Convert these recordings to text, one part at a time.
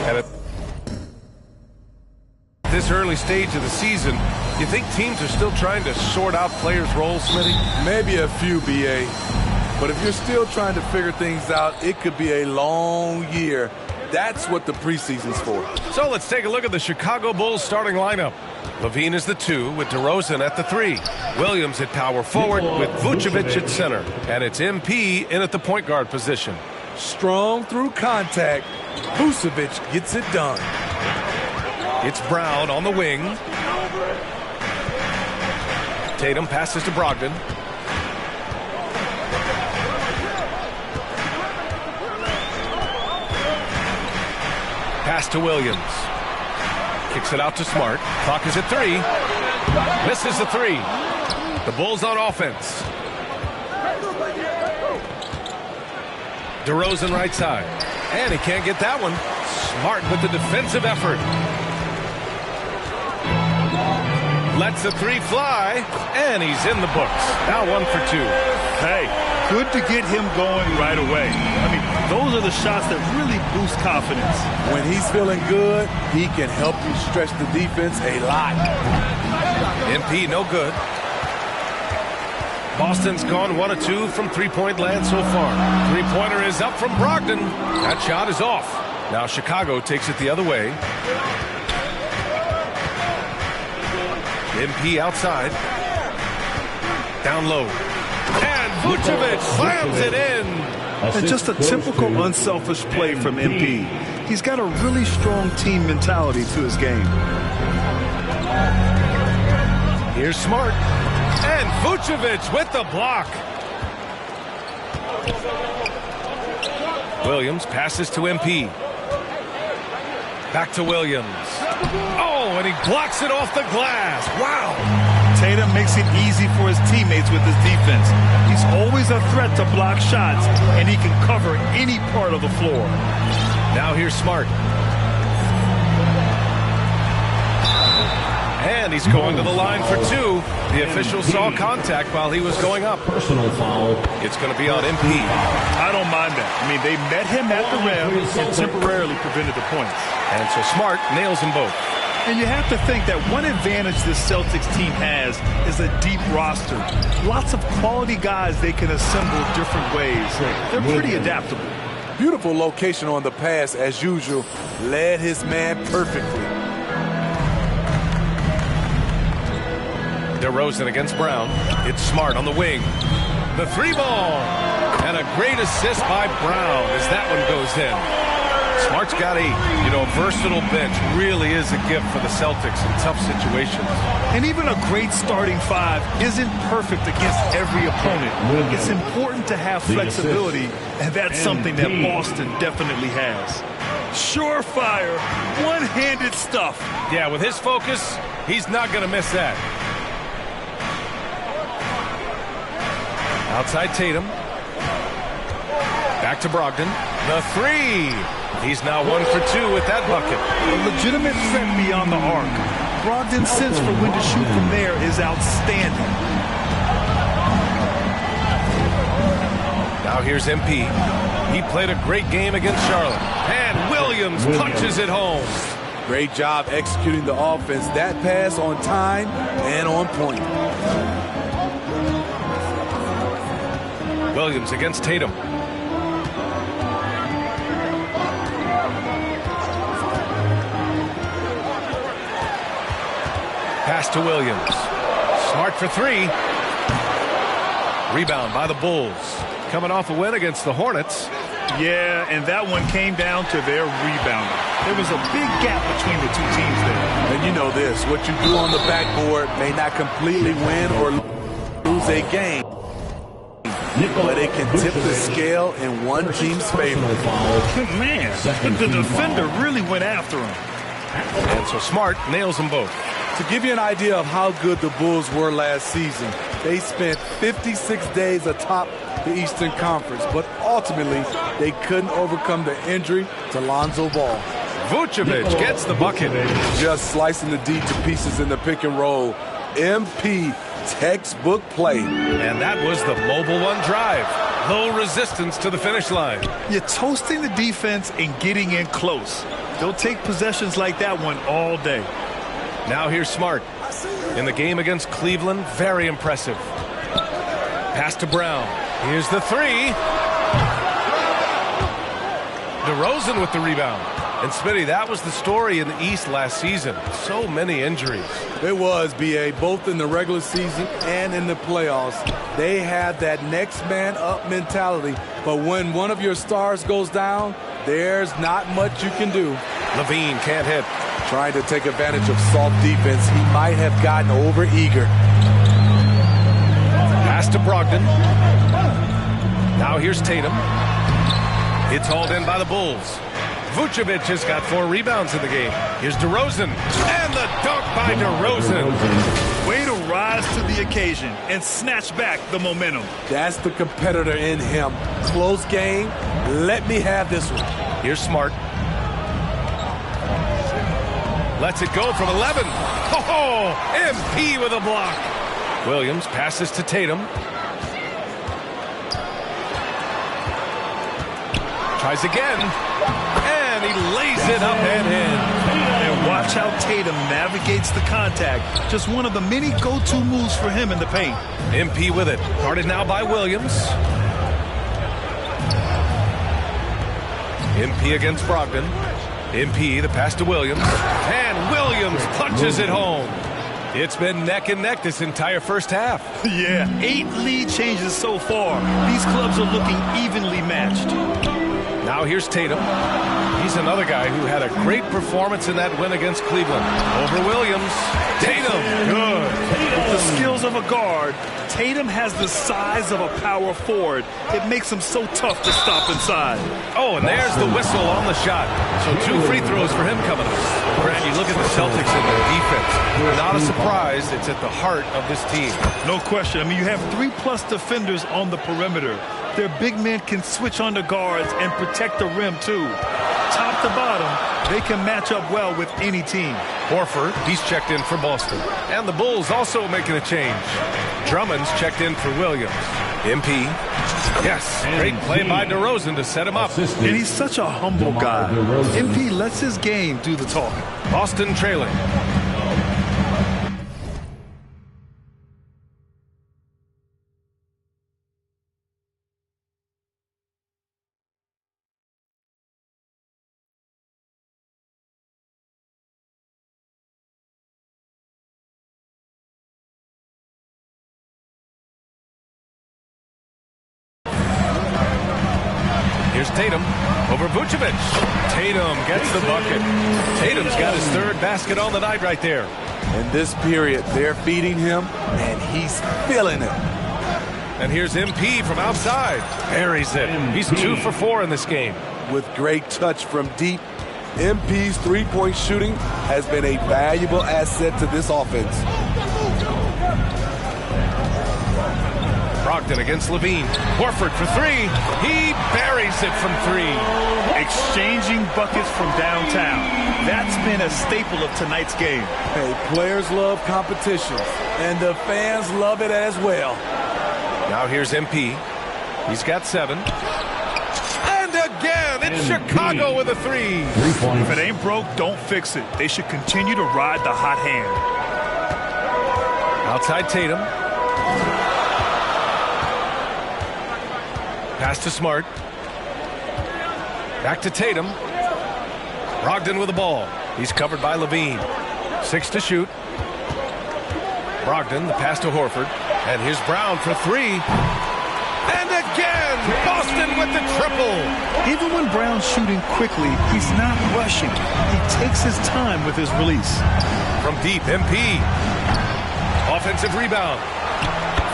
And at this early stage of the season, you think teams are still trying to sort out players' roles, Smitty? Maybe a few, B.A. But if you're still trying to figure things out, it could be a long year. That's what the preseason's for. So let's take a look at the Chicago Bulls starting lineup. Levine is the 2 with DeRozan at the 3. Williams at power forward with Vucevic at center. And it's MP in at the point guard position. Strong through contact. Vucevic gets it done. It's Brown on the wing. Tatum passes to Brogdon. Pass to Williams. Kicks it out to Smart. Clock is at 3. Misses the 3. The Bulls on offense. DeRozan right side. And he can't get that one. Smart with the defensive effort. Lets the 3 fly. And he's in the books. Now 1 for 2. Hey, good to get him going right away. I mean, those are the shots that really boost confidence. When he's feeling good, he can help you stretch the defense a lot. MP no good. Boston's gone 1 of 2 from three-point land so far. Three-pointer is up from Brogdon. That shot is off. Now Chicago takes it the other way. MP outside. Down low. And Vucevic slams it in. And just a typical unselfish play from MP. He's got a really strong team mentality to his game. Here's Smart. And Vucevic with the block. Williams passes to MP. Back to Williams. Oh, and he blocks it off the glass. Wow. Tatum makes it easy for his teammates with his defense. He's always a threat to block shots, and he can cover any part of the floor. Now here's Smart. And he's going to the line for 2. The official saw contact while he was going up. Personal foul. It's going to be on MP. I don't mind that. I mean, they met him at the rim and temporarily prevented the points. And so Smart nails them both. And you have to think that one advantage this Celtics team has is a deep roster. Lots of quality guys they can assemble different ways. They're pretty adaptable. Beautiful location on the pass, as usual. Led his man perfectly. DeRozan against Brown. It's Smart on the wing. The 3-ball. And a great assist by Brown as that one goes in. Smart's got 8. You know, a versatile bench really is a gift for the Celtics in tough situations. And even a great starting 5 isn't perfect against every opponent. It's important to have flexibility, and that's something that Boston definitely has. Surefire, one-handed stuff. Yeah, with his focus, he's not going to miss that. Outside Tatum. Back to Brogdon. The 3. He's now 1 for 2 with that bucket. A legitimate threat beyond the arc. Brogdon's sense for when to shoot from there is outstanding. Now here's MP. He played a great game against Charlotte. And Williams punches it home. Great job executing the offense. That pass on time and on point. Williams against Tatum. Pass to Williams. Smart for 3. Rebound by the Bulls. Coming off a win against the Hornets. Yeah, and that one came down to their rebound. There was a big gap between the 2 teams there. And you know this, what you do on the backboard may not completely win or lose a game, but it can tip the scale in one team's favor. Man, the defender really went after him. And so Smart nails them both. To give you an idea of how good the Bulls were last season, they spent 56 days atop the Eastern Conference, but ultimately they couldn't overcome the injury to Lonzo Ball. Vucevic gets the bucket. Just slicing the D to pieces in the pick and roll. MP textbook play. And that was the Mobile One drive. Low resistance to the finish line. You're toasting the defense and getting in close. They'll take possessions like that one all day. Now here's Smart. In the game against Cleveland, very impressive. Pass to Brown. Here's the three. DeRozan with the rebound. And Smitty, that was the story in the East last season. So many injuries. It was, B.A., both in the regular season and in the playoffs. They had that next man up mentality. But when one of your stars goes down, there's not much you can do. LaVine can't hit. Trying to take advantage of soft defense. He might have gotten over-eager. Pass to Brogdon. Now here's Tatum. It's hauled in by the Bulls. Vucevic has got 4 rebounds in the game. Here's DeRozan. And the dunk by DeRozan. Way to rise to the occasion and snatch back the momentum. That's the competitor in him. Close game. Let me have this one. Here's Smart. Lets it go from 11. Oh, MP with a block. Williams passes to Tatum. Tries again. And he lays it up and in. And watch how Tatum navigates the contact. Just one of the many go-to moves for him in the paint. MP with it. Guarded now by Williams. MP against Brogdon. MP, the pass to Williams. And Williams punches it home. It's been neck and neck this entire first half. Yeah, 8 lead changes so far. These clubs are looking evenly matched. Now here's Tatum. He's another guy who had a great performance in that win against Cleveland. Over Williams. Tatum, good. With the skills of a guard, Tatum has the size of a power forward. It makes him so tough to stop inside. Oh, and there's the whistle on the shot. So 2 free throws for him coming up. Grant, you look at the Celtics and their defense. Not a surprise. It's at the heart of this team. No question. I mean, you have 3+ defenders on the perimeter. Their big men can switch on the guards and protect the rim, too. Top to bottom, they can match up well with any team. Horford, he's checked in for Boston. And the Bulls also making a change. Drummond's checked in for Williams. MP. Yes, great play by DeRozan to set him up. And he's such a humble guy. MP lets his game do the talking. Boston trailing. Here's Tatum over Vucevic. Tatum gets the bucket. Tatum's got his 3rd basket on the night right there. In this period, they're feeding him, and he's feeling it. And here's MP from outside. Buries it. He's 2 for 4 in this game. With great touch from deep, MP's three-point shooting has been a valuable asset to this offense. Brogdon against LaVine. Horford for 3. He buries it from 3. Exchanging buckets from downtown. That's been a staple of tonight's game. Hey, players love competition, and the fans love it as well. Now here's MP. He's got 7. And again, it's Chicago with a 3. If it ain't broke, don't fix it. They should continue to ride the hot hand. Outside Tatum. Pass to Smart. Back to Tatum. Brogdon with the ball. He's covered by LaVine. 6 to shoot. Brogdon, the pass to Horford. And here's Brown for 3. And again, Boston with the triple. Even when Brown's shooting quickly, he's not rushing. He takes his time with his release. From deep, MP. Offensive rebound.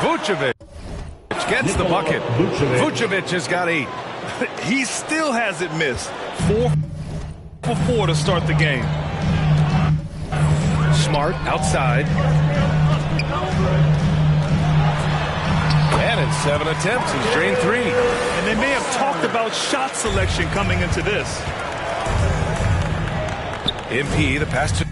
Vucevic gets the bucket. Vucevic has got 8. He still hasn't missed. 4 for 4 to start the game. Smart outside. And in 7 attempts, he's drained 3. And they may have talked about shot selection coming into this. MP, the pass to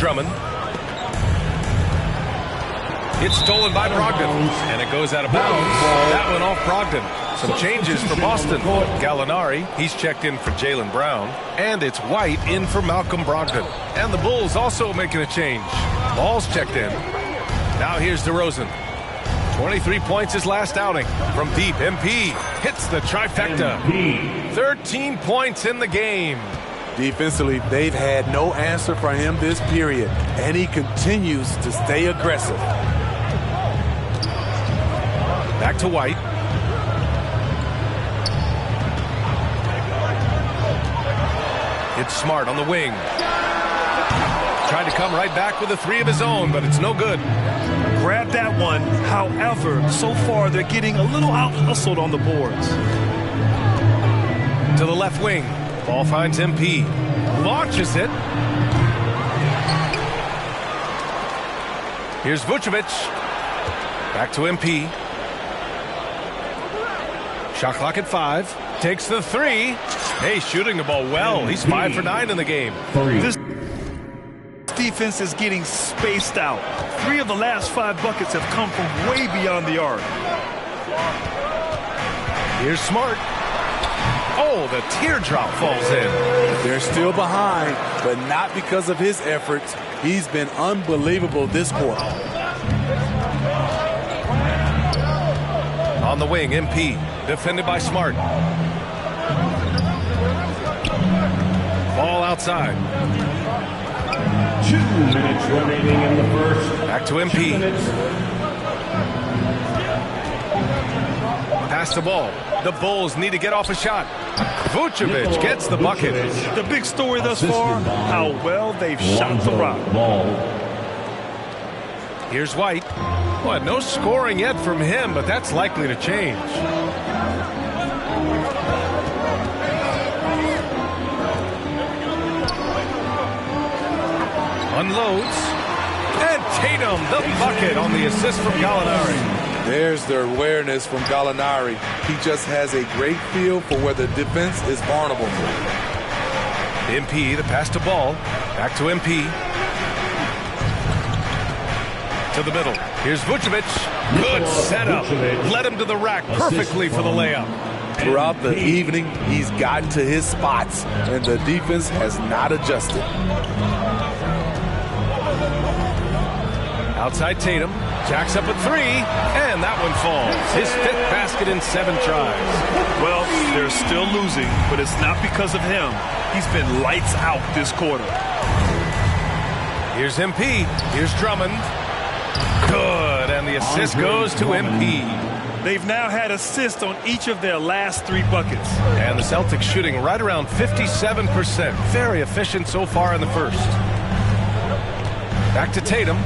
Drummond. It's stolen by Brogdon, and it goes out of bounds. That went off Brogdon. Some changes for Boston. Gallinari, he's checked in for Jaylen Brown, and it's White in for Malcolm Brogdon. And the Bulls also making a change. Ball's checked in. Now here's DeRozan. 23 points his last outing. From deep, MP hits the trifecta. 13 points in the game. Defensively, they've had no answer for him this period, and he continues to stay aggressive. Back to White. It's Smart on the wing. Tried to come right back with a three of his own, but it's no good. Grab that one. However, so far they're getting a little out-hustled on the boards. To the left wing. Ball finds MP. Launches it. Here's Vucevic. Back to MP. Shot clock at 5. Takes the three. Hey, shooting the ball well. He's 5 for 9 in the game. This defense is getting spaced out. 3 of the last 5 buckets have come from way beyond the arc. Here's Smart. Oh, the teardrop falls in. They're still behind, but not because of his efforts. He's been unbelievable this quarter. On the wing, MP. Defended by Smart. Ball outside. 2 minutes remaining in the first. Back to MP. Pass the ball. The Bulls need to get off a shot. Vucevic gets the bucket. The big story thus far, how well they've shot the rock. Here's White. Well, no scoring yet from him, but that's likely to change. Unloads. And Tatum, the bucket on the assist from Gallinari. There's the awareness from Gallinari. He just has a great feel for where the defense is vulnerable. MP, the pass to Ball. Back to MP. To the middle. Here's Vucevic. Good setup. Led him to the rack perfectly for the layup. Throughout the evening, he's gotten to his spots, and the defense has not adjusted. Outside Tatum. Jacks up a three, and that one falls. His 5th basket in 7 tries. Well, they're still losing, but it's not because of him. He's been lights out this quarter. Here's MP. Here's Drummond. Good, and the assist goes to MP. They've now had assists on each of their last 3 buckets. And the Celtics shooting right around 57%. Very efficient so far in the first. Back to Tatum.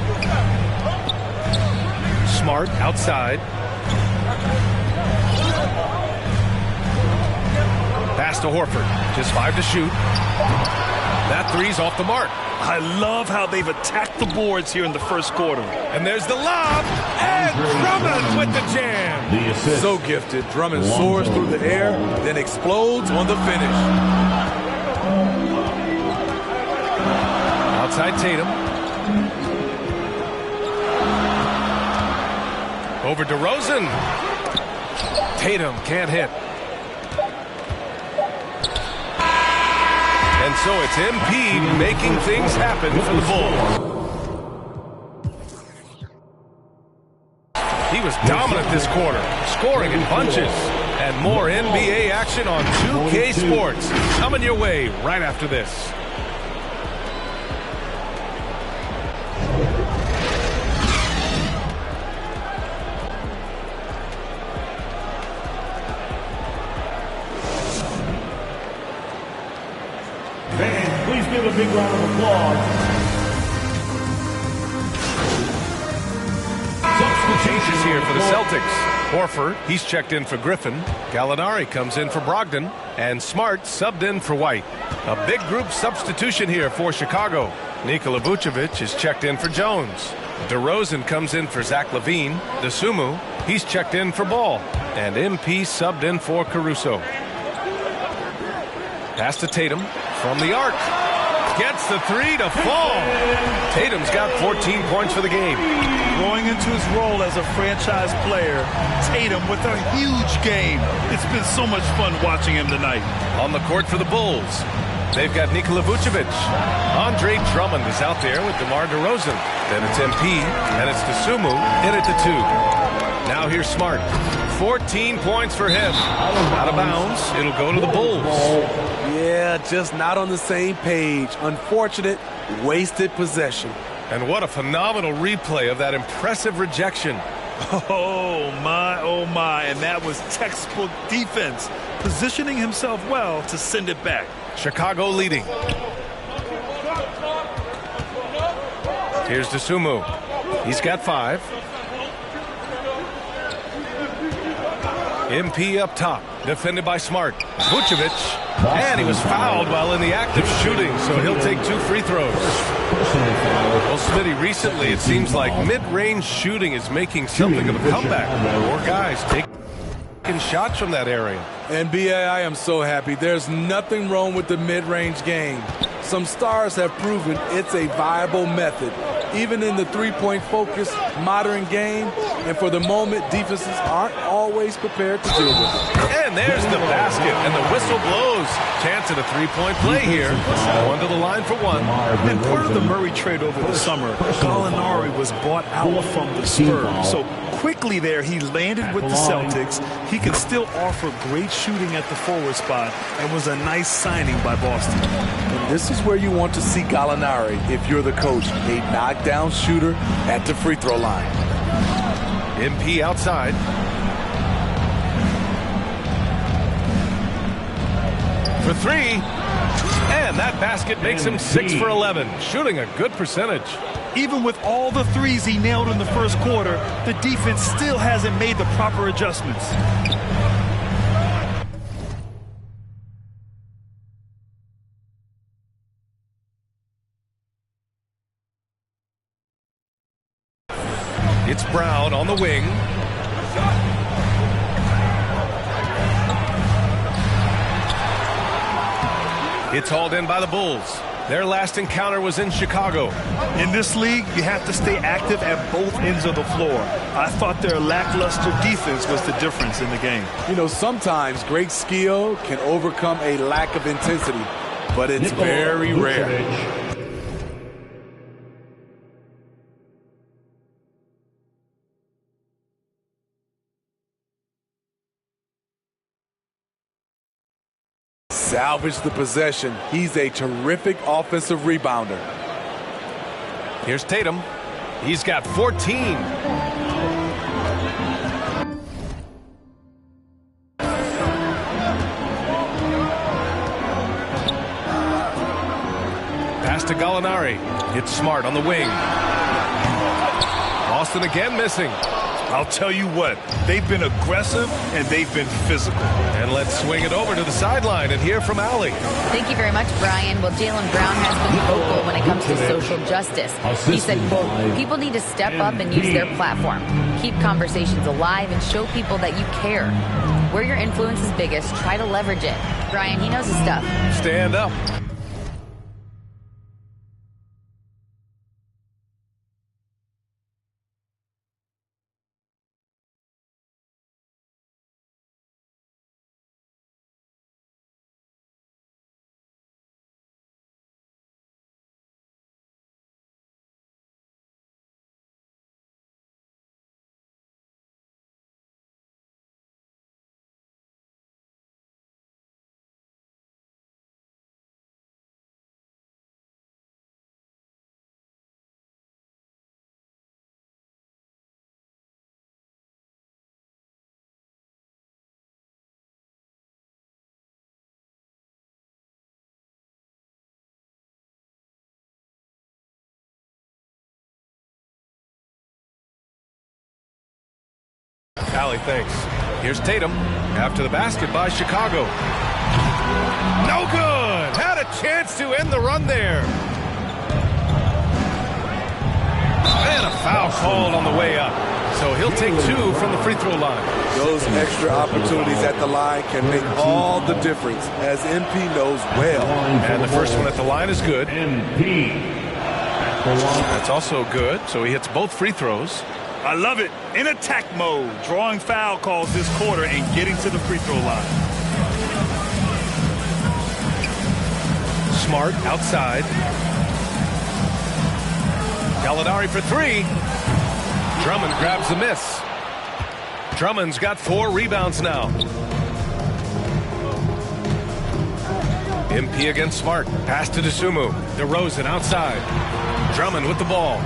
Smart outside. Pass to Horford. Just 5 to shoot. That three's off the mark. I love how they've attacked the boards here in the first quarter. And there's the lob. And Drummond with the jam. The assist. So gifted. Drummond soars through the air, then explodes on the finish. Outside Tatum. Over DeRozan. Tatum can't hit. And so it's MP making things happen for the Bulls. He was dominant this quarter, scoring in bunches. And more NBA action on 2K Sports. Coming your way right after this. Please give a big round of applause. Changes here for the Celtics. Horford, he's checked in for Griffin. Gallinari comes in for Brogdon. And Smart subbed in for White. A big group substitution here for Chicago. Nikola Vucevic is checked in for Jones. DeRozan comes in for Zach LaVine. DeSumo, he's checked in for Ball. And MP subbed in for Caruso. Pass to Tatum from the arc. Gets the three to fall. Tatum's got 14 points for the game. Growing into his role as a franchise player, Tatum with a huge game. It's been so much fun watching him tonight. On the court for the Bulls, they've got Nikola Vucevic. Andre Drummond is out there with DeMar DeRozan. Then it's MP, and it's Dosunmu in at the 2. Now here's Smart. 14 points for him. Out of bounds. It'll go to the Bulls. Yeah, just not on the same page. Unfortunate, wasted possession. And what a phenomenal replay of that impressive rejection. Oh, my. And that was textbook defense. Positioning himself well to send it back. Chicago leading. Here's Dosunmu. He's got 5. MP up top, defended by Smart. Vucevic, and he was fouled while in the act of shooting, so he'll take 2 free throws. Well, Smitty, recently it seems like mid-range shooting is making something of a comeback. More guys taking shots from that area. NBA, I am so happy. There's nothing wrong with the mid-range game. Some stars have proven it's a viable method, even in the three-point focused modern game. And for the moment, defenses aren't always prepared to deal with it. And there's the basket, and the whistle blows. Chance at a three-point play here. Going to the line for 1. And part of the Murray trade over the summer, Gallinari was bought out from the Spurs. So quickly there, he landed with the Celtics. He can still offer great shooting at the forward spot and was a nice signing by Boston. And this is where you want to see Gallinari if you're the coach. A knockdown shooter at the free throw line. MP outside. For 3. And that basket makes him 6 for 11. Shooting a good percentage. Even with all the threes he nailed in the first quarter, the defense still hasn't made the proper adjustments. It's Brown on the wing. It's hauled in by the Bulls. Their last encounter was in Chicago. In this league, you have to stay active at both ends of the floor. I thought their lackluster defense was the difference in the game. You know, sometimes great skill can overcome a lack of intensity, but it's very rare. Salvage the possession. He's a terrific offensive rebounder. Here's Tatum. He's got 14. Pass to Gallinari. It's Smart on the wing. Boston again missing. I'll tell you what, they've been aggressive and they've been physical. And let's swing it over to the sideline and hear from Allie. Thank you very much, Brian. Well, Jaylen Brown has been vocal when it comes to social justice. He said, quote, people need to step up and use their platform. Keep conversations alive and show people that you care. Where your influence is biggest, try to leverage it. Brian, he knows his stuff. Stand up. Allie, thanks. Here's Tatum after the basket by Chicago. No good. Had a chance to end the run there. And a foul called on the way up. So he'll take 2 from the free throw line. Those extra opportunities at the line can make all the difference, as MP knows well. And the first one at the line is good. MP. That's also good. So he hits both free throws. I love it. In attack mode, drawing foul calls this quarter and getting to the free throw line. Smart outside. Gallinari for 3. Drummond grabs the miss. Drummond's got 4 rebounds now. MP against Smart. Pass to Dosunmu. DeRozan outside. Drummond with the ball.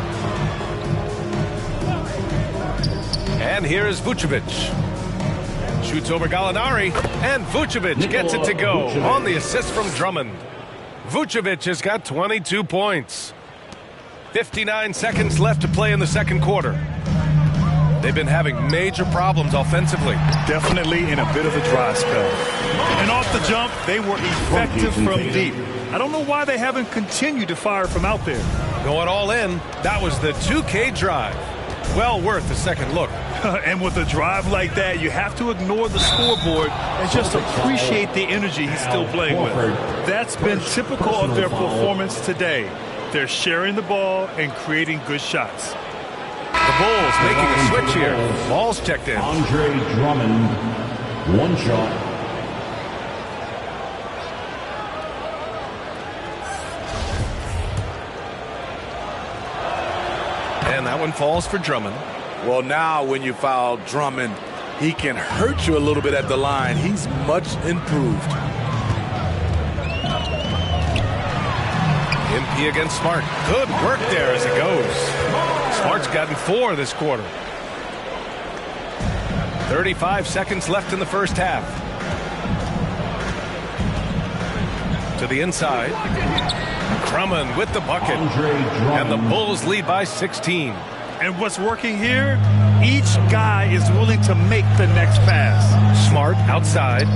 And here is Vucevic. Shoots over Gallinari. And Vucevic gets it to go on the assist from Drummond. Vucevic has got 22 points. 59 seconds left to play in the second quarter. They've been having major problems offensively. Definitely in a bit of a dry spell. And off the jump, they were effective from deep. I don't know why they haven't continued to fire from out there. Going all in, that was the 2K drive. Well worth a second look. And with a drive like that, you have to ignore the scoreboard and just appreciate the energy he's still playing with. That's been typical of their performance today. They're sharing the ball and creating good shots. The Bulls making a switch here. Ball's checked in. Andre Drummond, 1 shot. And that one falls for Drummond. Well, now when you foul Drummond, he can hurt you a little bit at the line. He's much improved. MP against Smart. Good work there as it goes. Smart's gotten 4 this quarter. 35 seconds left in the first half. To the inside. Drummond with the bucket. And the Bulls lead by 16. And what's working here? Each guy is willing to make the next pass. Smart outside.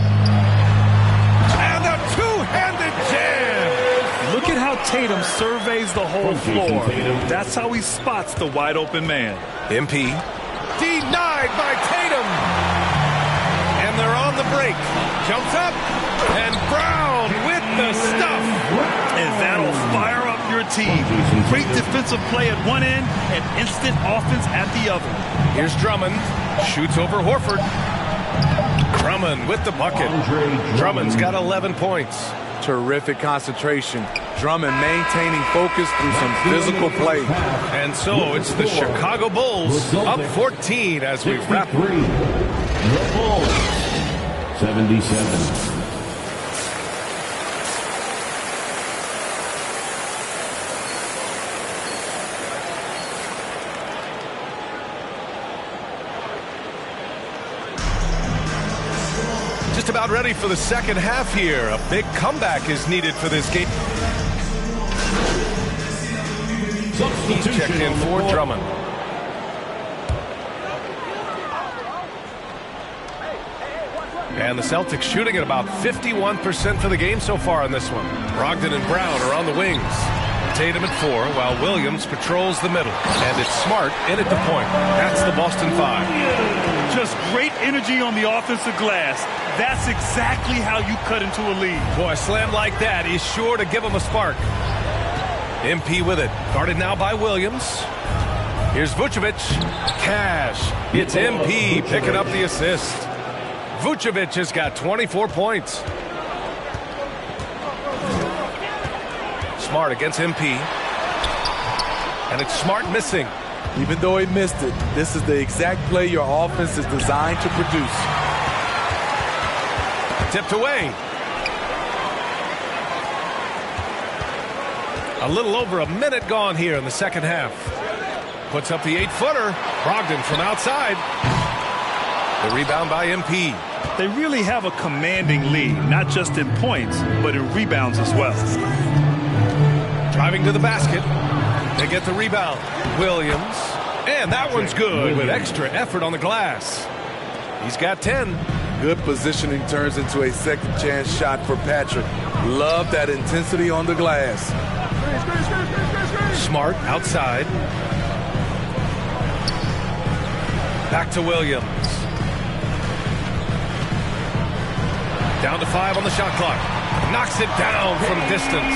And a two-handed jam. Look at how Tatum surveys the whole floor. That's how he spots the wide open man. MP denied by Tatum. And they're on the break. Jumps up. And Brown with the stuff. And that'll fire up your team. Great defensive play at one end and instant offense at the other. Here's Drummond. Shoots over Horford. Drummond with the bucket. Drummond's got 11 points. Terrific concentration. Drummond maintaining focus through some physical play. And so it's the Chicago Bulls up 14 as we wrap. The Bulls, 77. Just about ready for the second half here. A big comeback is needed for this game. He's checked in for Drummond. And the Celtics shooting at about 51% for the game so far in this one. Brogdon and Brown are on the wings. Tatum at 4 while Williams patrols the middle. And it's Smart in at the point. That's the Boston 5. Just great energy on the offensive glass. That's exactly how you cut into a lead. Boy, a slam like that is sure to give him a spark. MP with it. Guarded now by Williams. Here's Vucevic. Cash. It's MP picking up the assist. Vucevic has got 24 points. Smart against MP. And it's Smart missing. Even though he missed it, this is the exact play your offense is designed to produce. Tipped away. A little over a minute gone here in the second half. Puts up the 8-footer. Brogdon from outside. The rebound by MP. They really have a commanding lead, not just in points, but in rebounds as well. Driving to the basket. They get the rebound. Williams. And that one's good with extra effort on the glass. He's got 10. Good positioning turns into a second chance shot for Patrick. Love that intensity on the glass. Smart outside. Back to Williams. Down to 5 on the shot clock. Knocks it down from distance.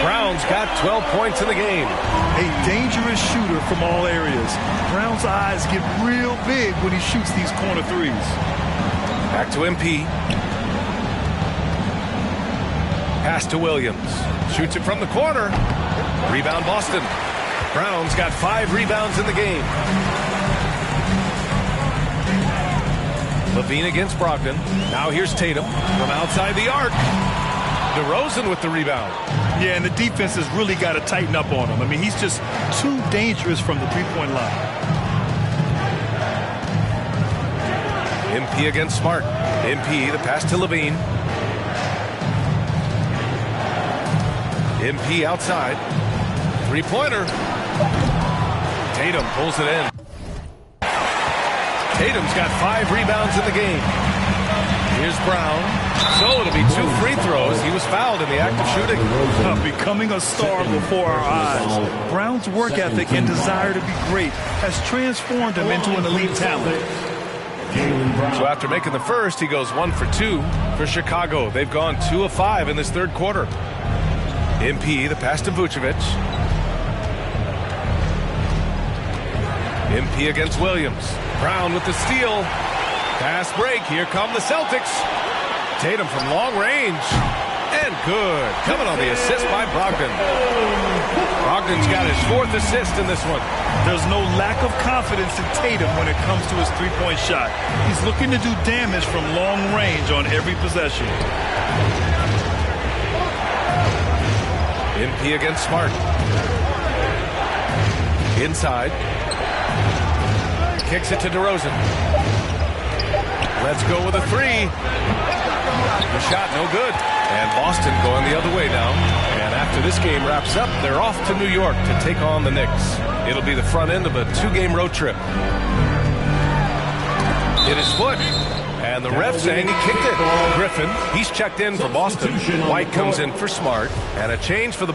Brown's got 12 points in the game. A dangerous shooter from all areas. Brown's eyes get real big when he shoots these corner threes. Back to MP. Pass to Williams. Shoots it from the corner. Rebound Boston. Brown's got 5 rebounds in the game. Levine against Brogdon. Now here's Tatum from outside the arc. DeRozan with the rebound. Yeah, and the defense has really got to tighten up on him. I mean, he's just too dangerous from the three-point line. MP against Smart. MP, the pass to Levine. MP outside. Three-pointer. Tatum pulls it in. Tatum's got 5 rebounds in the game. Here's Brown. So it'll be 2 free throws. He was fouled in the act of shooting. Becoming a star before our eyes. Brown's work ethic and desire to be great has transformed him into an elite talent. So after making the first, he goes 1 for 2 for Chicago. They've gone 2 of 5 in this third quarter. MP, the pass to Vucevic. MP against Williams. Brown with the steal. Pass break. Here come the Celtics. Tatum from long range. And good. Coming on the assist by Brogdon. Brogdon's got his 4th assist in this one. There's no lack of confidence in Tatum when it comes to his three-point shot. He's looking to do damage from long range on every possession. MP against Smart. Inside. Kicks it to DeRozan. Let's go with a 3. The shot no good. And Boston going the other way now. And after this game wraps up, they're off to New York to take on the Knicks. It'll be the front end of a 2-game road trip. Hit his foot. And the ref saying he kicked it. Griffin, he's checked in for Boston. White comes in for Smart. And a change for the...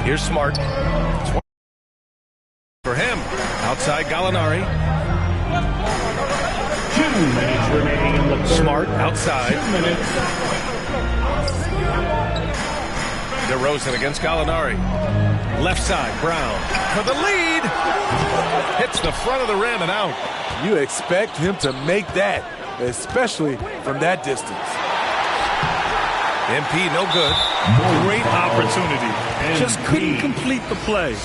Here's Smart. For him. Outside Gallinari. 2 minutes remaining in the third. Smart outside. 2 minutes. DeRozan against Gallinari. Left side, Brown. For the lead. Hits the front of the rim and out. You expect him to make that, especially from that distance. MP no good. Great opportunity. Just couldn't complete the play.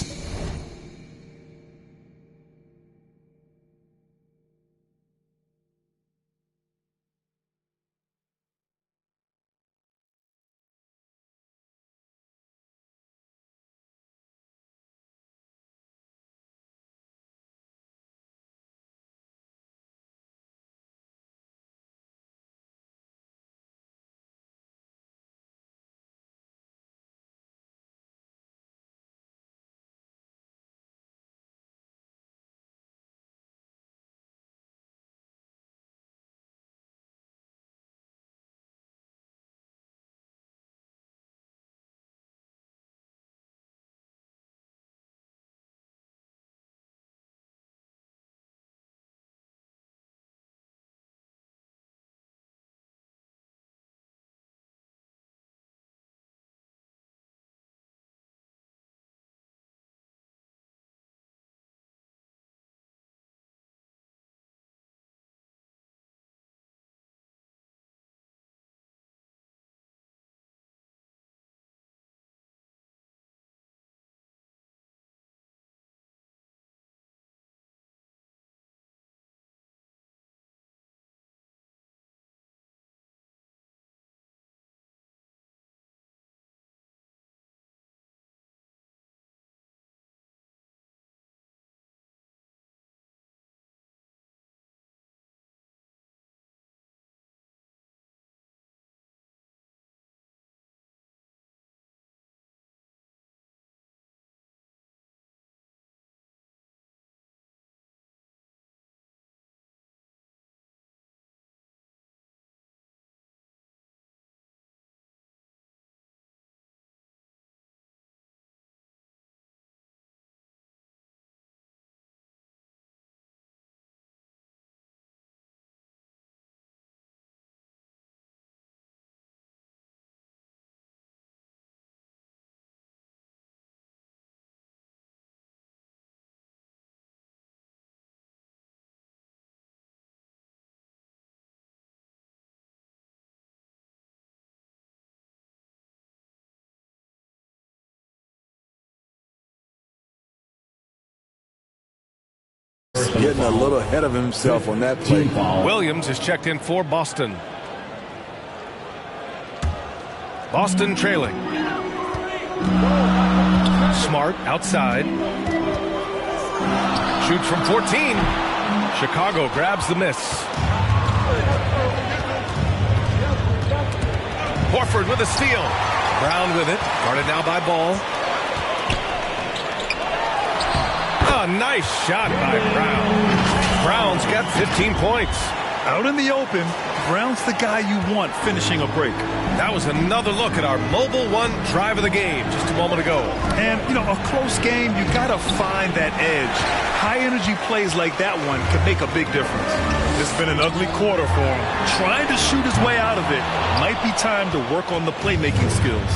getting a little ahead of himself on that play. Williams is checked in for Boston. Boston trailing. Smart outside. Shoots from 14. Chicago grabs the miss. Horford with a steal. Brown with it. Guarded now by Ball. A nice shot by Brown. Brown's got 15 points. Out in the open, Brown's the guy you want finishing a break. That was another look at our Mobile One drive of the game just a moment ago. And, you know, a close game, you got to find that edge. High-energy plays like that one can make a big difference. It's been an ugly quarter for him. Trying to shoot his way out of it. Might be time to work on the playmaking skills.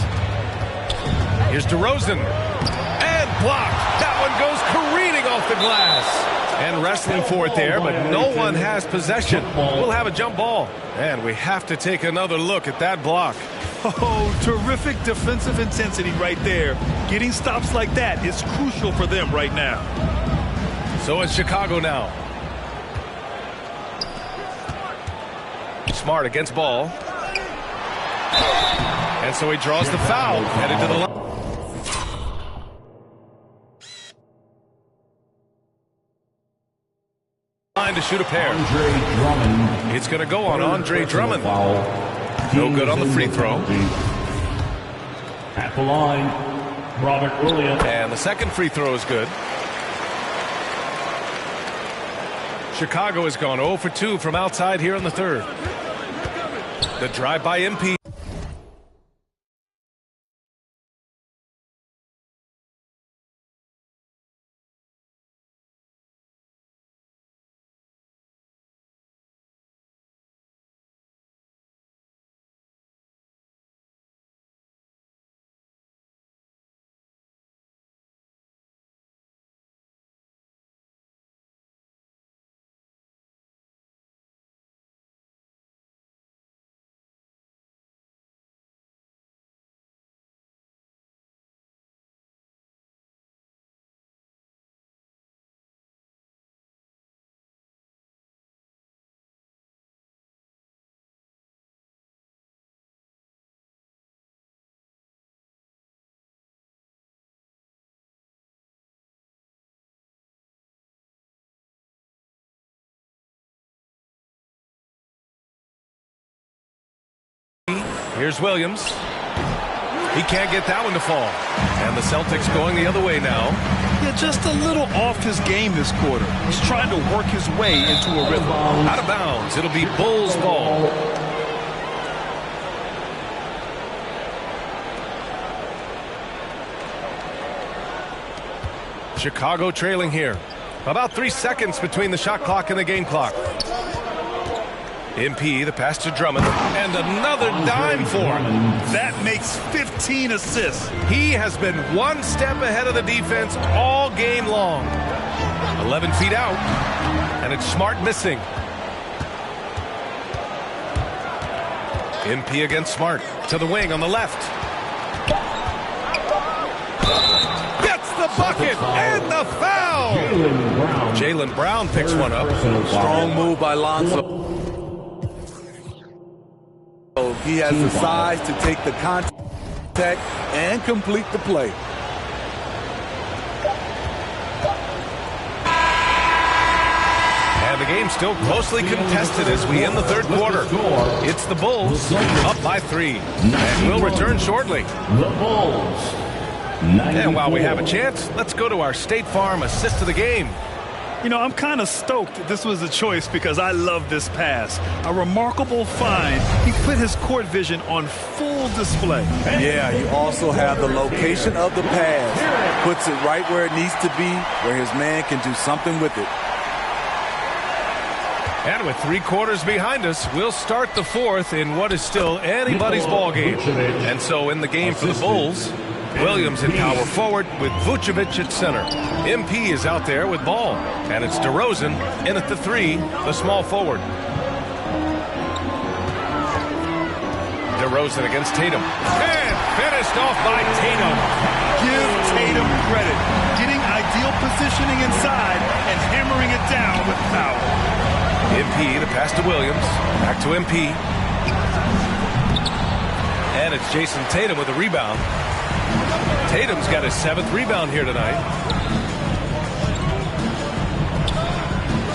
Here's DeRozan. And blocked. That one goes careening off the glass. And wrestling for it there, but no one has possession. We'll have a jump ball. And we have to take another look at that block. Oh, terrific defensive intensity right there. Getting stops like that is crucial for them right now. So it's Chicago now. Smart against Ball. And so he draws the foul. Headed to the line. To shoot a pair. It's going to go on Andre Drummond. No good on the free throw. At the line, Robert Williams. And the second free throw is good. Chicago has gone 0 for 2 from outside here in the third. The drive by MP. Here's Williams. He can't get that one to fall. And the Celtics going the other way now. Yeah, just a little off his game this quarter. He's trying to work his way into a rhythm. Out of bounds. It'll be Bulls ball. Chicago trailing here. About 3 seconds between the shot clock and the game clock. MP, the pass to Drummond, and another dime for him. That makes 15 assists. He has been one step ahead of the defense all game long. 11 feet out, and it's Smart missing. MP against Smart, to the wing on the left. Gets the bucket, and the foul! Jaylen Brown picks one up. Strong move by Lonzo. He has the size to take the contact and complete the play. And the game's still closely contested as we end the third quarter. It's the Bulls up by 3. And we'll return shortly. The Bulls. And while we have a chance, let's go to our State Farm assist of the game. You know, I'm kind of stoked this was a choice because I love this pass. A remarkable find. He put his court vision on full display. Yeah, you also have the location of the pass. Puts it right where it needs to be, where his man can do something with it. And with 3 quarters behind us, we'll start the fourth in what is still anybody's ball game. And so in the game for the Bulls, Williams in power forward with Vucevic at center. MP is out there with Ball. And it's DeRozan in at the 3, the small forward. DeRozan against Tatum. And finished off by Tatum. Give Tatum credit. Getting ideal positioning inside and hammering it down with power. MP, the pass to Williams. Back to MP. And it's Jason Tatum with a rebound. Tatum's got his 7th rebound here tonight.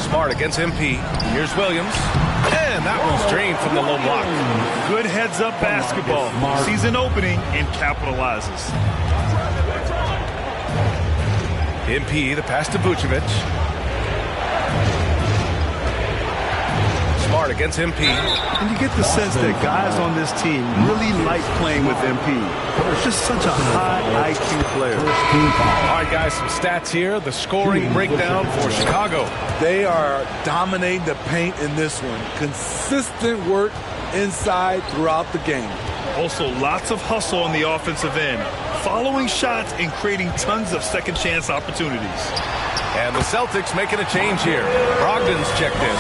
Smart against MP. Here's Williams. And that one's drained from the low block. Good heads-up basketball. Sees an opening and capitalizes. MP, the pass to Vucevic. Smart against MP. And you get the sense that guys on this team really like playing with MP. It's just such a high IQ player. All right, guys, some stats here. The scoring breakdown for Chicago. They are dominating the paint in this one. Consistent work inside throughout the game. Also, lots of hustle on the offensive end. Following shots and creating tons of second chance opportunities. And the Celtics making a change here. Brogdon's checked in.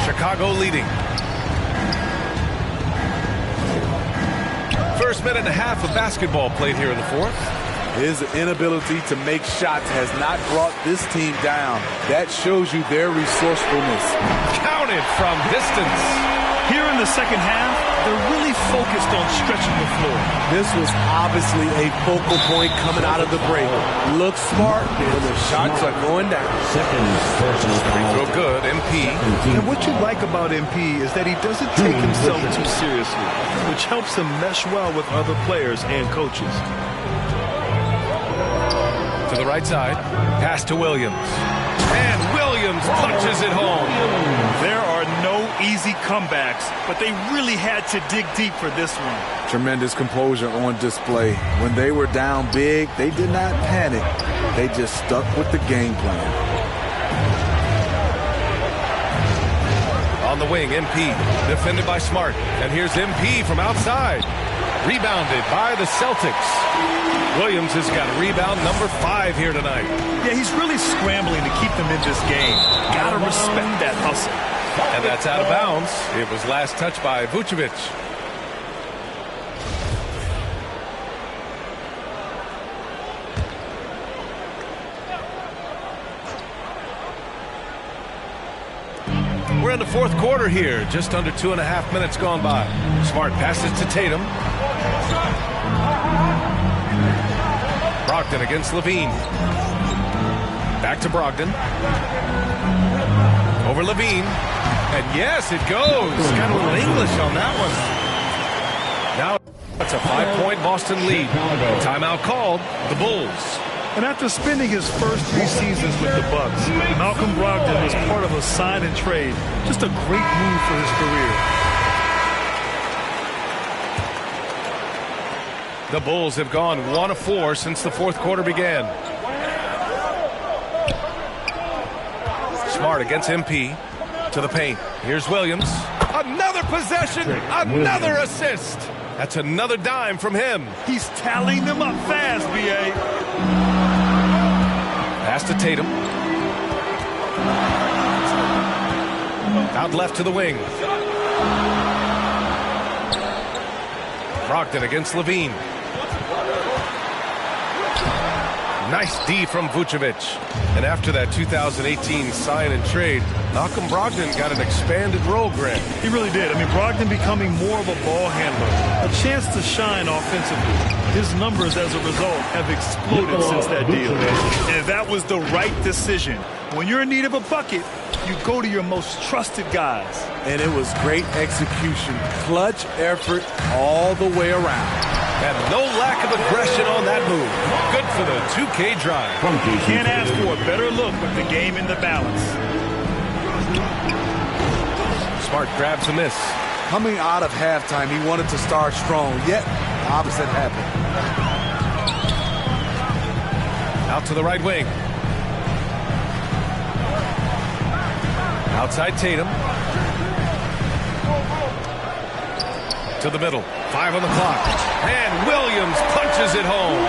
Chicago leading. First minute and a half of basketball played here in the fourth. His inability to make shots has not brought this team down. That shows you their resourcefulness. Counted from distance. Here in the second half, they're really focused on stretching the floor. This was obviously a focal point coming out of the break. Look smart when the shots are going down. Free throw good, MP. And what you like about MP is that he doesn't take himself too seriously, which helps him mesh well with other players and coaches. To the right side, pass to Williams. And Williams punches it home. There are no easy comebacks, but they really had to dig deep for this one. Tremendous composure on display. When they were down big, they did not panic. They just stuck with the game plan. On the wing, MP, defended by Smart. And here's MP from outside. Rebounded by the Celtics. Williams has got rebound number 5 here tonight. Yeah, he's really scrambling to keep them in this game. Gotta respect that hustle. And that's out of bounds. It was last touched by Vucevic. We're in the fourth quarter here. Just under 2.5 minutes gone by. Smart passes to Tatum. Brogdon against Levine. Back to Brogdon. Over Levine. And yes, it goes. Got a little English on that one. Now it's a 5-point Boston lead. Timeout called. The Bulls. And after spending his first 3 seasons with the Bucks, Malcolm Brogdon was part of a sign and trade. Just a great move for his career. The Bulls have gone 1 of 4 since the fourth quarter began. Smart against MP. To the paint. Here's Williams. Another possession. Another assist. That's another dime from him. He's tallying them up fast, B.A. Pass to Tatum. Out left to the wing. Brogdon against Levine. Nice D from Vucevic. And after that 2018 sign and trade, Malcolm Brogdon got an expanded role, Grant. He really did. I mean, Brogdon becoming more of a ball handler. A chance to shine offensively. His numbers as a result have exploded since that deal. And that was the right decision. When you're in need of a bucket, you go to your most trusted guys. And it was great execution. Clutch effort all the way around. And no lack of aggression on that move. Good for the 2K drive. Can't ask for a better look with the game in the balance. Smart grabs a miss. Coming out of halftime, he wanted to start strong, yet the opposite happened. Out to the right wing. Outside Tatum. To the middle. 5 on the clock. And Williams punches it home.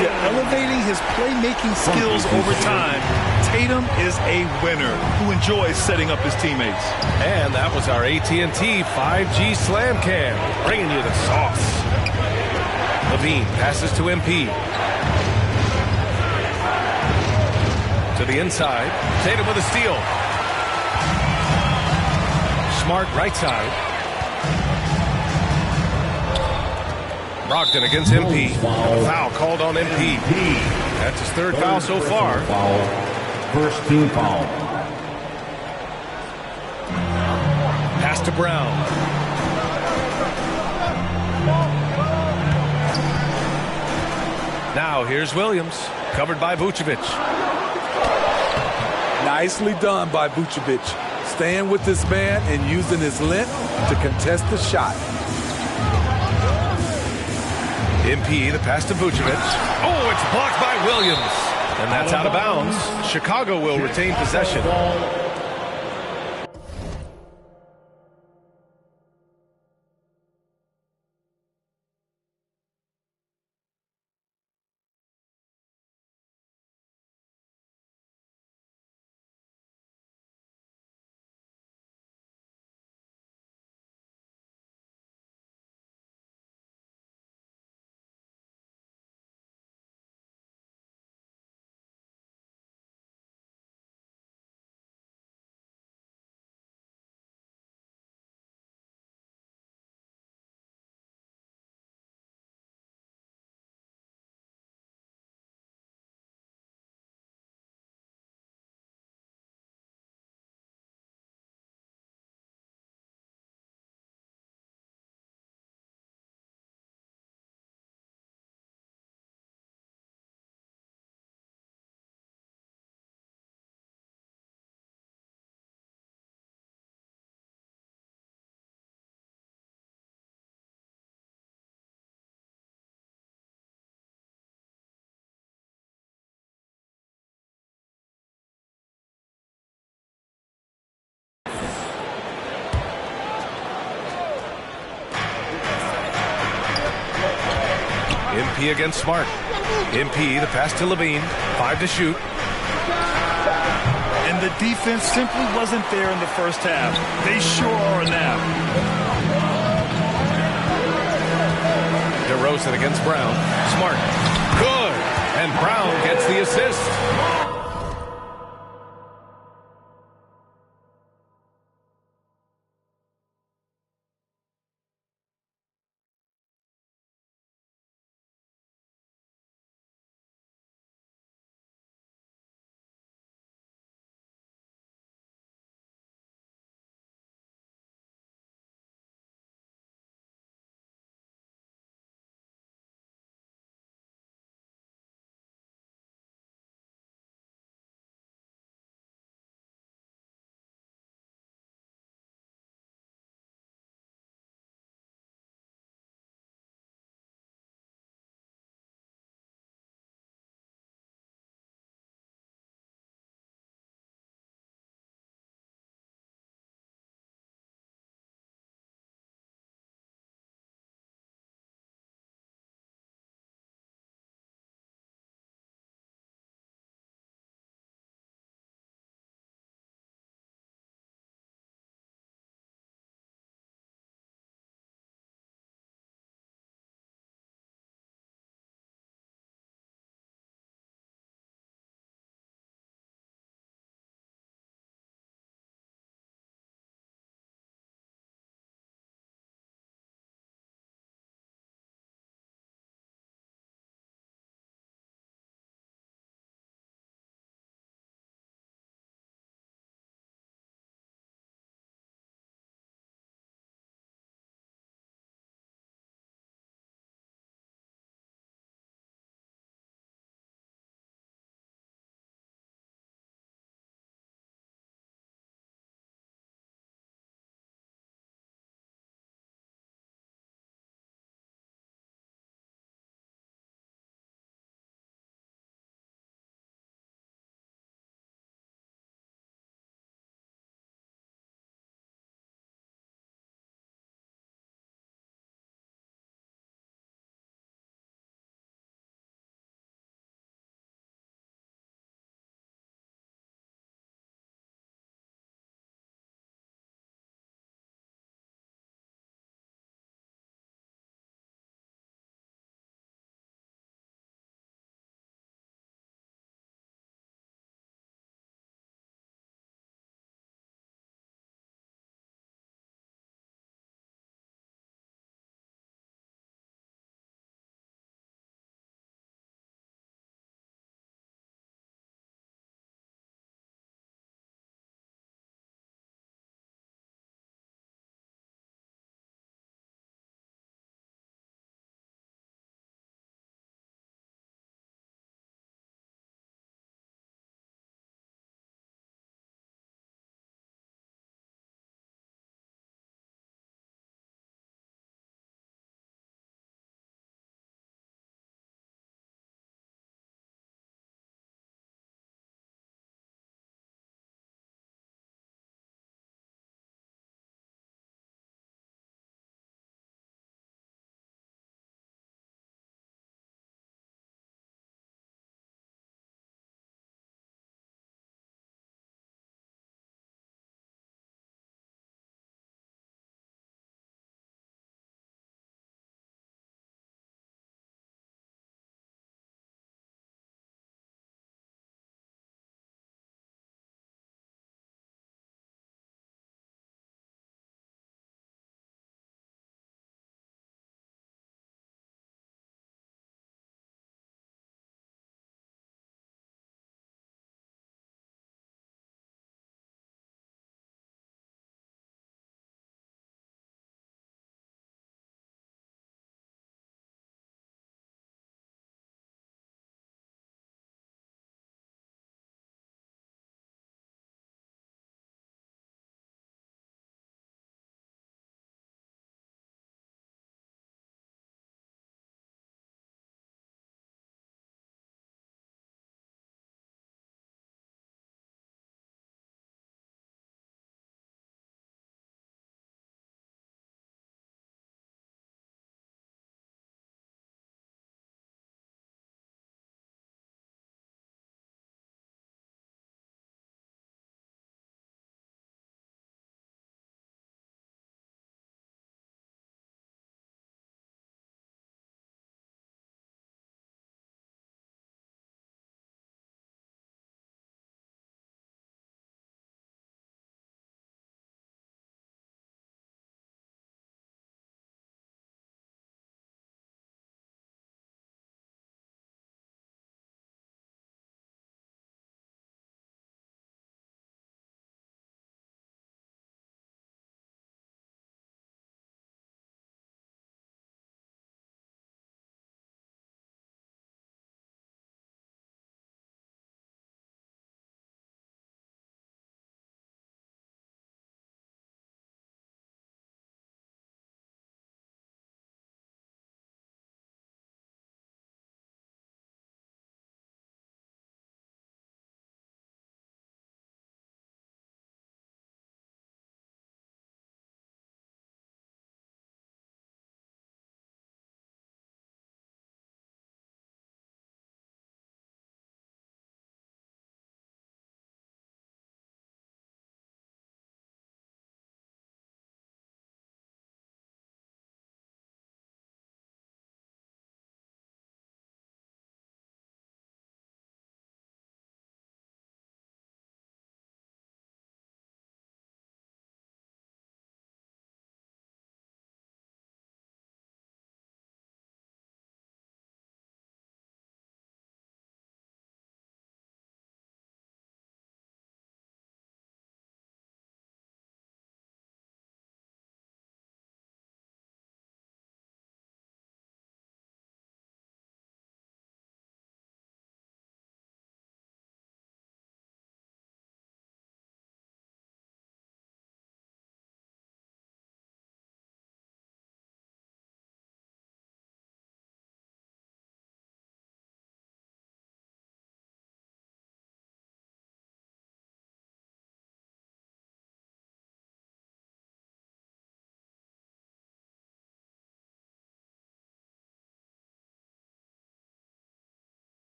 Yeah, elevating his playmaking skills over time, Tatum is a winner who enjoys setting up his teammates. And that was our AT&T 5G Slam Cam, bringing you the sauce. Levine passes to MP. To the inside. Tatum with a steal. Smart right side. Brogdon against MP. A foul called on MP. That's his third foul so far. First team foul. Pass to Brown. Now here's Williams. Covered by Vucevic. Nicely done by Vucevic. Staying with this man and using his length to contest the shot. MP, the pass to Vucevic. Oh, it's blocked by Williams. And that's out of bounds. Chicago will retain possession. MP against Smart. MP, the pass to Levine. 5 to shoot. And the defense simply wasn't there in the first half. They sure are now. DeRozan against Brown. Smart. Good. And Brown gets the assist.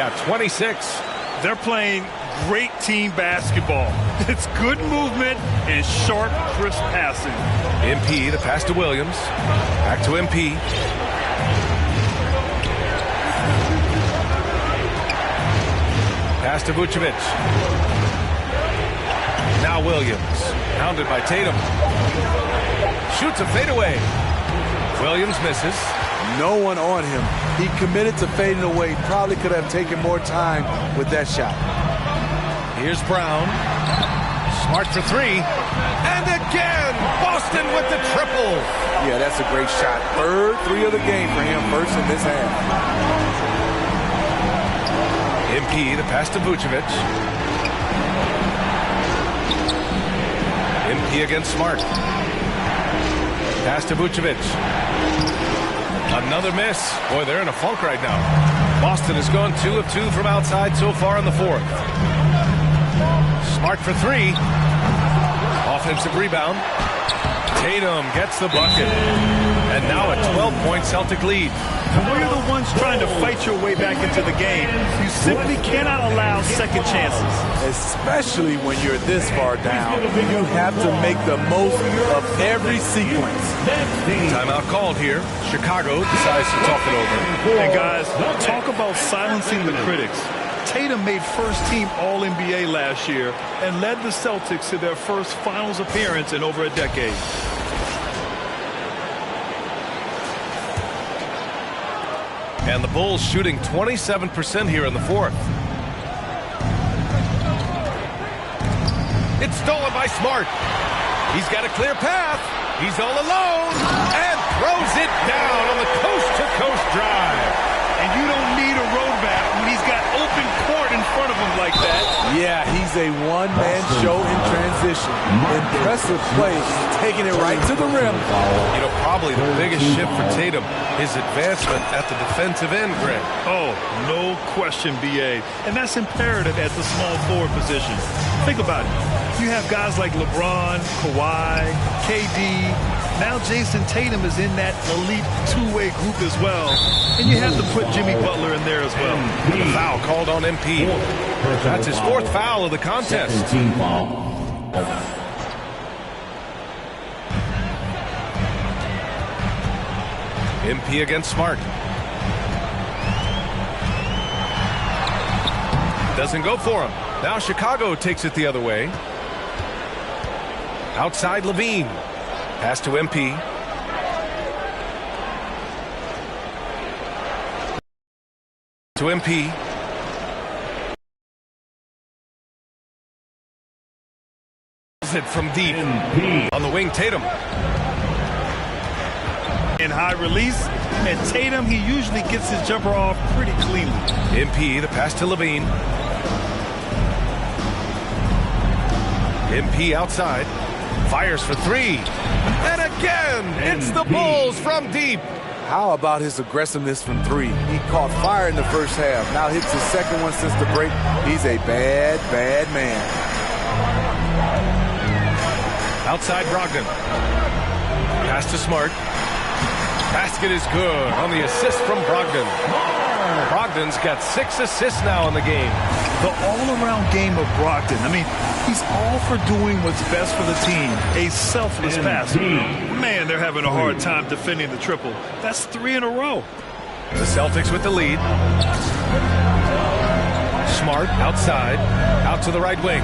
got 26. They're playing great team basketball. It's good movement and sharp, crisp passing. MP, the pass to Williams. Back to MP. Pass to Vucevic. Now Williams. Pounded by Tatum. Shoots a fadeaway. Williams misses. No one on him. He committed to fading away. Probably could have taken more time with that shot. Here's Brown. Smart for three. And again, Boston with the triple. Yeah, that's a great shot. Third three of the game for him, first in this half. MP, the pass to Vucevic. MP against Smart. Pass to Vucevic. Another miss. Boy, they're in a funk right now. Boston has gone 2 of 2 from outside so far in the fourth. Smart for three. Offensive rebound. Tatum gets the bucket. And now a 12-point Celtic lead. When you're the ones trying to fight your way back into the game, you simply cannot allow second chances. Especially when you're this far down. You have to make the most of every sequence. Timeout called here. Chicago decides to talk it over. And guys, talk about silencing the critics. Tatum made first-team All-NBA last year and led the Celtics to their first finals appearance in over a decade. And the Bulls shooting 27% here in the fourth. It's stolen by Smart. He's got a clear path. He's all alone and throws it down on the coast-to-coast drive. And you don't need a roadmap when he's got open court in front of him like that. Yeah, he's a one-man show in transition. Impressive play, taking it right to the rim. You know, probably the biggest shift for Tatum, his advancement at the defensive end, Greg. Oh, no question, B.A. And that's imperative at the small forward position. Think about it. You have guys like LeBron, Kawhi, KD. Now Jason Tatum is in that elite two-way group as well. And you have to put Jimmy Butler in there as well. The foul called on MP. That's his fourth foul of the contest. Team foul. MP against Smart. Doesn't go for him. Now Chicago takes it the other way. Outside Levine. Pass to MP. To MP. It from deep. On the wing, Tatum. In high release, and Tatum, he usually gets his jumper off pretty cleanly. MP, the pass to Levine. MP outside. Fires for three. And again, it's the Bulls from deep. How about his aggressiveness from three? He caught fire in the first half. Now hits his second one since the break. He's a bad, bad man. Outside Brogdon. Pass to Smart. Basket is good on the assist from Brogdon. Brogdon's got 6 assists now in the game. The all-around game of Brogdon. I mean, he's all for doing what's best for the team. A selfless passer. Man, they're having a hard time defending the triple. That's 3 in a row. The Celtics with the lead. Smart outside. Out to the right wing.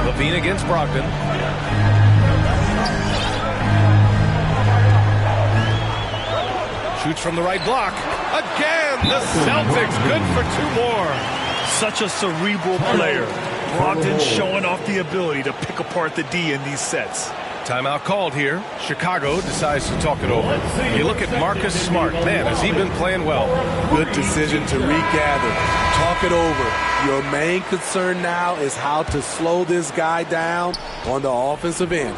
Levine against Brogdon. Shoots from the right block. Again, the Celtics good for 2 more. Such a cerebral player. Brogdon showing off the ability to pick apart the D in these sets. Timeout called here. Chicago decides to talk it over. You look at Marcus Smart. Man, has he been playing well. Good decision to regather. Talk it over. Your main concern now is how to slow this guy down on the offensive end.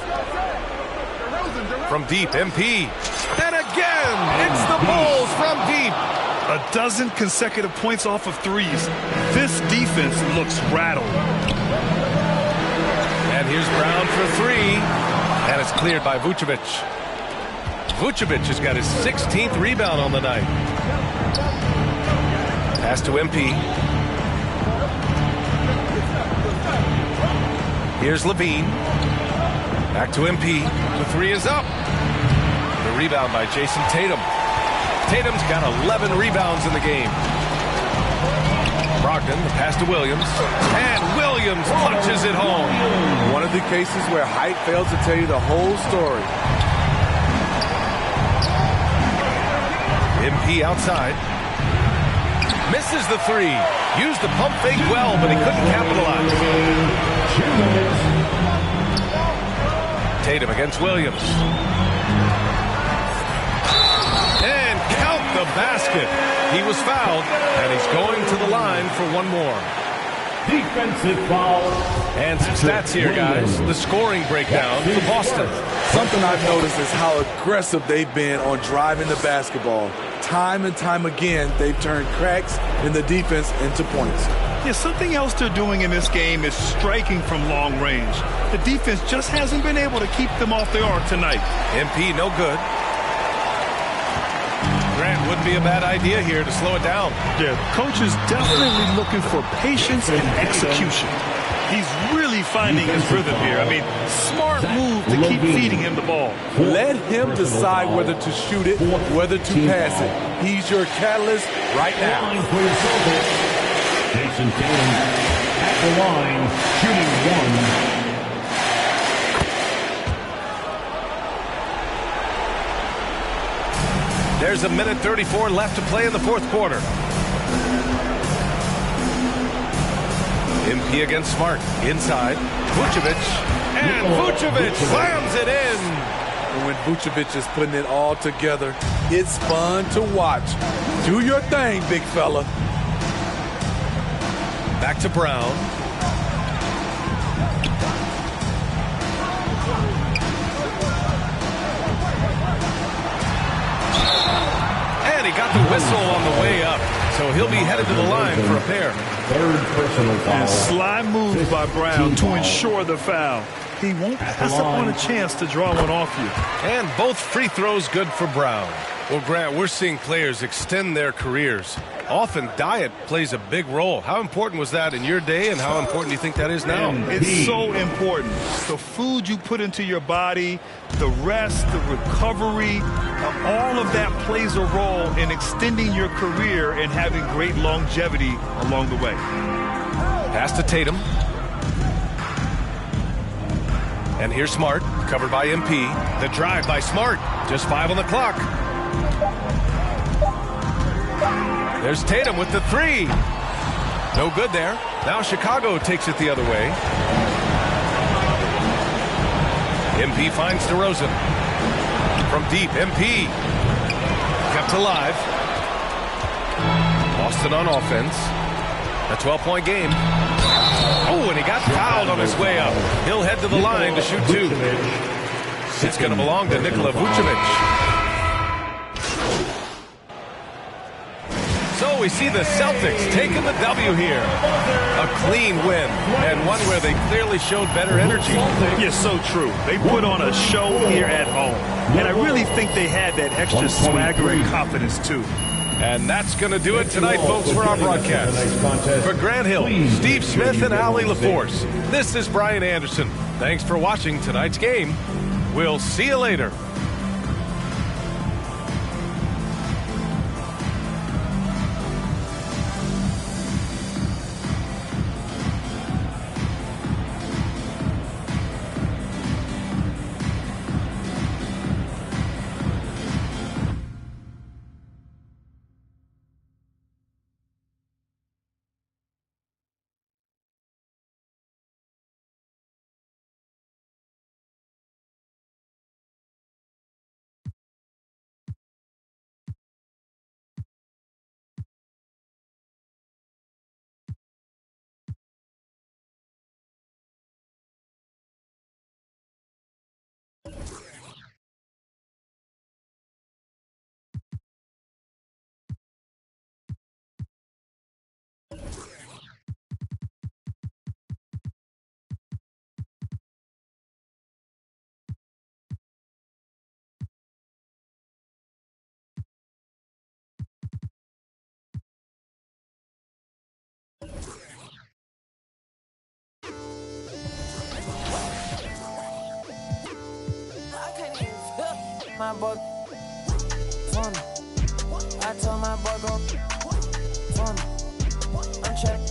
From deep, MP. And again, it's the Bulls from deep. A dozen consecutive points off of threes. This defense looks rattled. And here's Brown for 3. And it's cleared by Vucevic. Vucevic has got his 16th rebound on the night. Pass to MP. Here's Levine. Back to MP. The three is up. The rebound by Jason Tatum. Tatum's got 11 rebounds in the game. Brogdon, the pass to Williams. And Williams punches it home. One of the cases where height fails to tell you the whole story. MP outside. Misses the three. Used the pump fake well, but he couldn't capitalize. Tatum against Williams. And count the basket. He was fouled, and he's going to the line for one more. Defensive foul. And some stats here, guys. The scoring breakdown for Boston. Something I've noticed is how aggressive they've been on driving the basketball. Time and time again, they've turned cracks in the defense into points. Yeah, something else they're doing in this game is striking from long range. The defense just hasn't been able to keep them off the arc tonight. MP no good. Grant wouldn't be a bad idea here to slow it down. Yeah, coach is definitely looking for patience and execution. He's really finding his rhythm here. I mean, smart move to keep feeding him the ball. Let him decide whether to shoot it, whether to pass it. He's your catalyst right now. Jason Tatum at the line, shooting one. There's a minute 34 left to play in the fourth quarter. MP against Smart. Inside. Vucevic. And Vucevic slams it in. And when Vucevic is putting it all together, it's fun to watch. Do your thing, big fella. Back to Brown. And he got the whistle on the way up. So he'll be headed to the line for a pair. Third personal foul. And sly move by Brown to ensure the foul. He won't pass up on a chance to draw one off you. And both free throws good for Brown. Well, Grant, we're seeing players extend their careers. Often diet plays a big role. How important was that in your day, and how important do you think that is now? It's so important. The food you put into your body, the rest, the recovery, all of that plays a role in extending your career and having great longevity along the way. Pass to Tatum. And here's Smart, covered by MP. The drive by Smart. Just 5 on the clock. There's Tatum with the three. No good there. Now Chicago takes it the other way. MP finds DeRozan. From deep, MP. Kept alive. Boston on offense. A 12-point game. Oh, and he got fouled on his way up. He'll head to the line to shoot two. It's going to belong to Nikola Vucevic. So we see the Celtics taking the W here. A clean win, and one where they clearly showed better energy. Yeah, so true. They put on a show here at home. And I really think they had that extra swagger and confidence, too. And that's going to do it tonight, folks, for our broadcast. For Grant Hill, Steve Smith, and Allie LaForce, this is Brian Anderson. Thanks for watching tonight's game. We'll see you later. My boy, for me. I told my boy go for me. I'm trying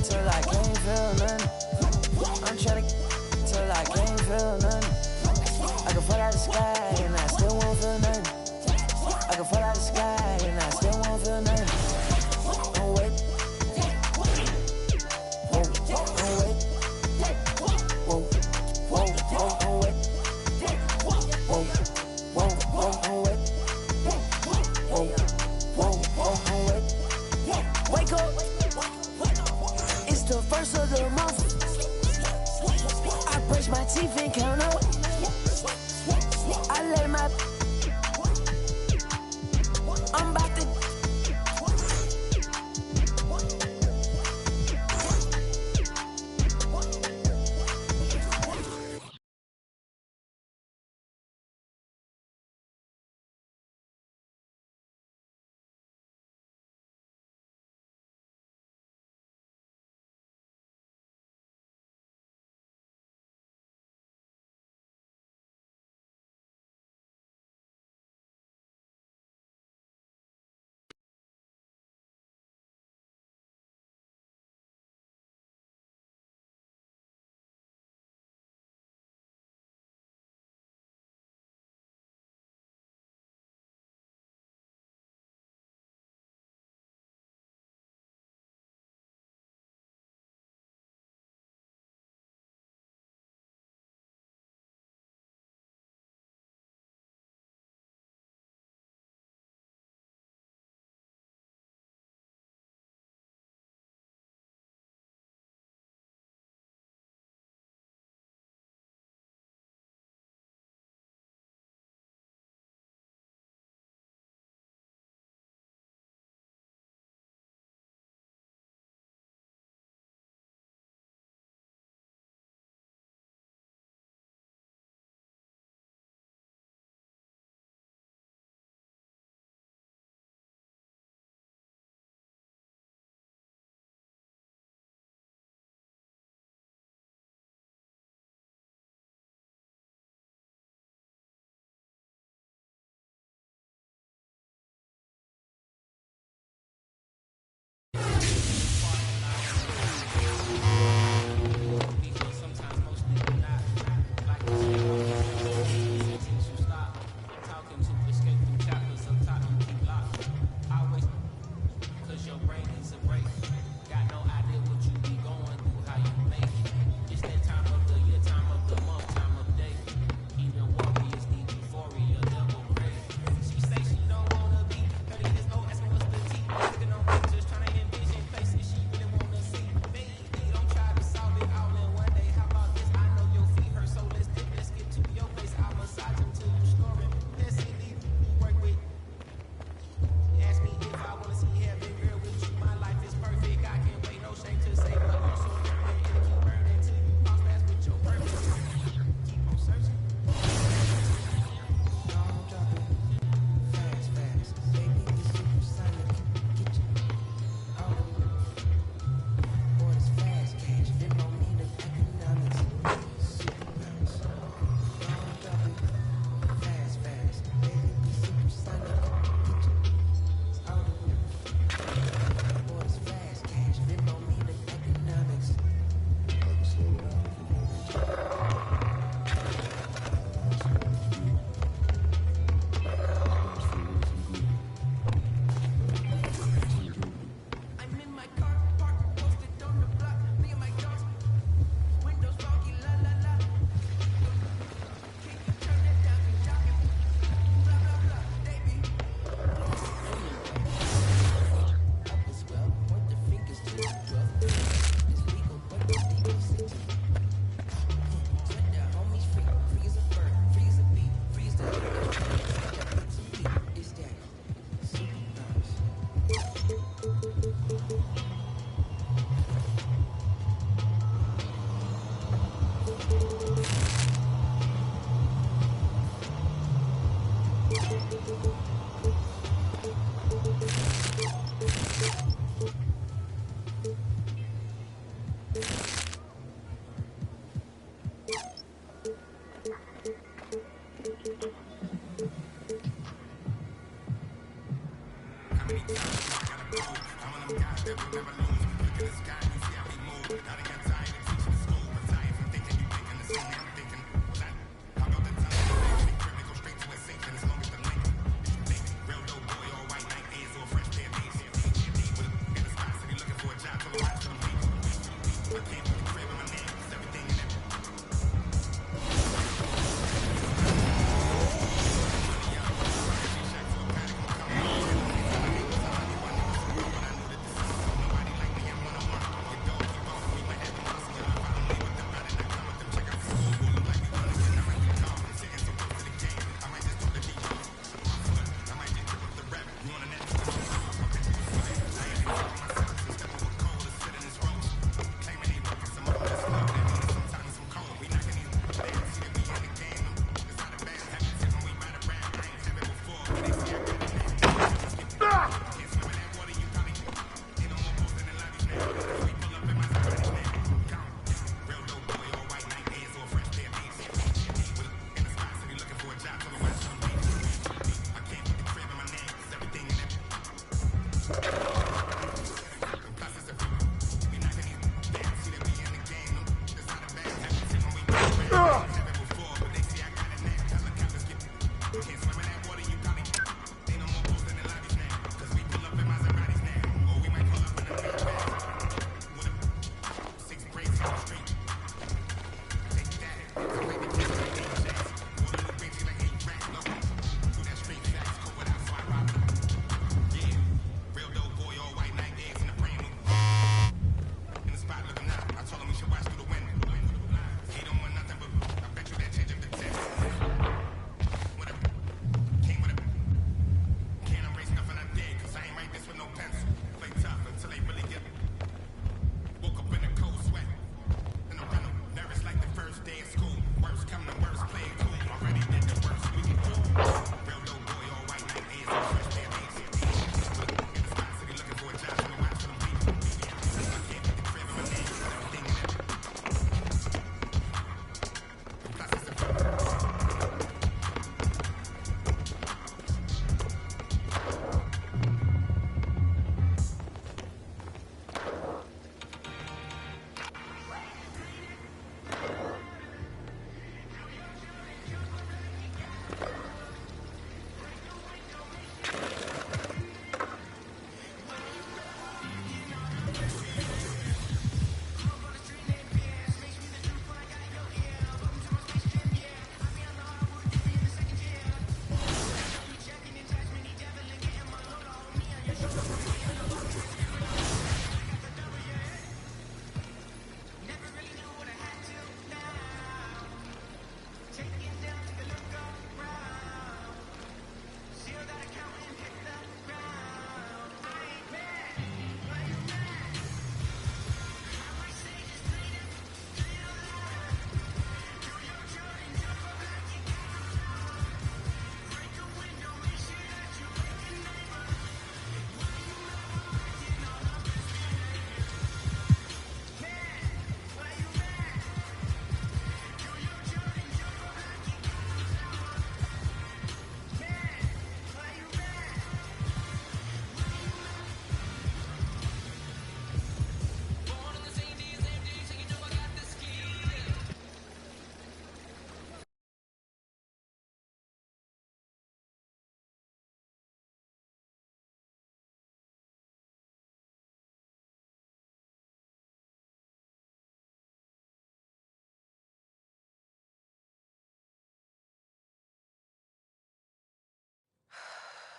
till I can't feel nothing. I'm trying till I can't feel nothing. I can fall out the sky and I still won't feel nothing. I can fall out the sky and I still won't feel nothing. Don't wait. Whoa, don't wait. Whoa, whoa, whoa, don't wait. Whoa, whoa, whoa, don't wait. Whoa, whoa, whoa, don't wait. Wake up. It's the first of the month. I brush my teeth and count up. I let my I'm about to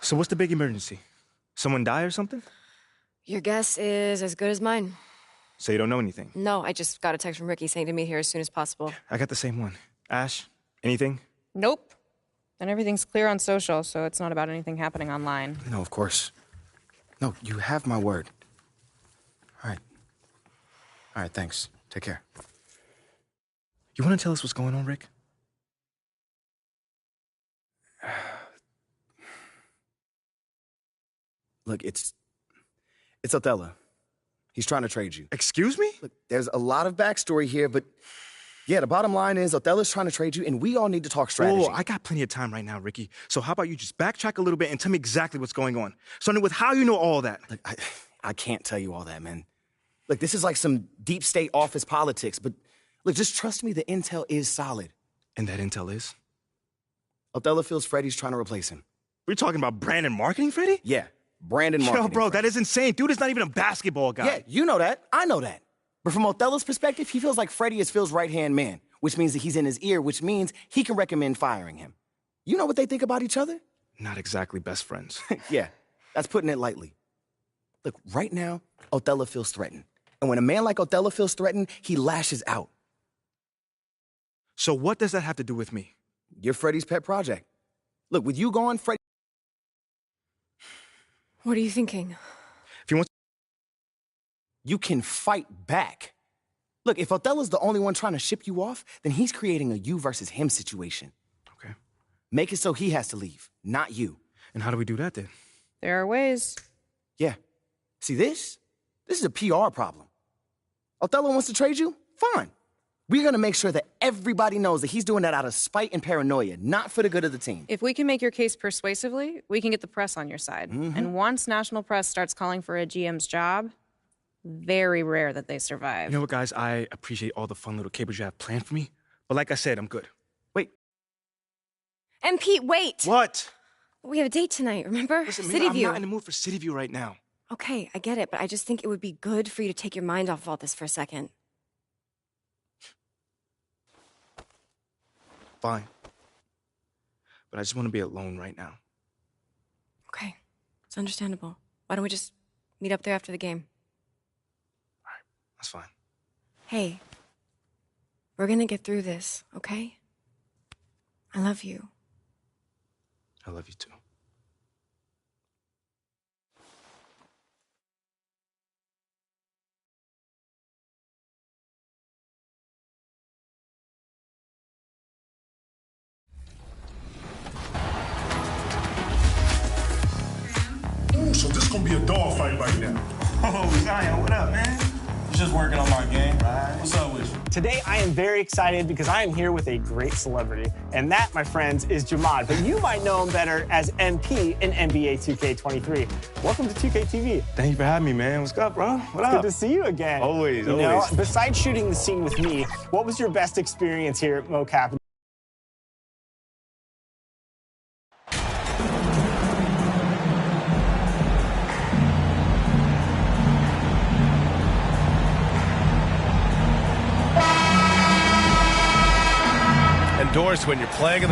So what's the big emergency? Someone die or something? Your guess is as good as mine. So you don't know anything? No, I just got a text from Ricky saying to meet here as soon as possible. I got the same one. Ash, anything? Nope. And everything's clear on social, so it's not about anything happening online. No, of course. No, you have my word. All right. All right, thanks. Take care. You want to tell us what's going on, Rick? Look, it's Othello. He's trying to trade you. Excuse me? Look, there's a lot of backstory here, but Yeah, the bottom line is Othello's trying to trade you, and we all need to talk strategy. Oh, I got plenty of time right now, Ricky. So how about you just backtrack a little bit and tell me exactly what's going on? Starting with how you know all that. Look, I can't tell you all that, man. Look, this is like some deep state office politics, but look, just trust me, the intel is solid. And that intel is? Othello feels Freddie's trying to replace him. We're talking about Brandon marketing, Freddie? Yeah, Brandon marketing. Yo, bro, that is insane. Dude is not even a basketball guy. Yeah, you know that. I know that. But from Othello's perspective, he feels like Freddie is Phil's right-hand man, which means that he's in his ear, which means he can recommend firing him. You know what they think about each other? Not exactly best friends. Yeah, that's putting it lightly. Look, right now, Othello feels threatened. And when a man like Othello feels threatened, he lashes out. So what does that have to do with me? You're Freddie's pet project. Look, with you gone, Freddie... What are you thinking? If you want... You can fight back. Look, if Othello's the only one trying to ship you off, then he's creating a you versus him situation. Okay. Make it so he has to leave, not you. And how do we do that then? There are ways. Yeah. See, this is a PR problem. Othello wants to trade you? Fine. We're going to make sure that everybody knows that he's doing that out of spite and paranoia, not for the good of the team. If we can make your case persuasively, we can get the press on your side. And once national press starts calling for a GM's job, very rare that they survive. You know what, guys? I appreciate all the fun little capers you have planned for me. But like I said, I'm good. Wait. And Pete, wait! What? We have a date tonight, remember? Listen, City man, View. I'm not in the mood for City View right now. Okay, I get it, but I just think it would be good for you to take your mind off all this for a second. Fine. But I just want to be alone right now. Okay, it's understandable. Why don't we just meet up there after the game? All right, that's fine. Hey, we're gonna get through this, okay? I love you. I love you too. So this gonna be a dogfight right now. Oh, Zion, what up, man? Just working on my game. What's up with you? Today, I am very excited because I am here with a great celebrity. And that, my friends, is Jamad. But you might know him better as MP in NBA 2K23. Welcome to 2K TV. Thank you for having me, man. What's up, bro? What up? Good to see you again. Always, you always. Know, besides shooting the scene with me, what was your best experience here at MoCap? Endorse when you're playing in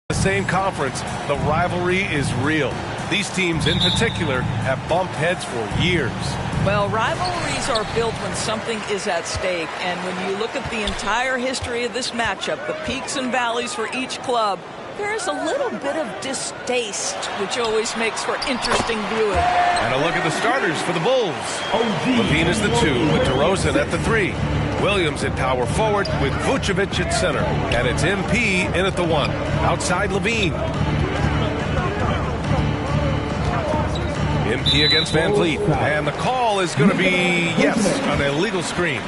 the same conference. The rivalry is real. These teams in particular have bumped heads for years. Well, rivalries are built when something is at stake, and when you look at the entire history of this matchup, the peaks and valleys for each club, there's a little bit of distaste, which always makes for interesting viewing. And a look at the starters for the Bulls. Levine is the 2 with DeRozan at the 3. Williams at power forward with Vucevic at center. And it's MP in at the 1. Outside Levine. MP against Van Vliet. And the call is going to be, yes, an illegal screen.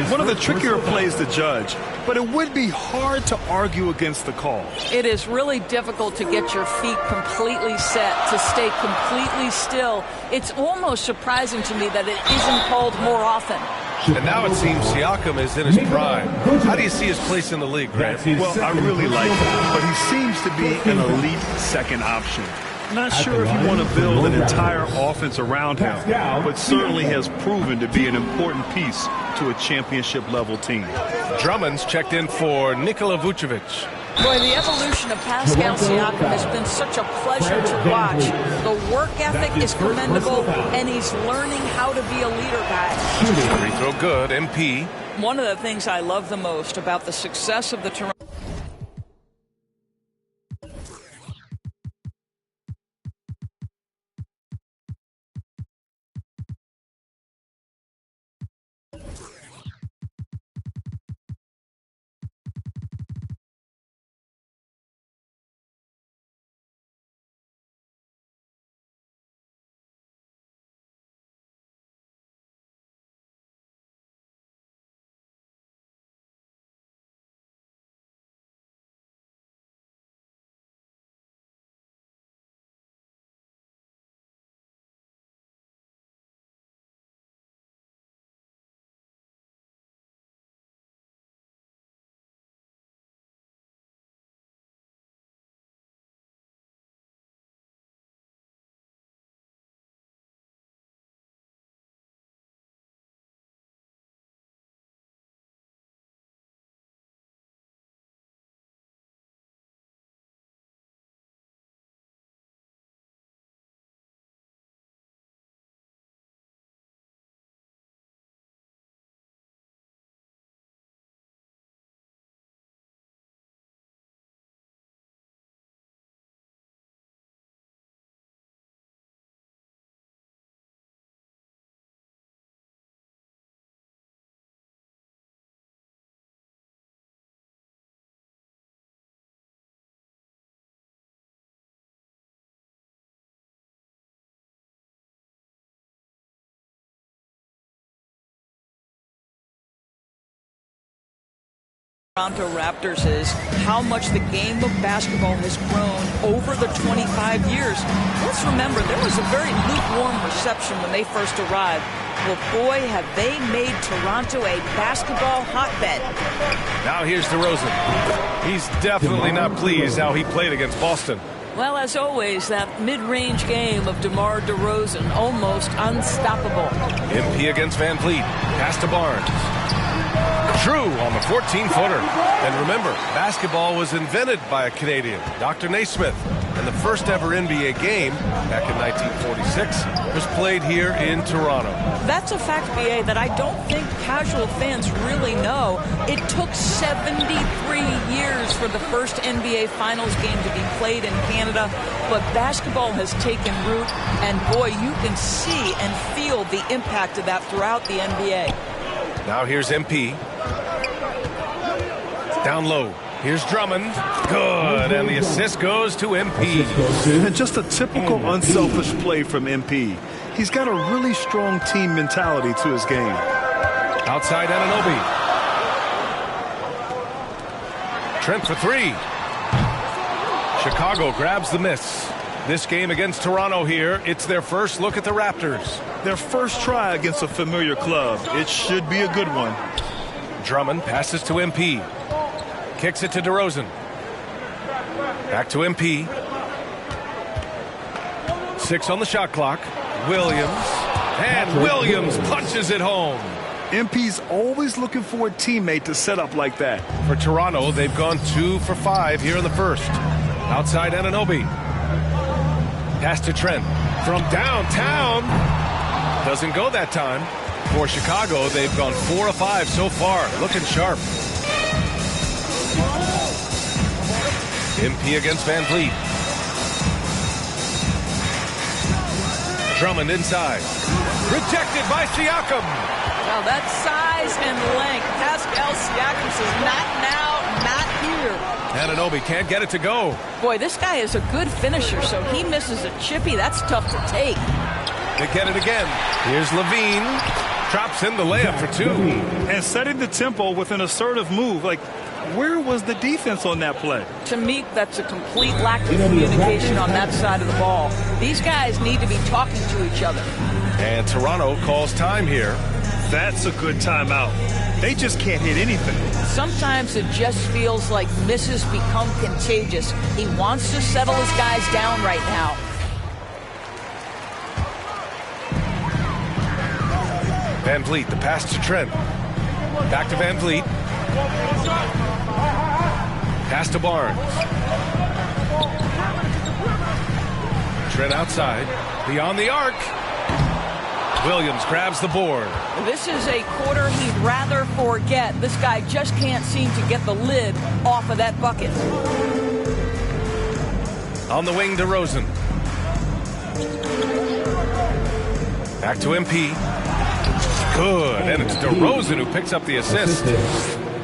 One of the trickier plays to judge, but it would be hard to argue against the call. It is really difficult to get your feet completely set, to stay completely still. It's almost surprising to me that it isn't called more often. And now it seems Siakam is in his prime. How do you see his place in the league, Grant? Well, I really like him, but he seems to be an elite second option. Not sure if you want to build an entire offense around him, but certainly has proven to be an important piece to a championship-level team. Drummond's checked in for Nikola Vucevic. Boy, the evolution of Pascal Siakam has been such a pleasure to watch. The work ethic is commendable, and he's learning how to be a leader, guys. Free throw good, MP. One of the things I love the most about the success of the Toronto Toronto Raptors is how much the game of basketball has grown over the 25 years. Let's remember, there was a very lukewarm reception when they first arrived. Well, boy, have they made Toronto a basketball hotbed. Now here's DeRozan. He's definitely not pleased how he played against Boston. Well, as always, that mid-range game of DeMar DeRozan, almost unstoppable. MP against Van Vliet. Pass to Barnes. True on the 14-footer. And remember, basketball was invented by a Canadian, Dr. Naismith. And the first ever NBA game, back in 1946, was played here in Toronto. That's a fact, BA, that I don't think casual fans really know. It took 73 years for the first NBA Finals game to be played in Canada, but basketball has taken root, and boy, you can see and feel the impact of that throughout the NBA. Now here's MP. Down low. Here's Drummond. Good. And the assist goes to MP. And just a typical unselfish play from MP. He's got a really strong team mentality to his game. Outside Anunoby. Trent for three. Chicago grabs the miss. This game against Toronto here, it's their first look at the Raptors. Their first try against a familiar club. It should be a good one. Drummond passes to MP. Kicks it to DeRozan. Back to MP. 6 on the shot clock. Williams. And Williams punches it home. MP's always looking for a teammate to set up like that. For Toronto, they've gone 2 for 5 here in the first. Outside Anunoby. Pass to Trent. From downtown. Doesn't go that time. For Chicago, they've gone 4 of 5 so far. Looking sharp. MP against Van Vliet. Drummond inside. Rejected by Siakam. Now that size and length. Pascal Siakam says, not now, not here. Anunoby can't get it to go. Boy, this guy is a good finisher, so he misses a chippy. That's tough to take. They get it again. Here's Levine. Drops in the layup for 2. And setting the tempo with an assertive move. Like, where was the defense on that play? To me, that's a complete lack of communication on that side of the ball. These guys need to be talking to each other. And Toronto calls time here. That's a good timeout. They just can't hit anything. Sometimes it just feels like misses become contagious. He wants to settle his guys down right now. Van Vliet, the pass to Trent. Back to Van Vliet. Pass to Barnes. Trent outside. Beyond the arc. Williams grabs the board. This is a quarter he'd rather forget. This guy just can't seem to get the lid off of that bucket. On the wing, DeRozan. Back to MP. Good, and it's DeRozan who picks up the assist.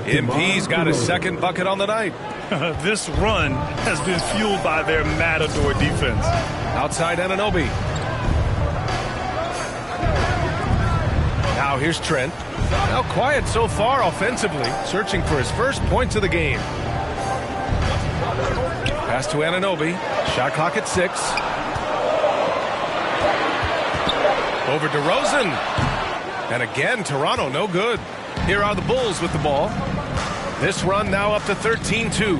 MP's got his second bucket on the night. This run has been fueled by their matador defense. Outside Anunoby. Now here's Trent. Now quiet so far offensively, searching for his first points of the game. Pass to Anunoby. Shot clock at 6. Over DeRozan. And again, Toronto no good. Here are the Bulls with the ball. This run now up to 13-2.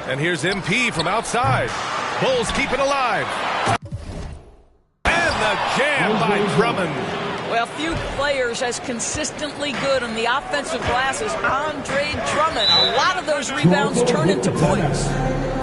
And here's MP from outside. Bulls keep it alive. And the jam by Drummond. Well, few players as consistently good on the offensive glass as Andre Drummond. A lot of those rebounds turn into points.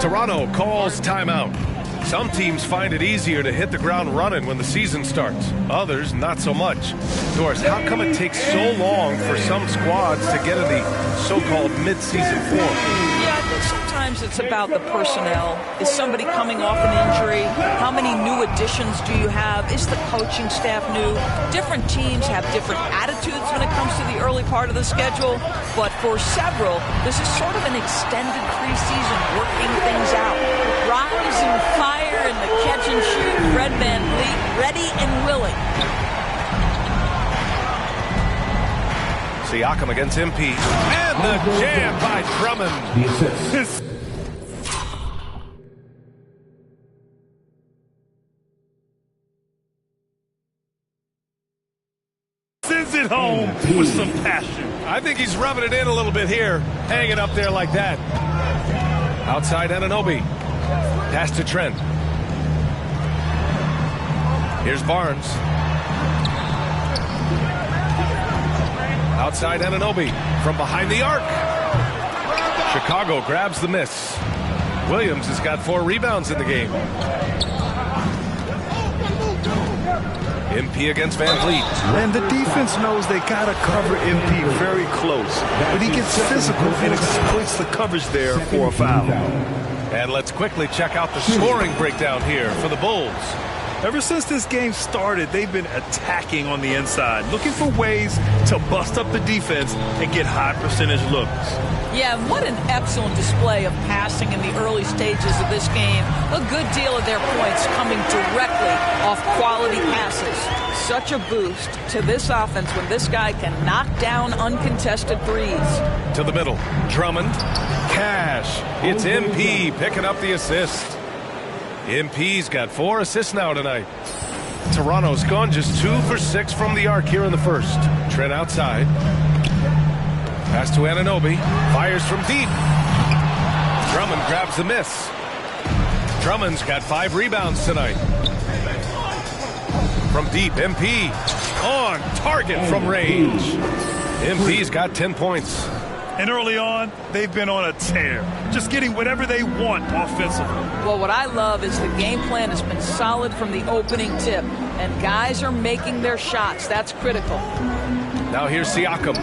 Toronto calls timeout. Some teams find it easier to hit the ground running when the season starts. Others, not so much. Doris, how come it takes so long for some squads to get in the so-called mid-season form? Yeah, I think sometimes it's about the personnel. Is somebody coming off an injury? How many new additions do you have? Is the coaching staff new? Different teams have different attitudes when it comes to the early part of the schedule. But for several, this is sort of an extended preseason working things out. Rise and fire in the catch and shoot. Fred VanVleet ready and willing. Siakam against MP. And the jam by Drummond. Sends it home with some passion. I think he's rubbing it in a little bit here. Hanging up there like that. Outside Anunoby. Pass to Trent. Here's Barnes. Outside Anunoby from behind the arc. Chicago grabs the miss. Williams has got 4 rebounds in the game. MP against Van Vliet. And the defense knows they got to cover MP very close. But he gets physical and exploits the coverage there for a foul. And let's quickly check out the scoring breakdown here for the Bulls. Ever since this game started, they've been attacking on the inside, looking for ways to bust up the defense and get high percentage looks. Yeah, what an excellent display of passing in the early stages of this game. A good deal of their points coming directly off quality passes. Such a boost to this offense when this guy can knock down uncontested threes. To the middle, Drummond, Cash. It's MP picking up the assist. MP's got 4 assists now tonight. Toronto's gone just 2 for 6 from the arc here in the first. Trent outside. Pass to Anunoby. Fires from deep. Drummond grabs the miss. Drummond's got 5 rebounds tonight. From deep, MP on target from range. MP's got 10 points. And early on, they've been on a tear, just getting whatever they want offensively. Well, what I love is the game plan has been solid from the opening tip, and guys are making their shots. That's critical. Now here's Siakam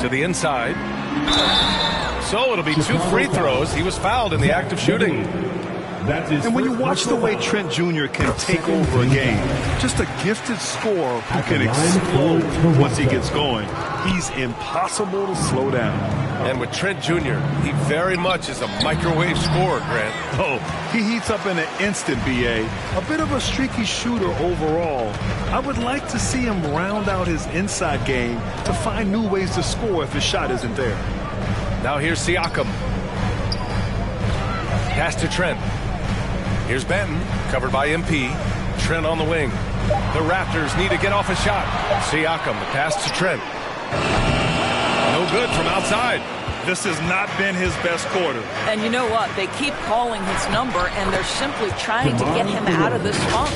to the inside. So it'll be 2 free throws. He was fouled in the act of shooting. And when you watch the way Trent Jr. can take over a game, just a gifted scorer who can explode once he gets going. He's impossible to slow down. And with Trent Jr., he very much is a microwave scorer, Grant. Oh, he heats up in an instant, B.A. A bit of a streaky shooter overall. I would like to see him round out his inside game to find new ways to score if his shot isn't there. Now here's Siakam. Pass to Trent. Here's Benton, covered by MP. Trent on the wing. The Raptors need to get off a shot. Siakam, the pass to Trent. No good from outside. This has not been his best quarter. And you know what? They keep calling his number, and they're simply trying to get him out of this funk.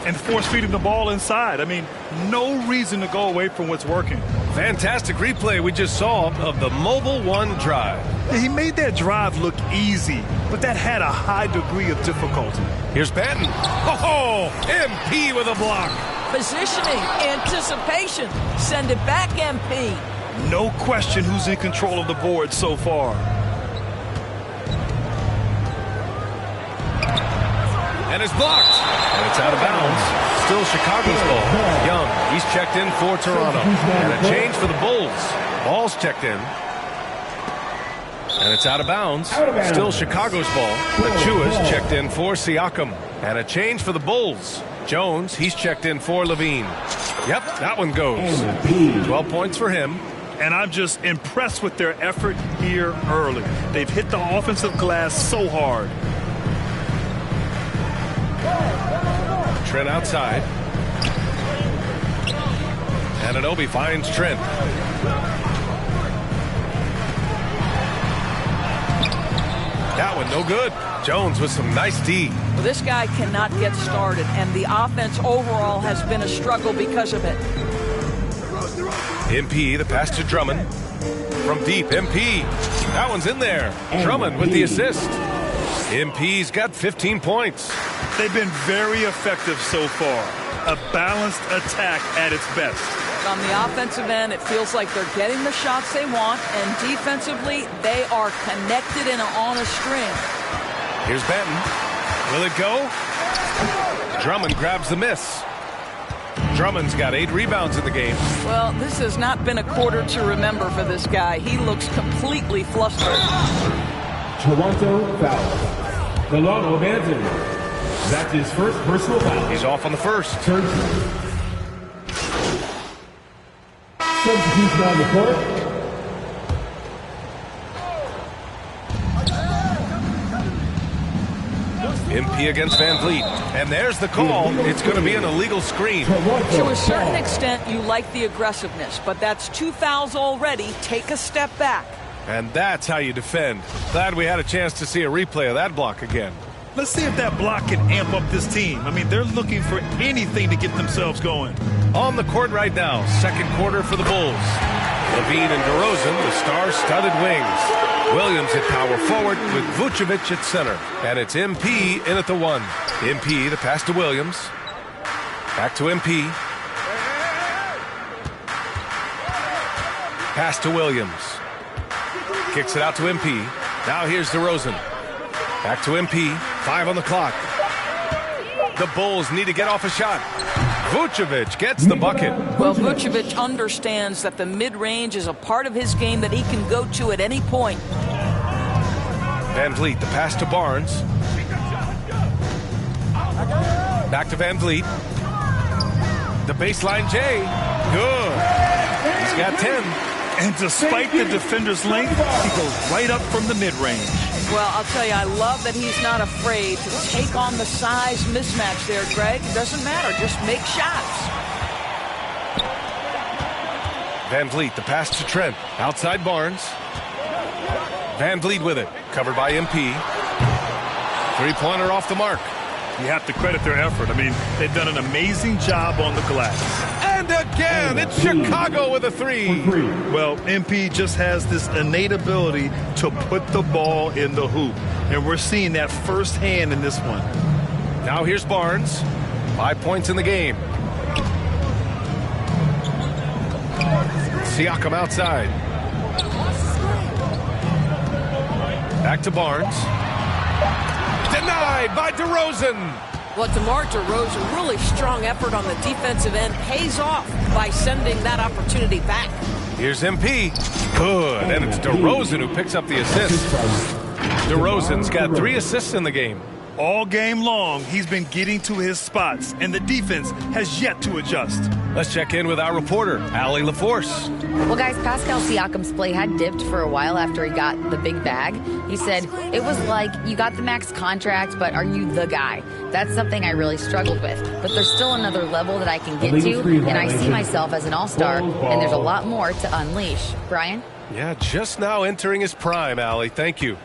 And force-feeding the ball inside. I mean, no reason to go away from what's working. Fantastic replay we just saw of the Mobile One drive. Yeah, he made that drive look easy, but that had a high degree of difficulty. Here's Benton. Oh, MP with a block. Positioning, anticipation. Send it back, MP. No question who's in control of the board so far. And it's blocked. And it's out of bounds. Still Chicago's ball. Young, he's checked in for Toronto. And a change for the Bulls. Ball's checked in. And it's out of bounds. Still Chicago's ball. Achiuwa's checked in for Siakam. And a change for the Bulls. Jones, he's checked in for Levine. Yep, that one goes. 12 points for him. And I'm just impressed with their effort here early. They've hit the offensive glass so hard. Trent outside. Anunoby finds Trent. That one no good. Jones with some nice D. Well, this guy cannot get started, and the offense overall has been a struggle because of it. MP, the pass to Drummond. From deep, MP. That one's in there. Drummond with the assist. MP's got 15 points. They've been very effective so far. A balanced attack at its best. On the offensive end, it feels like they're getting the shots they want, and defensively, they are connected and on a string. Here's Benton. Will it go? Drummond grabs the miss. Drummond's got 8 rebounds in the game. Well, this has not been a quarter to remember for this guy. He looks completely flustered. Toronto foul. Delano Banton. That's his first personal foul. He's off on the first. Substitution on the court. MP against Van Vliet. And there's the call. It's going to be an illegal screen. To a certain extent, you like the aggressiveness, but that's 2 fouls already. Take a step back. And that's how you defend. Glad we had a chance to see a replay of that block again. Let's see if that block can amp up this team. I mean, they're looking for anything to get themselves going. On the court right now, second quarter for the Bulls. Levine and DeRozan, the star-studded wings. Williams at power forward with Vucevic at center. And it's MP in at the 1. MP, the pass to Williams. Back to MP. Pass to Williams. Kicks it out to MP. Now here's DeRozan. Back to MP. 5 on the clock. The Bulls need to get off a shot. Vucevic gets the bucket. Well, Vucevic understands that the mid-range is a part of his game that he can go to at any point. Van Vliet, the pass to Barnes. Back to Van Vliet. The baseline J. Good. He's got 10. And despite the defender's length, he goes right up from the mid-range. Well, I'll tell you, I love that he's not afraid to take on the size mismatch there, Greg. It doesn't matter. Just make shots. Van Vliet, the pass to Trent. Outside Barnes. Van Vliet with it. Covered by MP. Three-pointer off the mark. You have to credit their effort. I mean, they've done an amazing job on the glass. And again, it's Chicago with a 3. Well, MP just has this innate ability to put the ball in the hoop. And we're seeing that firsthand in this one. Now here's Barnes. 5 points in the game. Siakam outside. Back to Barnes. Denied by DeRozan. Well, DeMar DeRozan, really strong effort on the defensive end, pays off by sending that opportunity back. Here's MP. Good. And it's DeRozan who picks up the assist. DeRozan's got 3 assists in the game. All game long, he's been getting to his spots, and the defense has yet to adjust. Let's check in with our reporter, Allie LaForce. Well, guys, Pascal Siakam's play had dipped for a while after he got the big bag. He said, it was like, you got the max contract, but are you the guy? That's something I really struggled with. But there's still another level that I can get to, and I see myself as an all-star, and there's a lot more to unleash. Brian? Yeah, just now entering his prime, Allie. Thank you.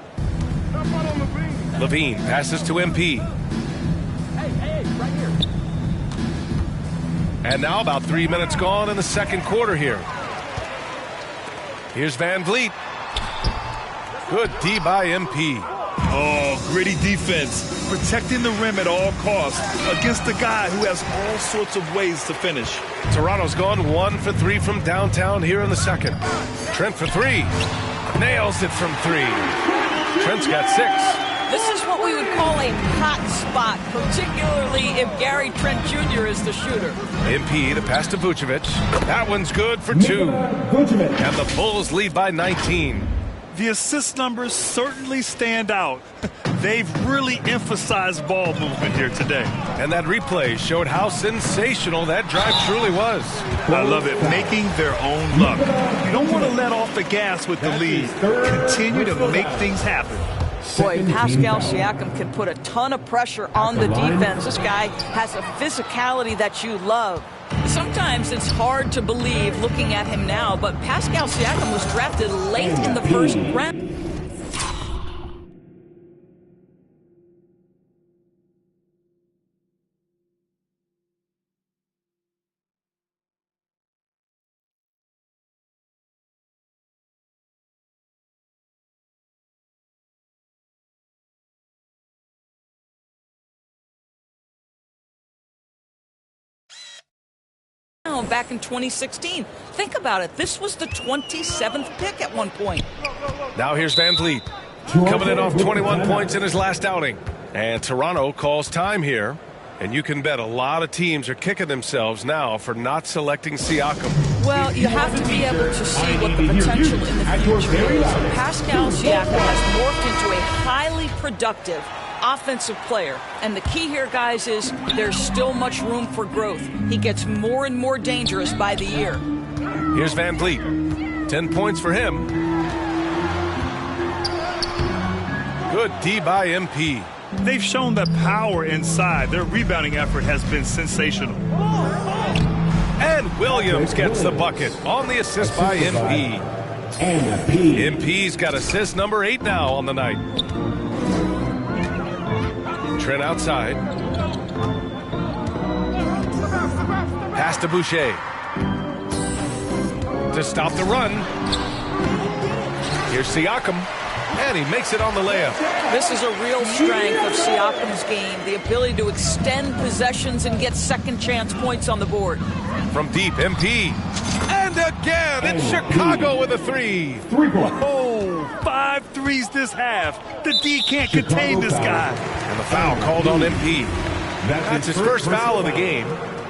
Levine passes to MP. Right here. And now about 3 minutes gone in the second quarter here. Here's Van Vliet. Good D by MP. Oh, gritty defense. Protecting the rim at all costs against a guy who has all sorts of ways to finish. Toronto's gone 1 for 3 from downtown here in the second. Trent for 3. Nails it from 3. Trent's got 6. This is what we would call a hot spot, particularly if Gary Trent Jr. is the shooter. MP, the pass to Vucevic. That one's good for 2. And the Bulls lead by 19. The assist numbers certainly stand out. They've really emphasized ball movement here today. And that replay showed how sensational that drive truly was. I love it, making their own luck. You don't want to let off the gas with the lead. Continue to make things happen. Boy, Pascal Siakam can put a ton of pressure on the defense. This guy has a physicality that you love. Sometimes it's hard to believe looking at him now, but Pascal Siakam was drafted late in the first round. Back in 2016. Think about it. This was the 27th pick at one point. Now here's Van Vliet. Coming in off 21 points in his last outing. And Toronto calls time here. And you can bet a lot of teams are kicking themselves now for not selecting Siakam. Well, you have to be able to see what the potential in the future is. Pascal Siakam has morphed into a highly productive offensive player. And the key here, guys, is there's still much room for growth. He gets more and more dangerous by the year. Here's Van Vliet. 10 points for him. Good D by MP. They've shown that power inside. Their rebounding effort has been sensational. And Williams gets the bucket on the assist by MP. MP's got assist number 8 now on the night. Trent outside. Pass to Boucher. To stop the run. Here's Siakam. And he makes it on the layup. This is a real strength of Siakam's game, the ability to extend possessions and get second chance points on the board. From deep, MP. And again, it's Chicago with a 3. Oh, 5 threes this half. The D can't contain this guy. And the foul called on MP. That's his first foul of the game.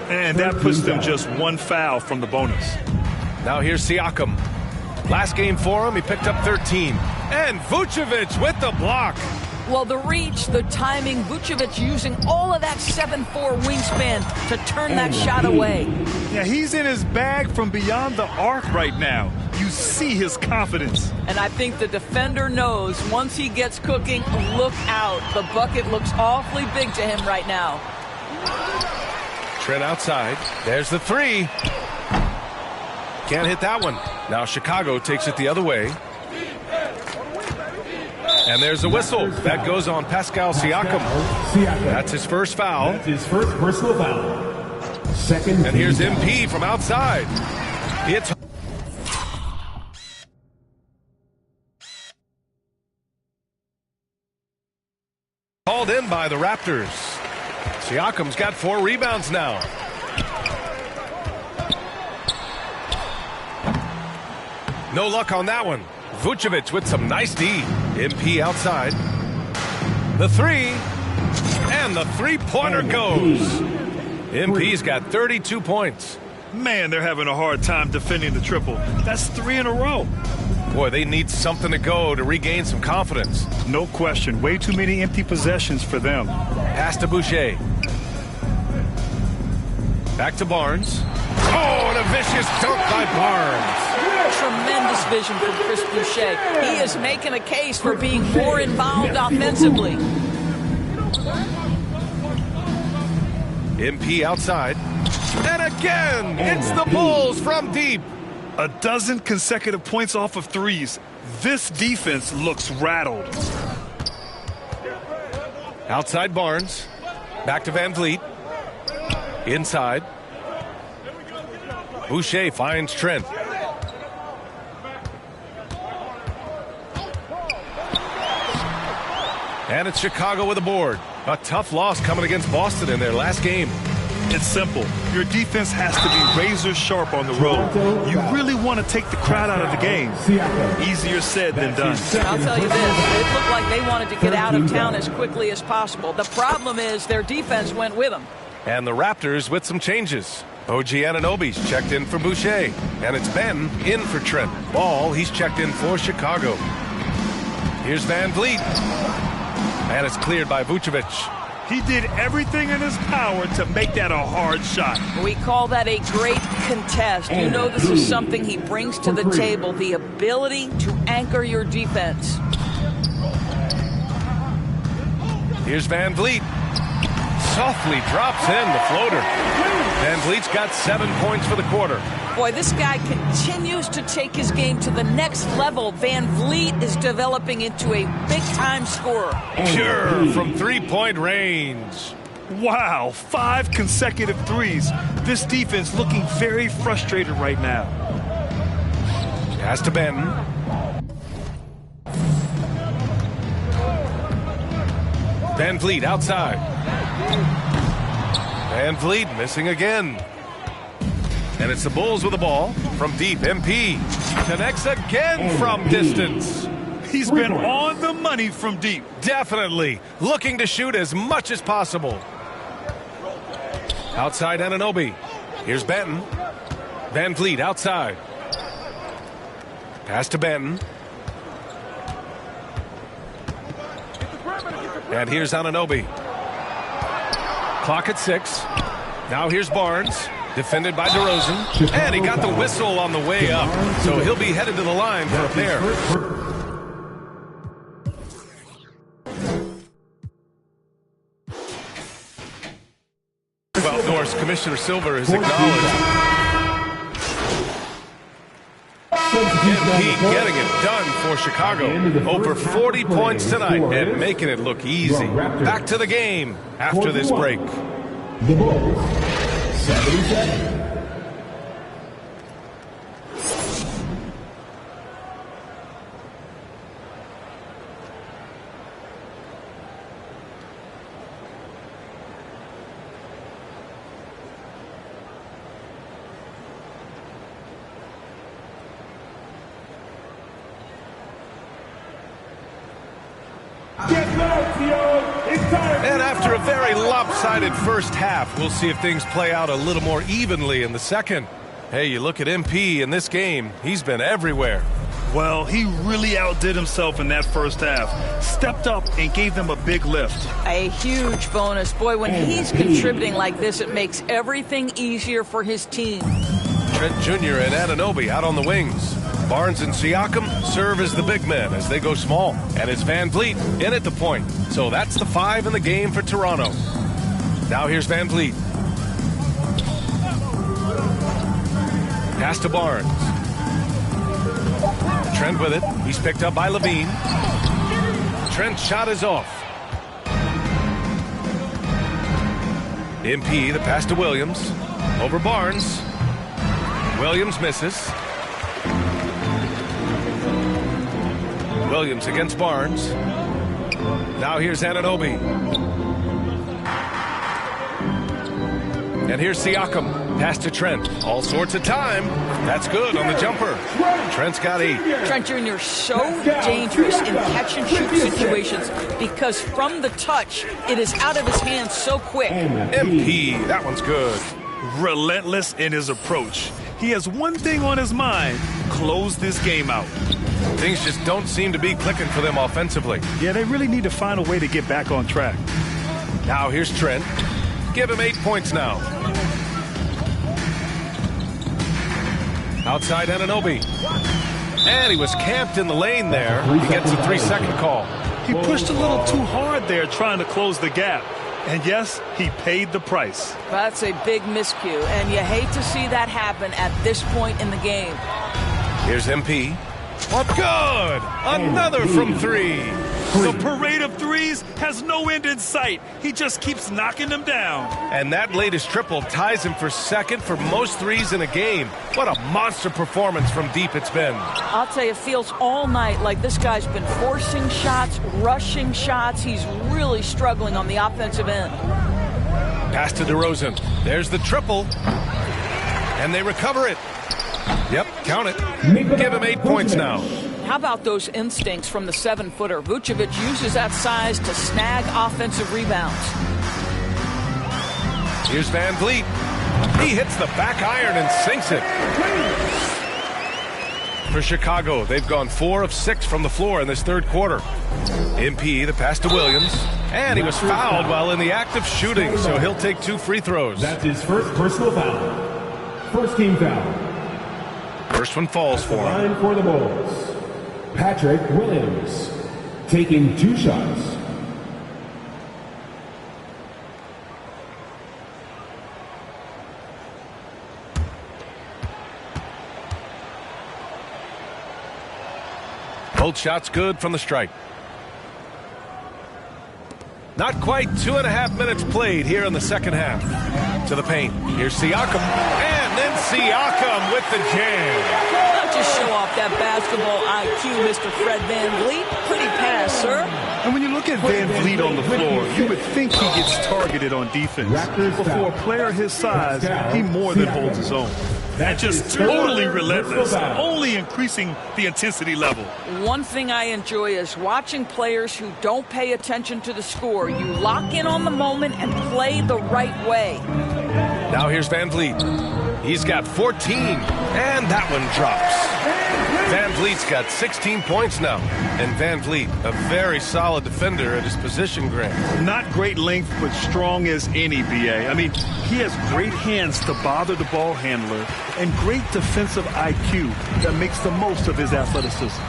And that puts them just 1 foul from the bonus. Now here's Siakam. Last game for him, he picked up 13. And Vucevic with the block. Well, the reach, the timing, Vucevic using all of that 7'4" wingspan to turn that shot away. Yeah, he's in his bag from beyond the arc right now. You see his confidence. And I think the defender knows once he gets cooking, look out. The bucket looks awfully big to him right now. Trent outside. There's the 3. Can't hit that one. Now Chicago takes it the other way. And there's a whistle. That goes on Pascal Siakam. That's his first foul. That's his first personal foul. Second. And here's MP from outside. It's called in by the Raptors. Siakam's got 4 rebounds now. No luck on that one. Vucevic with some nice D. MP outside. The 3. And the three-pointer goes. MP's got 32 points. Man, they're having a hard time defending the triple. That's 3 in a row. Boy, they need something to go to regain some confidence. No question. Way too many empty possessions for them. Pass to Boucher. Back to Barnes. Oh, and a vicious dunk by Barnes. Tremendous vision from Chris Boucher. He is making a case for being more involved offensively. MP outside. And again, it's the Bulls from deep. 12 consecutive points off of threes. This defense looks rattled. Outside Barnes. Back to Van Vliet. Inside. Boucher finds Trent. And it's Chicago with a board. A tough loss coming against Boston in their last game. It's simple. Your defense has to be razor sharp on the road. You really want to take the crowd out of the game. Easier said than done. I'll tell you this, it looked like they wanted to get out of town as quickly as possible. The problem is their defense went with them. And the Raptors with some changes. OG Anunoby's checked in for Boucher. And it's Ben in for Trent. Ball, he's checked in for Chicago. Here's Van Vliet. And it's cleared by Vucevic. He did everything in his power to make that a hard shot. We call that a great contest. You know this is something he brings to the table, the ability to anchor your defense. Here's Van Vliet. Softly drops in the floater. Van Vliet's got 7 points for the quarter. Boy, this guy continues to take his game to the next level. Van Vliet is developing into a big-time scorer. Sure, from three-point range. Wow, 5 consecutive threes. This defense looking very frustrated right now. Pass to Ben. Van Vliet outside. Van Vliet missing again. And it's the Bulls with the ball from deep. MP connects again from distance. He's been on the money from deep. Definitely looking to shoot as much as possible. Outside Anunoby. Here's Benton. Van Vliet outside. Pass to Benton. And here's Anunoby. Clock at 6. Now here's Barnes. Defended by DeRozan. And he got the whistle on the way up. So he'll be headed to the line for a pair. Well, Norris, Commissioner Silver is acknowledged. MP getting it done for Chicago. Over 40 points tonight and making it look easy. Back to the game after this break. The Bulls, 77. And after a very lopsided first half, we'll see if things play out a little more evenly in the second. Hey, you look at MP in this game, he's been everywhere. Well, he really outdid himself in that first half. Stepped up and gave them a big lift. A huge bonus. Boy, when he's contributing like this, it makes everything easier for his team. Trent Jr. and Anunoby out on the wings. Barnes and Siakam serve as the big men as they go small. And it's Van Vliet in at the point. So that's the 5 in the game for Toronto. Now here's Van Vliet. Pass to Barnes. Trent with it. He's picked up by Levine. Trent's shot is off. MP, the pass to Williams. Over Barnes. Williams misses. Williams against Barnes. Now here's Anunoby. And here's Siakam. Pass to Trent. All sorts of time. That's good on the jumper. Trent's got 8. Trent Jr. so dangerous in catch-and-shoot situations because from the touch, it is out of his hands so quick. MP, that one's good. Relentless in his approach. He has one thing on his mind: close this game out. Things just don't seem to be clicking for them offensively. Yeah, they really need to find a way to get back on track. Now here's Trent. Give him 8 points now. Outside Anunoby. And he was camped in the lane there. He gets a 3-second call. He pushed a little too hard there trying to close the gap. And yes, he paid the price. That's a big miscue, and you hate to see that happen at this point in the game. Here's MP. Oh, good! Another from 3. The parade of threes has no end in sight. He just keeps knocking them down. And that latest triple ties him for second for most threes in a game. What a monster performance from deep it's been. I'll tell you, it feels all night like this guy's been forcing shots, rushing shots. He's really struggling on the offensive end. Pass to DeRozan. There's the triple. And they recover it. Yep, count it. Give him 8 points now. How about those instincts from the 7-footer? Vucevic uses that size to snag offensive rebounds. Here's Van Vliet. He hits the back iron and sinks it. For Chicago, they've gone 4 of 6 from the floor in this third quarter. MP, the pass to Williams. And he was fouled while in the act of shooting, so he'll take 2 free throws. That's his first personal foul. First team foul. First one falls for him. Line for the Bulls. Patrick Williams taking 2 shots. Both shots good from the stripe. Not quite 2.5 minutes played here in the second half. To the paint. Here's Siakam. And then Siakam with the jam. Not just show off that basketball IQ, Mr. Fred VanVleet. Pretty pass, sir. And when you look at Van Vliet on the floor, you would think he gets targeted on defense. But for a player his size, he more than holds his own. That's just totally relentless, only increasing the intensity level. One thing I enjoy is watching players who don't pay attention to the score. You lock in on the moment and play the right way. Now here's Van Vliet. He's got 14, and that one drops. Van Vliet's got 16 points now, and Van Vliet, a very solid defender at his position, Grant. Not great length, but strong as any, B.A. I mean, he has great hands to bother the ball handler and great defensive IQ that makes the most of his athleticism.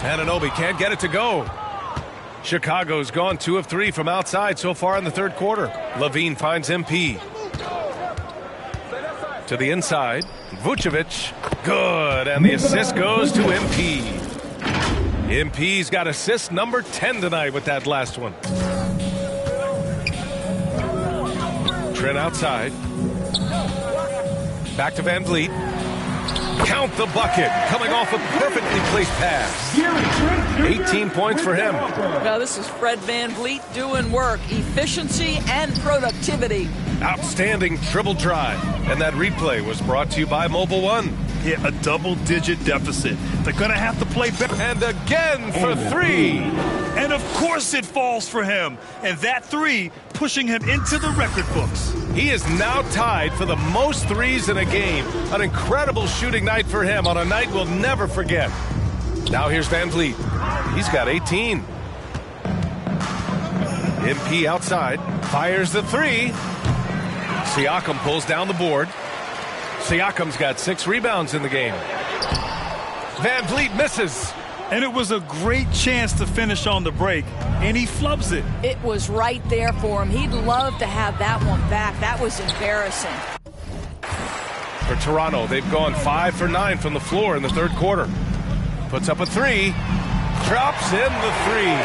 Anunoby can't get it to go. Chicago's gone 2 of 3 from outside so far in the third quarter. Levine finds MP. To the inside, Vucevic, good, and the assist goes to MP. MP's got assist number 10 tonight with that last one. Trent outside. Back to Van Vliet. Count the bucket, coming off a perfectly placed pass. 18 points for him. Now this is Fred Van Vliet doing work, efficiency and productivity. Outstanding dribble drive. And that replay was brought to you by Mobile One. Yeah, a double-digit deficit. They're going to have to play better. And again for 3. And of course it falls for him. And that 3 pushing him into the record books. He is now tied for the most threes in a game. An incredible shooting night for him on a night we'll never forget. Now here's Van Vliet. He's got 18. MP outside. Fires the 3. Siakam pulls down the board. Siakam's got 6 rebounds in the game. Van Vliet misses. And it was a great chance to finish on the break, and he flubs it. It was right there for him. He'd love to have that one back. That was embarrassing. For Toronto, they've gone 5 for 9 from the floor in the third quarter. Puts up a 3. Drops in the 3.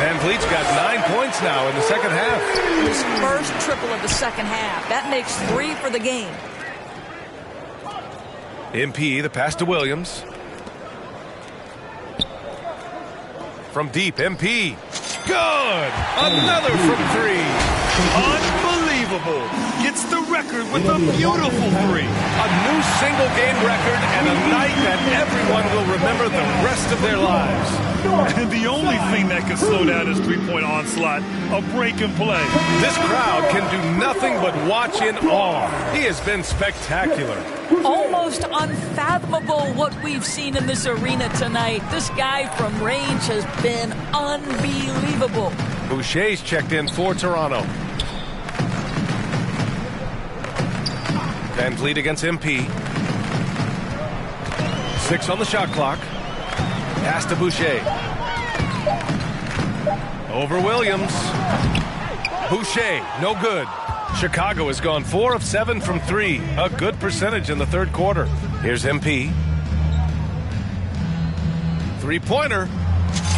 Van Vliet's got 9 points now in the second half. His first triple of the second half. That makes 3 for the game. MP, the pass to Williams. From deep, MP. Good! Another from 3. Unbelievable. Gets the record with a beautiful 3. A new single-game record and a night that everyone will remember the rest of their lives. And the only thing that can slow down his three-point onslaught, a break and play. This crowd can do nothing but watch in awe. He has been spectacular. Almost unfathomable what we've seen in this arena tonight. This guy from range has been unbelievable. Boucher's checked in for Toronto. Van Vliet against MP. 6 on the shot clock. Pass to Boucher. Over Williams. Boucher, no good. Chicago has gone 4 of 7 from 3. A good percentage in the third quarter. Here's MP. Three-pointer.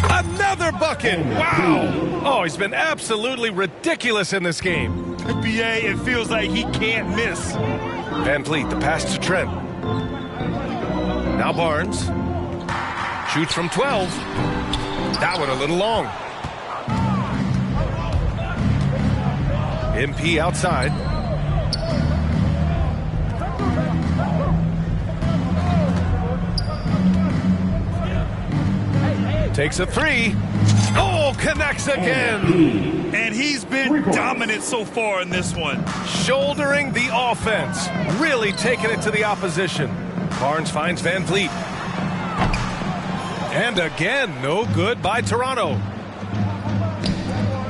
Another bucket. Wow. Oh, he's been absolutely ridiculous in this game. BA, it feels like he can't miss. Van Vliet, the pass to Trent. Now Barnes. Shoots from 12. That one a little long. MP outside. Takes a 3. Oh, connects again. And he's been dominant so far in this one. Shouldering the offense. Really taking it to the opposition. Barnes finds Van Vliet. And again, no good by Toronto.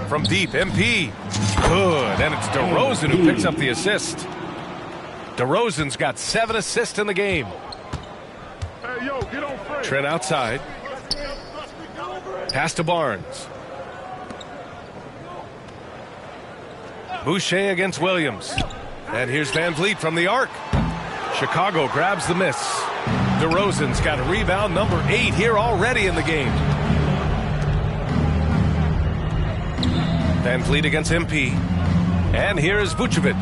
From deep, MP. Good, and it's DeRozan who picks up the assist. DeRozan's got 7 assists in the game. Hey, yo, get on Fred. Trent outside. Pass to Barnes. Boucher against Williams. And here's Van Vliet from the arc. Chicago grabs the miss. DeRozan's got rebound number 8 here already in the game. Van Vliet against MP. And here's Vucevic.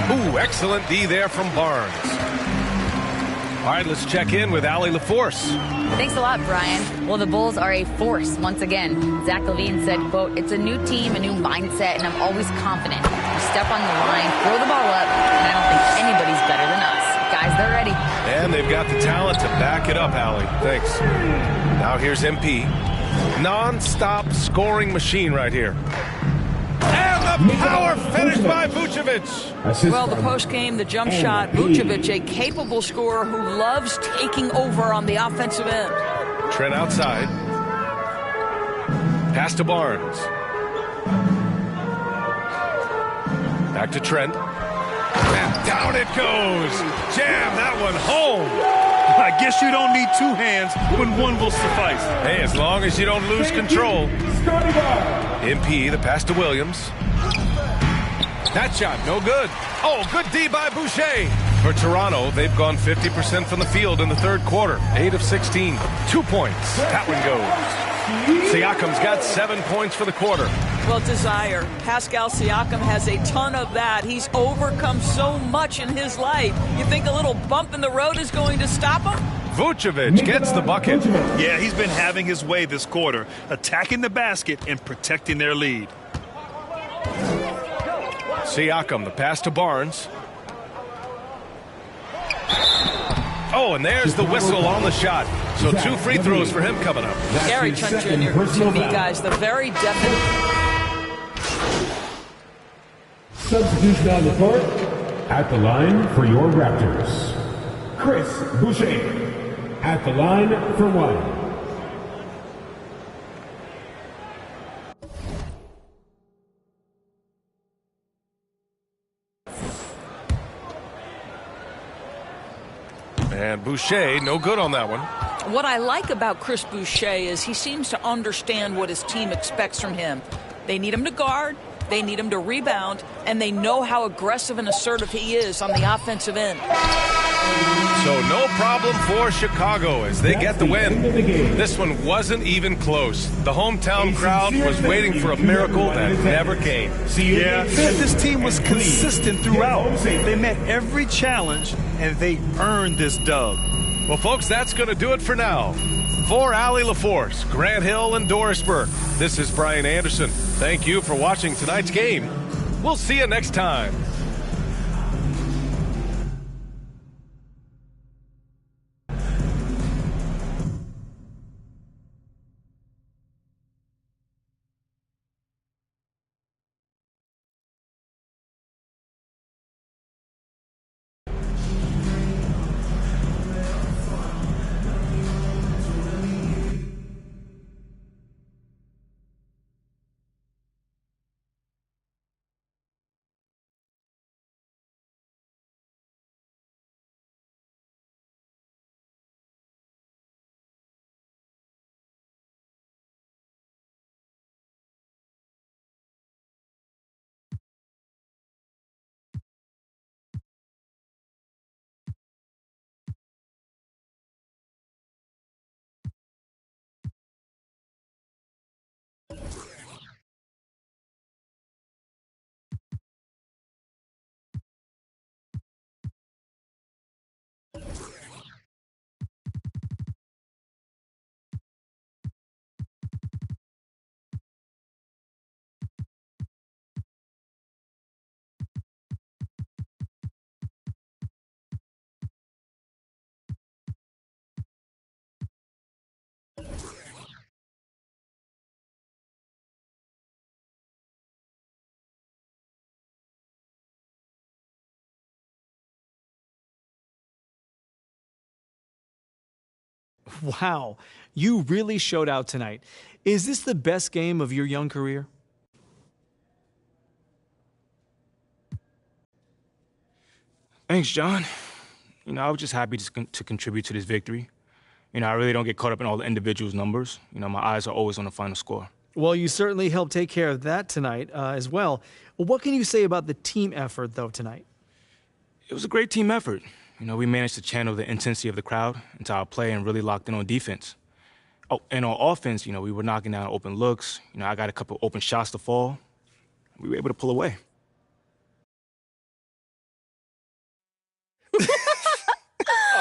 Ooh, excellent D there from Barnes. All right, let's check in with Allie LaForce. Thanks a lot, Brian. Well, the Bulls are a force once again. Zach LaVine said, quote, "It's a new team, a new mindset, and I'm always confident. We step on the line, throw the ball up, and I don't think anybody's better than us. Guys, they're ready." And they've got the talent to back it up, Allie. Thanks. Now here's MP. Non-stop scoring machine right here. And the power finish by Vucevic. Well, the post-game, the jump shot, Vucevic, a capable scorer who loves taking over on the offensive end. Trent outside. Pass to Barnes. Back to Trent. And down it goes. Jam that one home. I guess you don't need two hands when one will suffice. Hey, as long as you don't lose control. MP, the pass to Williams. That shot, no good. Oh, good D by Boucher. For Toronto, they've gone 50% from the field in the third quarter. 8 of 16. 2 points. That one goes. Siakam's got 7 points for the quarter. Well, desire. Pascal Siakam has a ton of that. He's overcome so much in his life. You think a little bump in the road is going to stop him? Vucevic gets the bucket. Yeah, he's been having his way this quarter, attacking the basket and protecting their lead. Siakam, the pass to Barnes. Oh, and there's the whistle on the shot. So 2 free throws for him coming up. Gary Trent Jr., to me, guys, the very definite. Substitution on the court. At the line for your Raptors, Chris Boucher. At the line for 1. And Boucher, no good on that one. What I like about Chris Boucher is he seems to understand what his team expects from him. They need him to guard, they need him to rebound, and they know how aggressive and assertive he is on the offensive end. So no problem for Chicago as they get the win. This one wasn't even close. The hometown crowd was waiting for a miracle that never came. Yeah, this team was consistent throughout. They met every challenge, and they earned this dub. Well, folks, that's going to do it for now. For Allie LaForce, Grant Hill, and Doris Burke, this is Brian Anderson. Thank you for watching tonight's game. We'll see you next time. Wow, you really showed out tonight. Is this the best game of your young career? Thanks, John. I was just happy to contribute to this victory. I really don't get caught up in all the individuals' numbers. My eyes are always on the final score. Well, you certainly helped take care of that tonight as well. What can you say about the team effort, though, tonight? It was a great team effort. We managed to channel the intensity of the crowd into our play and really locked in on defense. Oh, and on offense, we were knocking down open looks. I got a couple open shots to fall. We were able to pull away.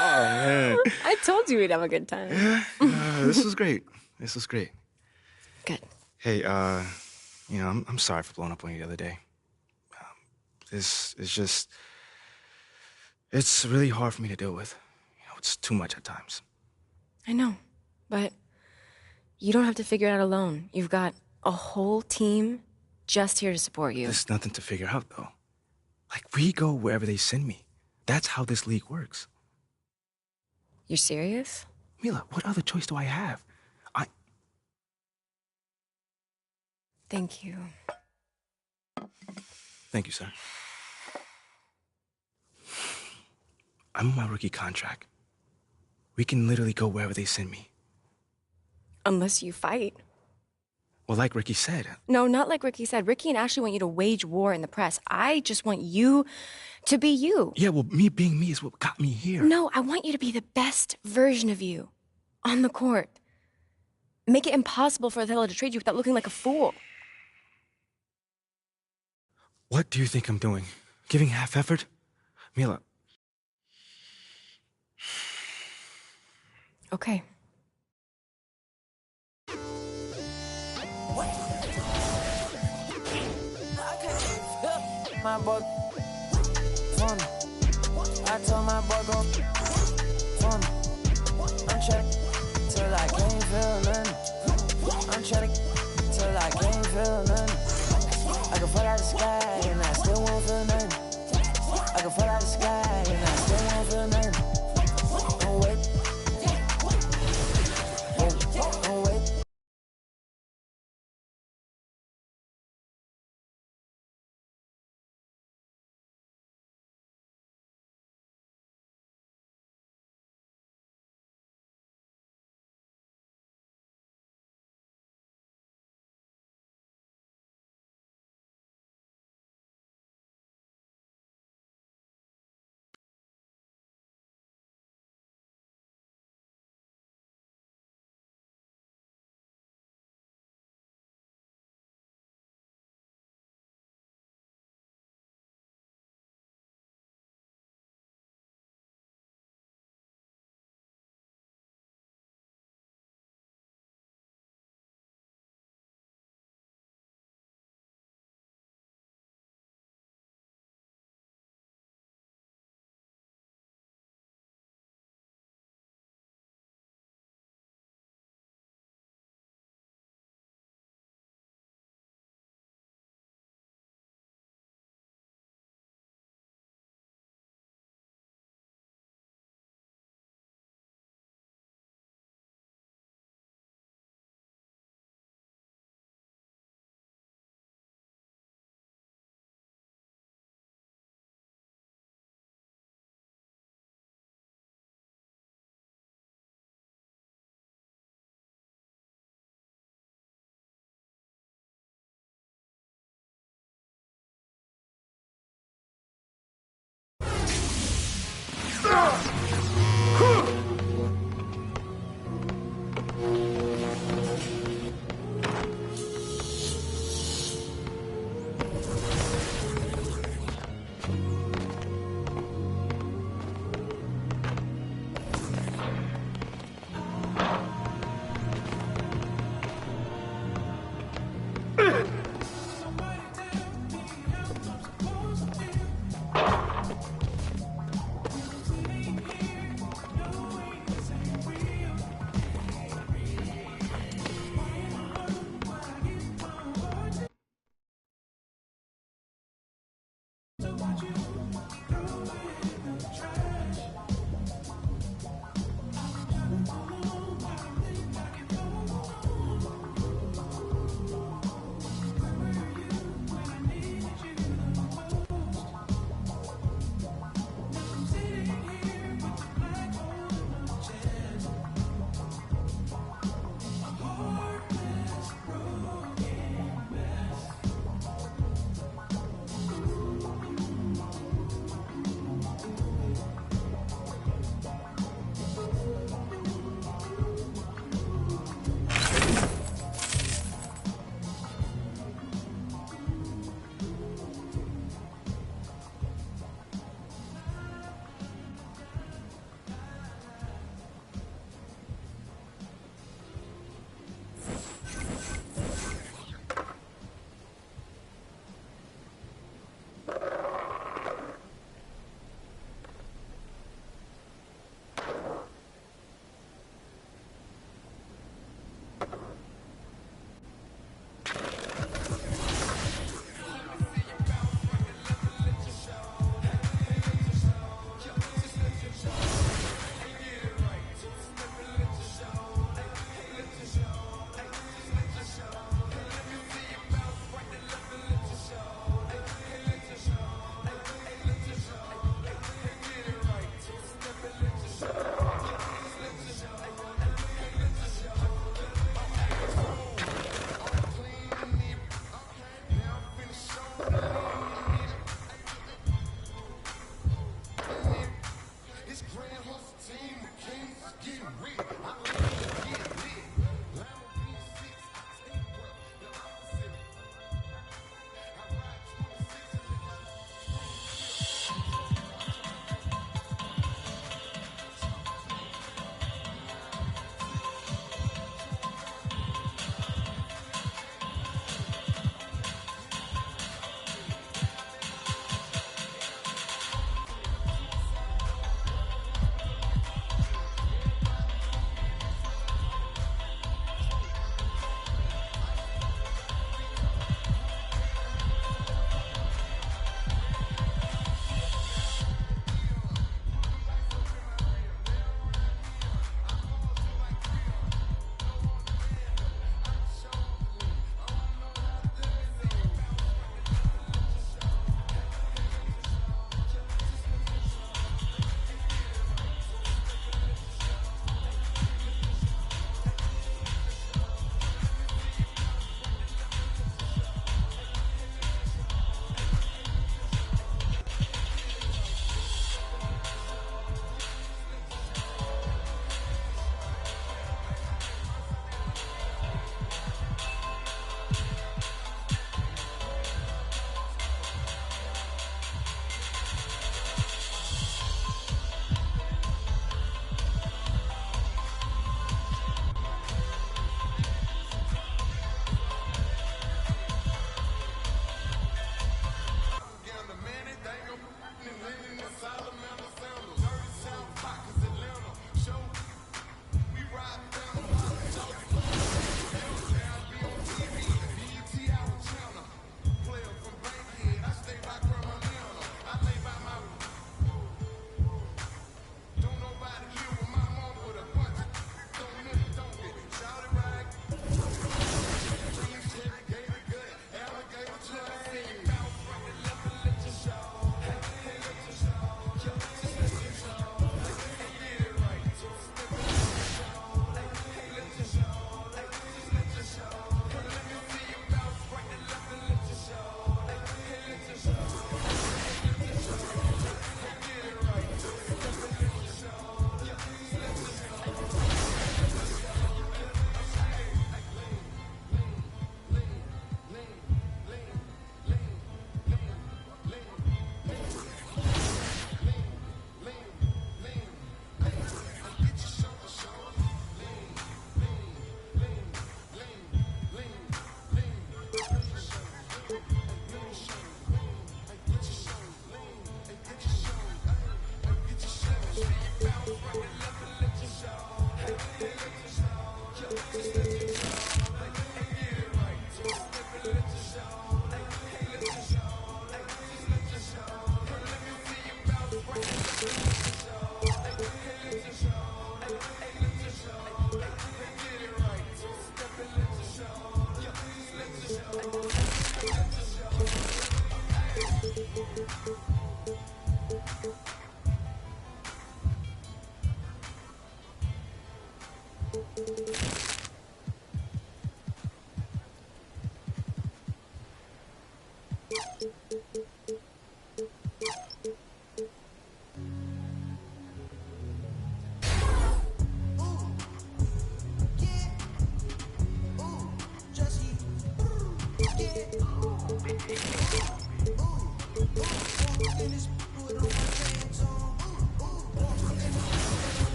Oh, man. I told you we'd have a good time. This was great. This was great. Good. Hey, I'm sorry for blowing up on you the other day. This is just... It's really hard for me to deal with. It's too much at times. I know, but you don't have to figure it out alone. You've got a whole team just here to support you. There's nothing to figure out, though. Like, we go wherever they send me. That's how this league works. You're serious? Mila, what other choice do I have? Thank you. Thank you, sir. I'm on my rookie contract. We can literally go wherever they send me. Unless you fight. Well, like Ricky said. No, not like Ricky said. Ricky and Ashley want you to wage war in the press. I just want you to be you. Yeah, well, me being me is what got me here. No, I want you to be the best version of you on the court. Make it impossible for Othello to trade you without looking like a fool. What do you think I'm doing? Giving half effort? Mila. Okay. My boy, fun. I told my boy go fun. I'm check till I can't feel nothing. I'm check till I can't feel nothing. I can fall out the sky and I still won't feel nothing. I can fall out the sky and I still won't feel nothing.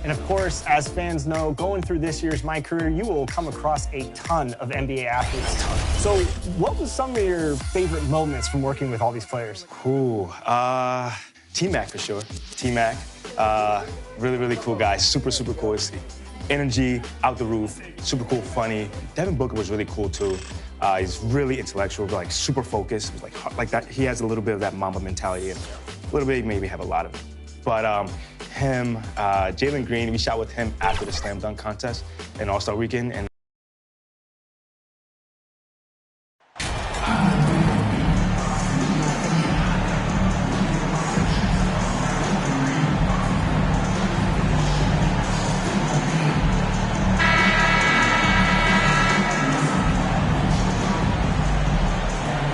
And of course, as fans know, going through this year's My Career, you will come across a ton of NBA athletes. So what was some of your favorite moments from working with all these players? Cool. T-Mac for sure. T-Mac, really, really cool guy. Super, super cool. His energy out the roof, super cool, funny. Devin Booker was really cool too. He's really intellectual, like super focused. Like that. He has a little bit of that Mamba mentality and a little bit, maybe have a lot of it. But him, Jalen Green, we shot with him after the slam dunk contest and All-Star Weekend. And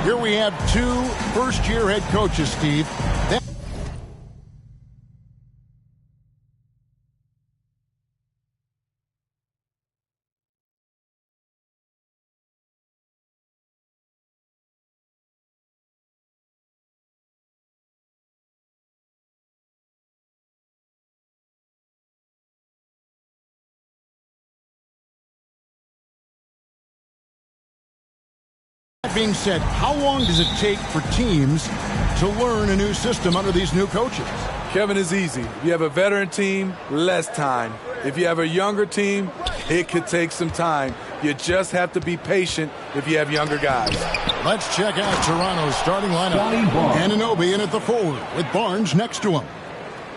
Here we have two first-year head coaches, Steve. That being said, how long does it take for teams to learn a new system under these new coaches? Kevin, is easy. If you have a veteran team, less time. If you have a younger team, it could take some time. You just have to be patient if you have younger guys. Let's check out Toronto's starting lineup. Anunoby in at the forward with Barnes next to him.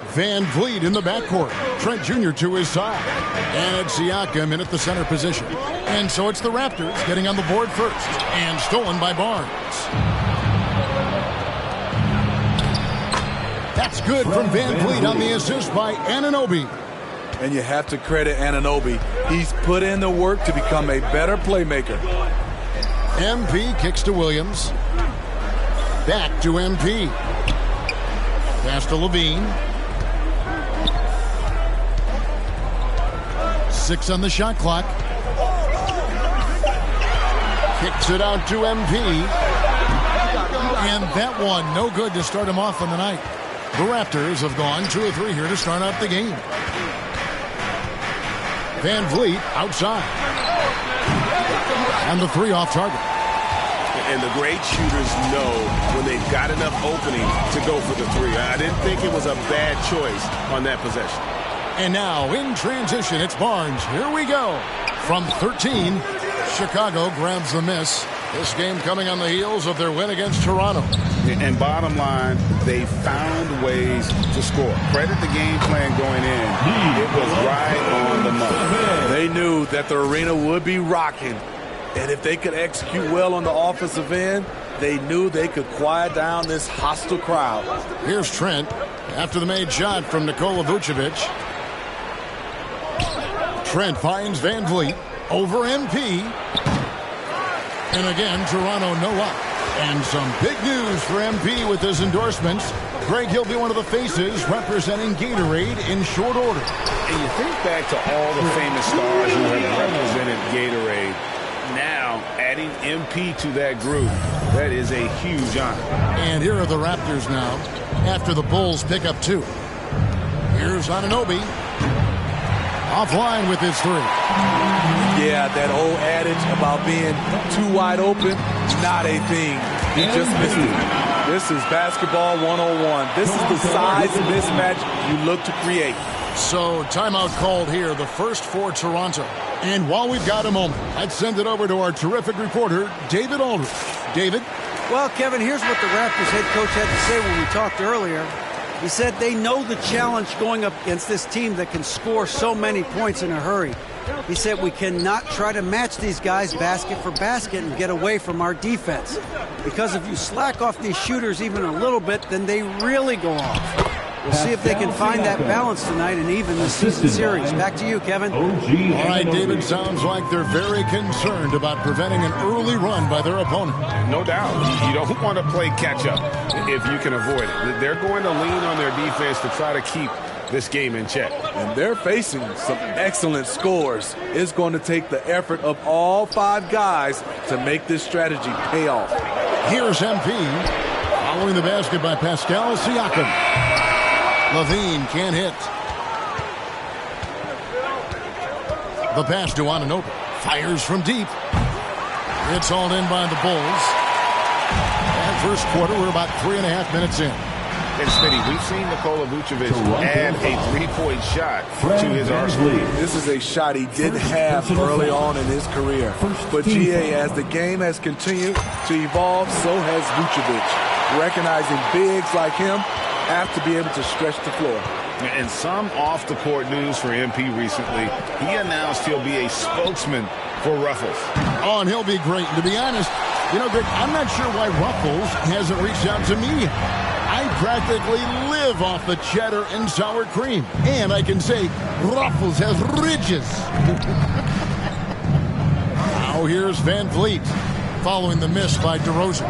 Van Vliet in the backcourt. Trent Jr. to his side. And it's Siakam in at the center position. And so it's the Raptors getting on the board first. And stolen by Barnes. That's good from Van Vliet on the assist by Anunoby. And you have to credit Anunoby. He's put in the work to become a better playmaker. MP kicks to Williams. Back to MP. Pass to Levine. 6 on the shot clock. Kicks it out to MP. And that one, no good to start him off on the night. The Raptors have gone 2 of 3 here to start out the game. Van Vliet outside. And the 3 off target. And the great shooters know when they've got enough opening to go for the 3. I didn't think it was a bad choice on that possession. And now in transition, it's Barnes. Here we go. From 13, Chicago grabs the miss. This game coming on the heels of their win against Toronto. And bottom line, they found ways to score. Credit the game plan going in. It was right on the money. They knew that the arena would be rocking. And if they could execute well on the offensive end, they knew they could quiet down this hostile crowd. Here's Trent after the made shot from Nikola Vucevic. Trent finds Van Vliet over MP. And again, Toronto no up. And some big news for MP with his endorsements. Greg, he'll be one of the faces representing Gatorade in short order. And you think back to all the famous stars who have represented Gatorade. Now, adding MP to that group, that is a huge honor. And here are the Raptors now, after the Bulls pick up 2. Here's Anunoby. Offline with his 3. Yeah, that old adage about being too wide open, not a thing. He just missed it. This is basketball 101. This is the size mismatch you look to create. So, timeout called here, the first for Toronto. And while we've got a moment, let's send it over to our terrific reporter, David Aldridge. David? Well, Kevin, here's what the Raptors head coach had to say when we talked earlier. He said they know the challenge going up against this team that can score so many points in a hurry. He said we cannot try to match these guys basket for basket and get away from our defense. Because if you slack off these shooters even a little bit, then they really go off. We'll see if they can find that balance tonight and even the season series. Back to you, Kevin. All right, David, sounds like they're very concerned about preventing an early run by their opponent. No doubt. You don't want to play catch-up if you can avoid it. They're going to lean on their defense to try to keep this game in check. And they're facing some excellent scores. It's going to take the effort of all 5 guys to make this strategy pay off. Here's MP. Following the basket by Pascal Siakam. Levine can't hit. The pass to Anunoby. Fires from deep. It's hauled in by the Bulls. And first quarter, we're about 3.5 minutes in. And Smitty, we've seen Nikola Vucevic add a 3-point shot to his arsenal. This is a shot he didn't have early on in his career. But GA, as the game has continued to evolve, so has Vucevic. Recognizing bigs like him have to be able to stretch the floor. And some off-the-court news for MP recently. He announced he'll be a spokesman for Ruffles. Oh, and he'll be great. And to be honest, Greg, I'm not sure why Ruffles hasn't reached out to me. I practically live off the cheddar and sour cream. And I can say Ruffles has ridges. Now here's Van Vliet. following the miss by DeRozan.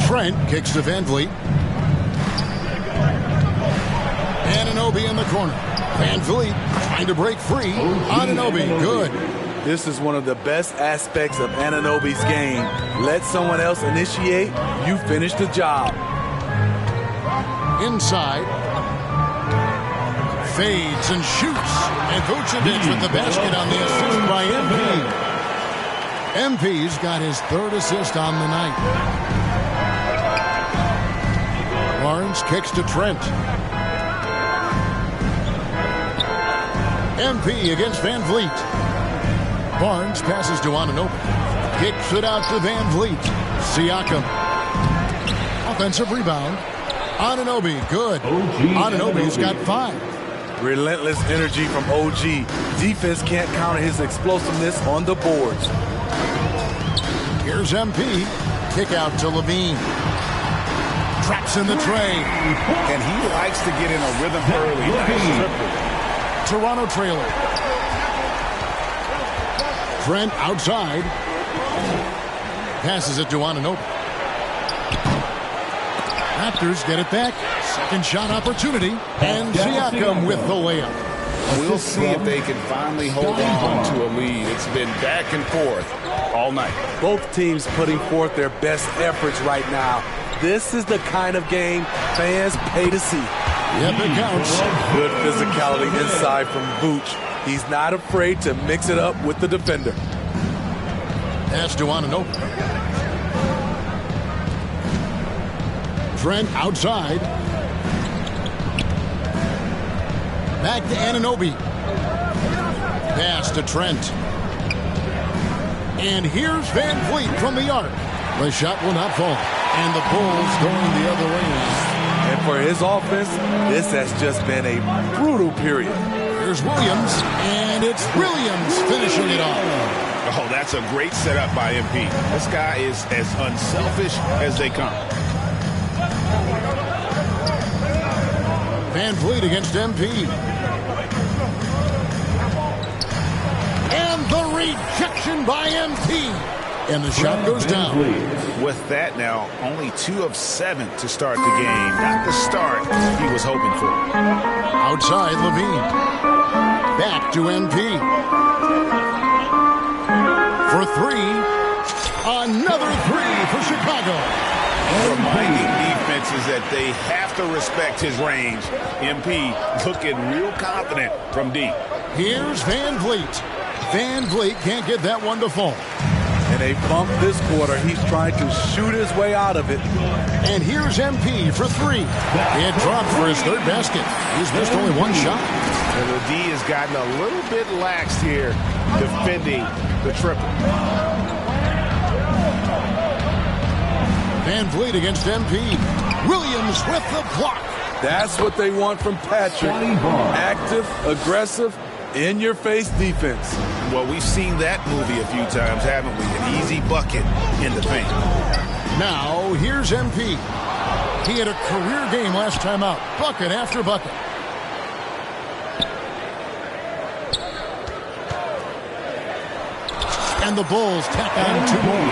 Trent kicks to Van Vliet. Anunoby in the corner. Van Vliet trying to break free. Anunoby, good. This is one of the best aspects of Anunoby's game. Let someone else initiate, you finish the job. Inside. Fades and shoots. And Vucevic with the basket on the assist by MP. MP's got his third assist on the night. Barnes kicks to Trent. MP against Van Vliet. Barnes passes to Anunoby. Kicks it out to Van Vliet. Siakam. Offensive rebound. Anunoby, good. Anunoby's got 5. Relentless energy from OG. Defense can't counter his explosiveness on the boards. Here's MP. Kick out to Levine. Traps in the tray. And he likes to get in a rhythm early. Nice triple. Toronto trailer. Trent outside. Passes it to Anunoby. Raptors get it back. Second shot opportunity. And Siakam with the layup. We'll see if they can finally hold on to a lead. It's been back and forth all night. Both teams putting forth their best efforts right now. This is the kind of game fans pay to see. Yep, it counts. Good physicality inside from Vooch. He's not afraid to mix it up with the defender. Pass to Anunoby. Trent outside. Back to Anunoby. Pass to Trent. And here's Van Vliet from the arc. The shot will not fall. And the Bulls going the other way now. And for his offense, this has just been a brutal period. Here's Williams, and it's Williams finishing it off. Oh, that's a great setup by MP. This guy is as unselfish as they come. Van Vliet against MP. And the rejection by MP. And the shot goes down. With that now, only 2 of 7 to start the game. Not the start he was hoping for. Outside, Levine. Back to MP. For 3. Another 3 for Chicago. Reminding defenses that they have to respect his range. MP looking real confident from deep. Here's Van Vliet. Van Vliet can't get that one to fall. And they bump this quarter. He's trying to shoot his way out of it. And here's MP for 3. It dropped for his third basket. He's missed only 1 shot. And the D has gotten a little bit lax here defending the triple. Van Vliet against MP. Williams with the block. That's what they want from Patrick. Active, aggressive, in-your-face defense. Well, we've seen that movie a few times, haven't we? An easy bucket in the paint. Now, here's MP. He had a career game last time out. Bucket after bucket. And the Bulls tack on 2 more.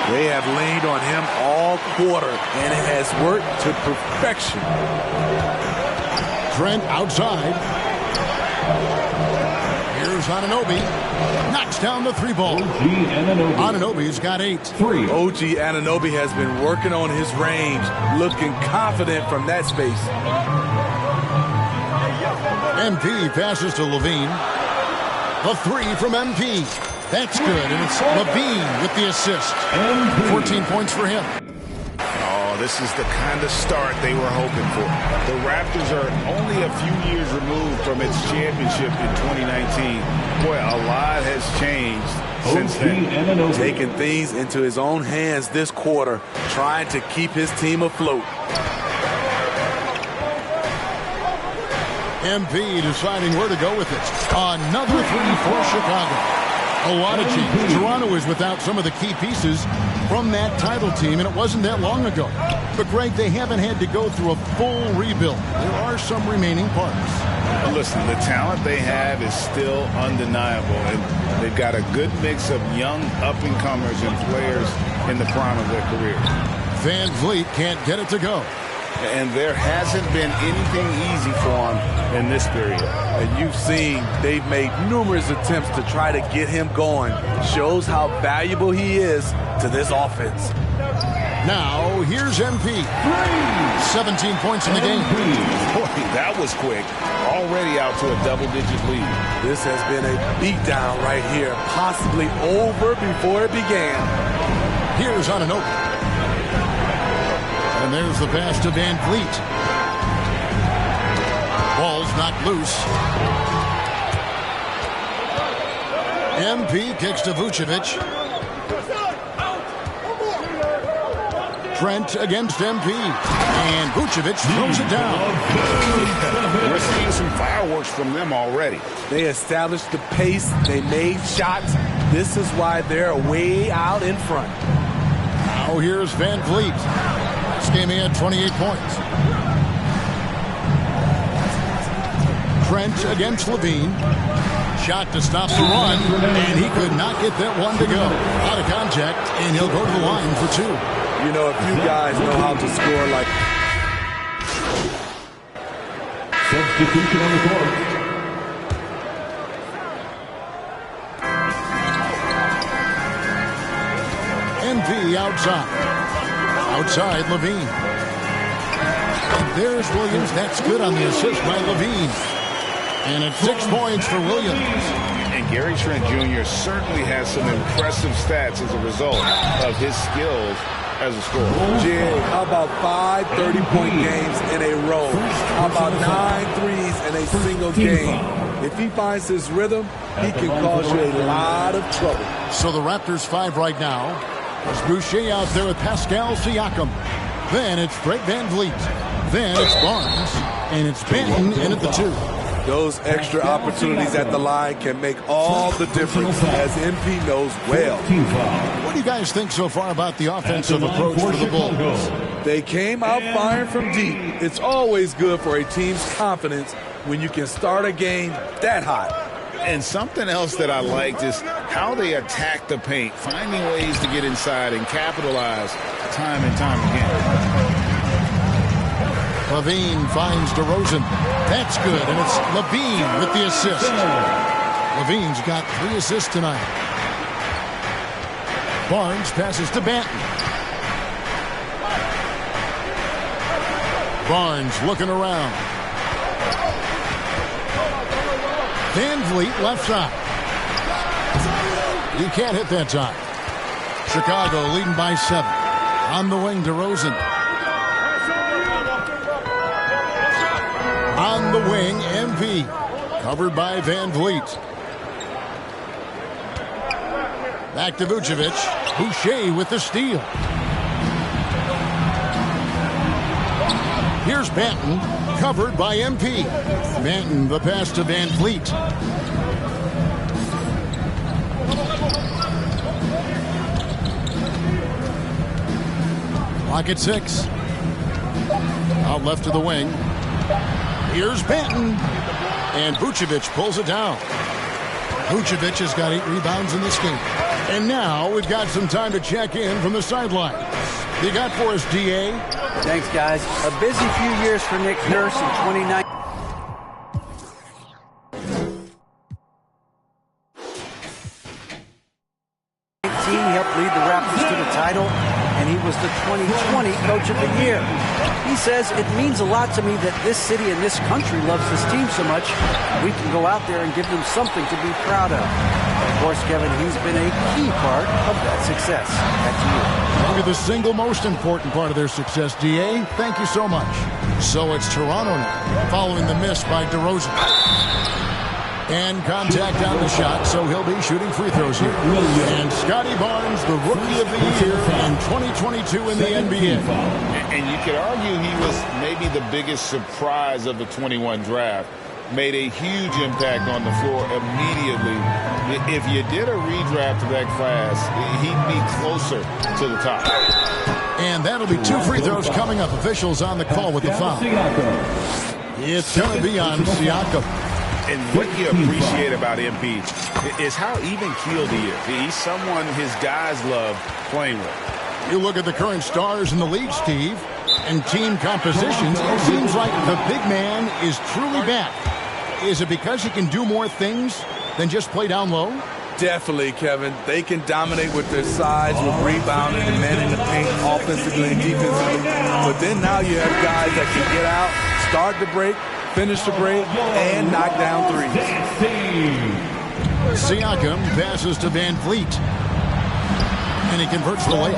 They have leaned on him all quarter, and it has worked to perfection. Trent outside. Here's Anunoby. Knocks down the 3 ball. Anunoby's got 8. OG Anunoby has been working on his range, looking confident from that space. MP passes to Levine. The 3 from MP. That's good, and it's Levine with the assist. 14 points for him. Oh, this is the kind of start they were hoping for. The Raptors are only a few years removed from its championship in 2019. Boy, a lot has changed since then. Taking things into his own hands this quarter, trying to keep his team afloat. MP deciding where to go with it. Another 3 for Chicago. A lot of change. Toronto is without some of the key pieces from that title team, and it wasn't that long ago. But, Greg, they haven't had to go through a full rebuild. There are some remaining parts. Well, listen, the talent they have is still undeniable, and they've got a good mix of young up-and-comers and players in the prime of their career. Van Vliet can't get it to go. And there hasn't been anything easy for him in this period. And you've seen they've made numerous attempts to try to get him going. Shows how valuable he is to this offense. Now, here's MP. 17 points in the game. Boy, that was quick. Already out to a double-digit lead. This has been a beatdown right here. Possibly over before it began. Here's Anunoby. And there's the pass to Van Vliet. Ball's knocked loose. MP kicks to Vucevic. Trent against MP. And Vucevic throws it down. We're seeing some fireworks from them already. They established the pace. They made shots. This is why they're way out in front. Now here's Van Vliet. Last game he had 28 points. Trent against Levine. Shot to stop the run, and he could not get that one to go. Out of contact, and he'll go to the line for two. You know, if you guys know how to score like... Substitution on the court. MP outside. Outside, Levine. And there's Williams. That's good on the assist by Levine. And it's 6 points for Williams. And Gary Trent Jr. certainly has some impressive stats as a result of his skills as a scorer. Jay, how about 5 30-point games in a row? How about 9 threes in a single game? If he finds his rhythm, he can cause you a lot of trouble. So the Raptors 5 right now. There's Boucher out there with Pascal Siakam. Then it's Fred Van Vliet. Then it's Barnes. And it's Benton in at the 2. Those extra opportunities at the line can make all the difference, as MP knows well. What do you guys think so far about the offensive approach for the Bulls? They came out firing from deep. It's always good for a team's confidence when you can start a game that hot. And something else that I liked is how they attack the paint, finding ways to get inside and capitalize time and time again. Levine finds DeRozan. That's good, and it's Levine with the assist. Levine's got 3 assists tonight. Barnes passes to Banton. Barnes looking around. Van Vliet left side. He can't hit that time. Chicago leading by 7. On the wing, DeRozan. On the wing, MP. Covered by Van Vliet. Back to Vucevic. Boucher with the steal. Here's Banton. Covered by MP. Banton, the pass to Van Vliet. Clock at 6. Out left to the wing. Here's Banton. And Vucevic pulls it down. Vucevic has got 8 rebounds in this game. And now we've got some time to check in from the sideline. You got for us, D.A.? Thanks, guys. A busy few years for Nick Nurse in 2019. He helped lead the Raptors to the title, and he was the 2020 Coach of the Year. He says, it means a lot to me that this city and this country loves this team so much. We can go out there and give them something to be proud of. Of course, Kevin, he's been a key part of that success. Back to you. Maybe the single most important part of their success, D.A. Thank you so much. So it's Toronto now, following the miss by DeRozan. And contact on the shot, so he'll be shooting free throws here. And Scotty Barnes, the Rookie of the Year in 2022 in the NBA. And you could argue he was maybe the biggest surprise of the 21 draft. Made a huge impact on the floor immediately If you did a redraft of that class, he'd be closer to the top. And that'll be 2 free throws coming up. Officials on the call with the foul. It's going to be on Siakam. And what you appreciate about MP is how even-keeled he is. He's someone his guys love playing with. You look at the current stars in the league, Steve, and team compositions, it seems like the big man is truly back. Is it because he can do more things than just play down low? Definitely, Kevin. They can dominate with their size, with rebounding and manning the paint offensively and defensively. But then now you have guys that can get out, start the break, finish the break, and knock down threes. Siakam passes to Van Vliet. And he converts the layup.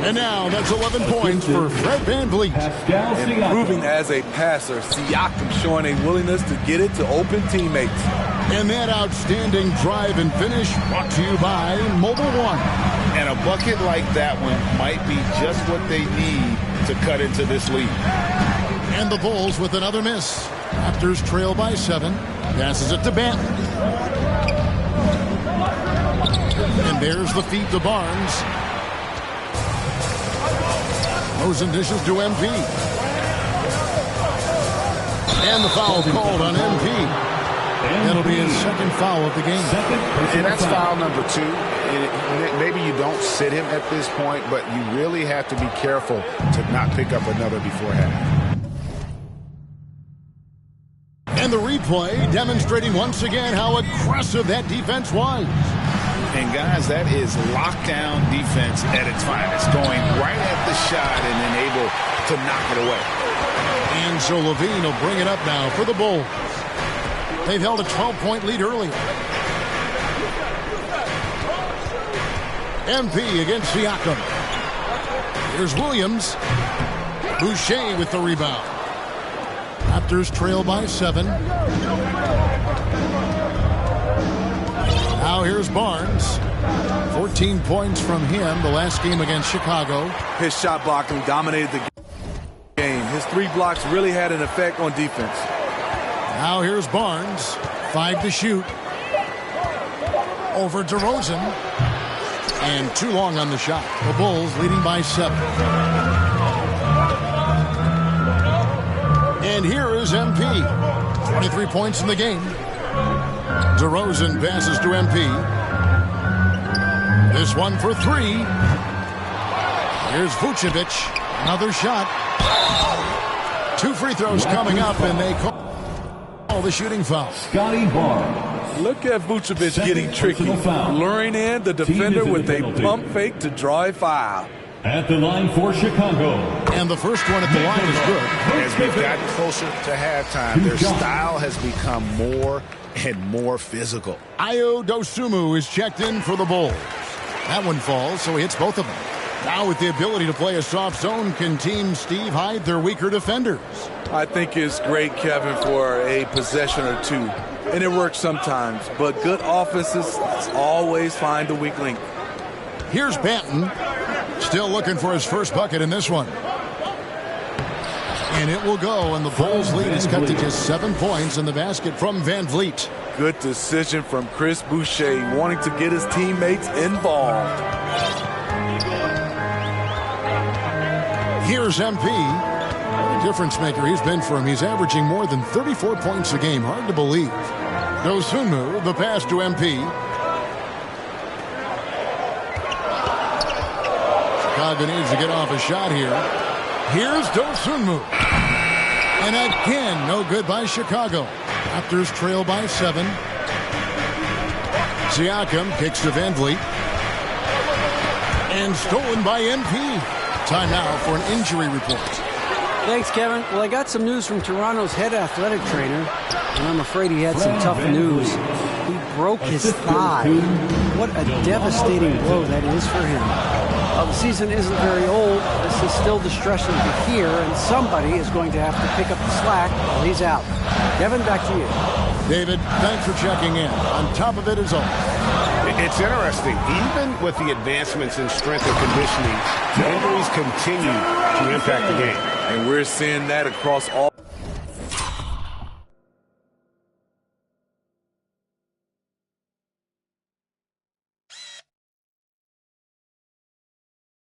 And now that's 11 points for Fred Van Vliet. Improving as a passer, Siakam showing a willingness to get it to open teammates. And that outstanding drive and finish brought to you by Mobile One. And a bucket like that one might be just what they need to cut into this lead. And the Bulls with another miss. Raptors trail by 7. Passes it to Banton. And there's the feed to Barnes. Rosen dishes to MP. And the foul called on MP. That'll be his second foul of the game. And that's foul number 2. Maybe you don't sit him at this point, but you really have to be careful to not pick up another before half. And the replay demonstrating once again how aggressive that defense was. And guys, that is lockdown defense at its finest, going right at the shot and then able to knock it away. And so Levine will bring it up now for the Bulls. They've held a 12-point lead earlier. MP against Siakam. Here's Williams. Boucher with the rebound. Raptors trail by 7. Now here's Barnes. 14 points from him the last game against Chicago. His shot blocking dominated the game. His 3 blocks really had an effect on defense. Now here's Barnes. 5 to shoot. Over DeRozan. And too long on the shot. The Bulls leading by 7. And here is MP. 23 points in the game. DeRozan passes to MP. This one for 3. Here's Vucevic. Another shot. 2 free throws coming up, and they call the shooting foul. Scotty Barnes. Look at Vucevic getting tricky, luring in the defender with a pump fake to draw a foul. At the line for Chicago. And the first one at the line is good. As we've gotten closer to halftime, their style has become more and more physical. Ayo Dosunmu is checked in for the Bulls. That one falls, so he hits both of them. Now with the ability to play a soft zone, can Team Steve hide their weaker defenders? I think it's great, Kevin, for a possession or 2. And it works sometimes, but good offenses always find the weak link. Here's Banton. Still looking for his first bucket in this one. And it will go, and the Bulls lead is cut to just 7 points in the basket from Van Vliet. Good decision from Chris Boucher, wanting to get his teammates involved. Here's MP. What a difference maker he's been for him. He's averaging more than 34 points a game. Hard to believe. Dosunmu, the pass to MP. Chicago needs to get off a shot here. Here's Dosunmu. And again, no good by Chicago. Raptors trail by 7. Siakam kicks to Van Vliet. And stolen by MP. Timeout for an injury report. Thanks, Kevin. Well, I got some news from Toronto's head athletic trainer, and I'm afraid he had some tough news. He broke his thigh. What a devastating blow that is for him. The season isn't very old. This is still distressing to hear, and somebody is going to have to pick up the slack while he's out. Kevin, back to you. David, thanks for checking in. On top of it is all. It's interesting. Even with the advancements in strength and conditioning, the injuries continue to impact the game. And we're seeing that across all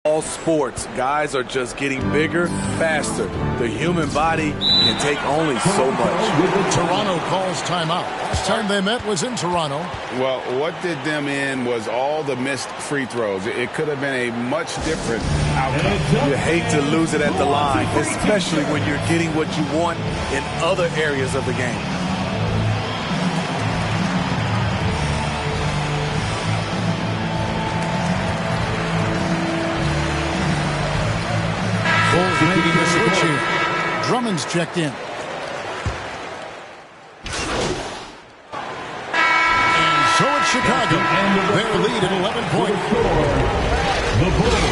All sports, guys are just getting bigger, faster. The human body can take only so much. Toronto calls timeout. Last time they met was in Toronto. Well, what did them in was all the missed free throws. It could have been a much different outcome. You hate to lose it at the line, especially when you're getting what you want in other areas of the game. Bulls making the switch here. Drummond's checked in. And so it's Chicago. Their lead at 11 points. The Bulls,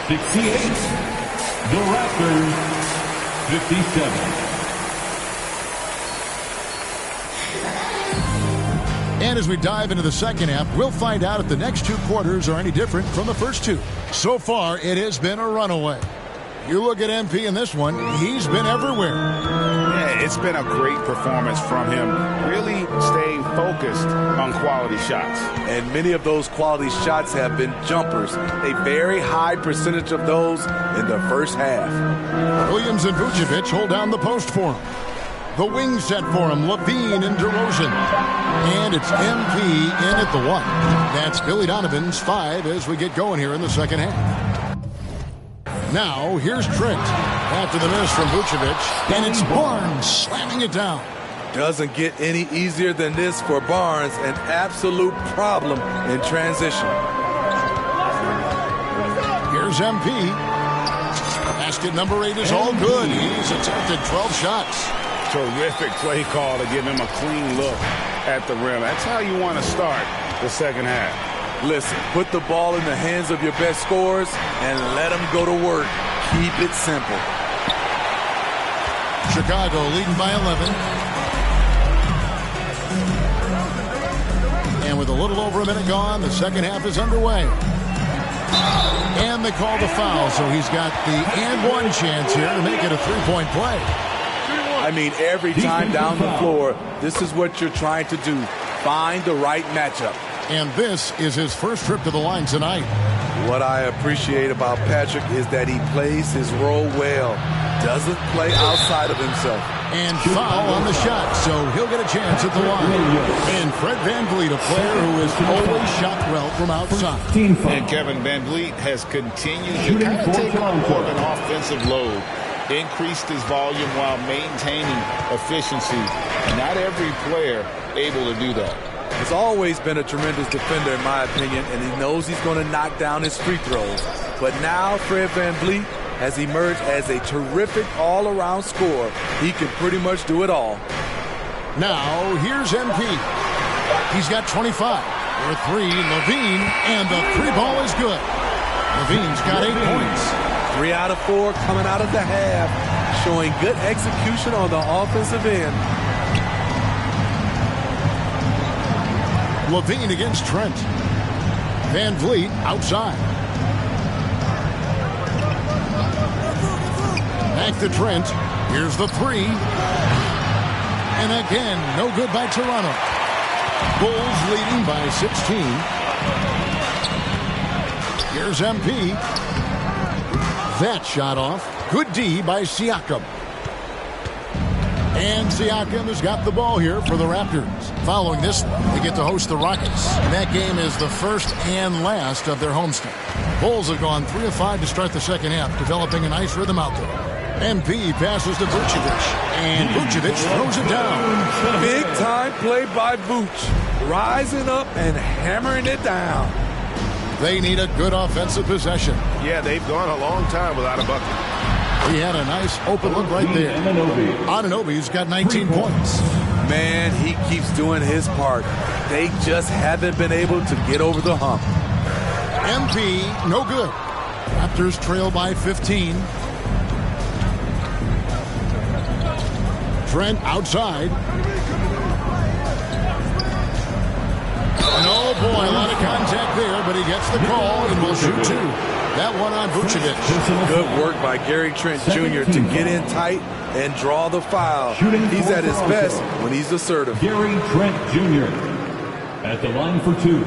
68. The Raptors, 57. And as we dive into the second half, we'll find out if the next two quarters are any different from the first two. So far, it has been a runaway. You look at MP in this one, he's been everywhere. Yeah, it's been a great performance from him, really staying focused on quality shots. And many of those quality shots have been jumpers, a very high percentage of those in the first half. Williams and Vucevic hold down the post for him. The wing set for him, Levine and DeRozan. And it's MP in at the 1. That's Billy Donovan's 5 as we get going here in the second half. Now, here's Trent after the miss from Vucevic, and it's Barnes slamming it down. Doesn't get any easier than this for Barnes, an absolute problem in transition. Here's MP. Basket number 8 is all good. He's attempted 12 shots. Terrific play call to give him a clean look at the rim. That's how you want to start the second half. Listen, put the ball in the hands of your best scorers and let them go to work. Keep it simple. Chicago leading by 11. And with a little over a minute gone, the second half is underway. And they call the foul, so he's got the and one chance here to make it a three-point play. I mean, every time down the floor, this is what you're trying to do. Find the right matchup. And this is his first trip to the line tonight. What I appreciate about Patrick is that he plays his role well. Doesn't play outside of himself. And foul on the shot, so he'll get a chance at the line. And Fred VanVleet, a player who has always shot well from outside. And Kevin VanVleet has continued to kind of take on more of an offensive load. Increased his volume while maintaining efficiency. Not every player able to do that. He's always been a tremendous defender, in my opinion, and he knows he's going to knock down his free throws. But now Fred VanVleet has emerged as a terrific all-around scorer. He can pretty much do it all. Now, here's MP. He's got 25. For 3, Levine, and the 3 ball is good. Levine's got 8 points. 3 out of 4 coming out of the half, showing good execution on the offensive end. Levine against Trent. VanVleet outside. Back to Trent. Here's the 3. And again, no good by Toronto. Bulls leading by 16. Here's MP. That shot off. Good D by Siakam. And Siakam has got the ball here for the Raptors. Following this one, they get to host the Rockets. And that game is the first and last of their homestand. Bulls have gone 3 of 5 to start the second half, developing a nice rhythm out there. MP passes to Vucevic, and Vucevic throws it down. Big time play by Vuce, rising up and hammering it down. They need a good offensive possession. Yeah, they've gone a long time without a bucket. He had a nice open look right there. Anunoby's got 19 points. Man, he keeps doing his part. They just haven't been able to get over the hump. MP, no good. Raptors trail by 15. Trent outside. And oh boy, a lot of contact there, but he gets the call and will shoot 2. That one on Vucevic. Good work by Gary Trent Jr. to get in tight and draw the foul. He's at his best when he's assertive. Gary Trent Jr. at the line for 2.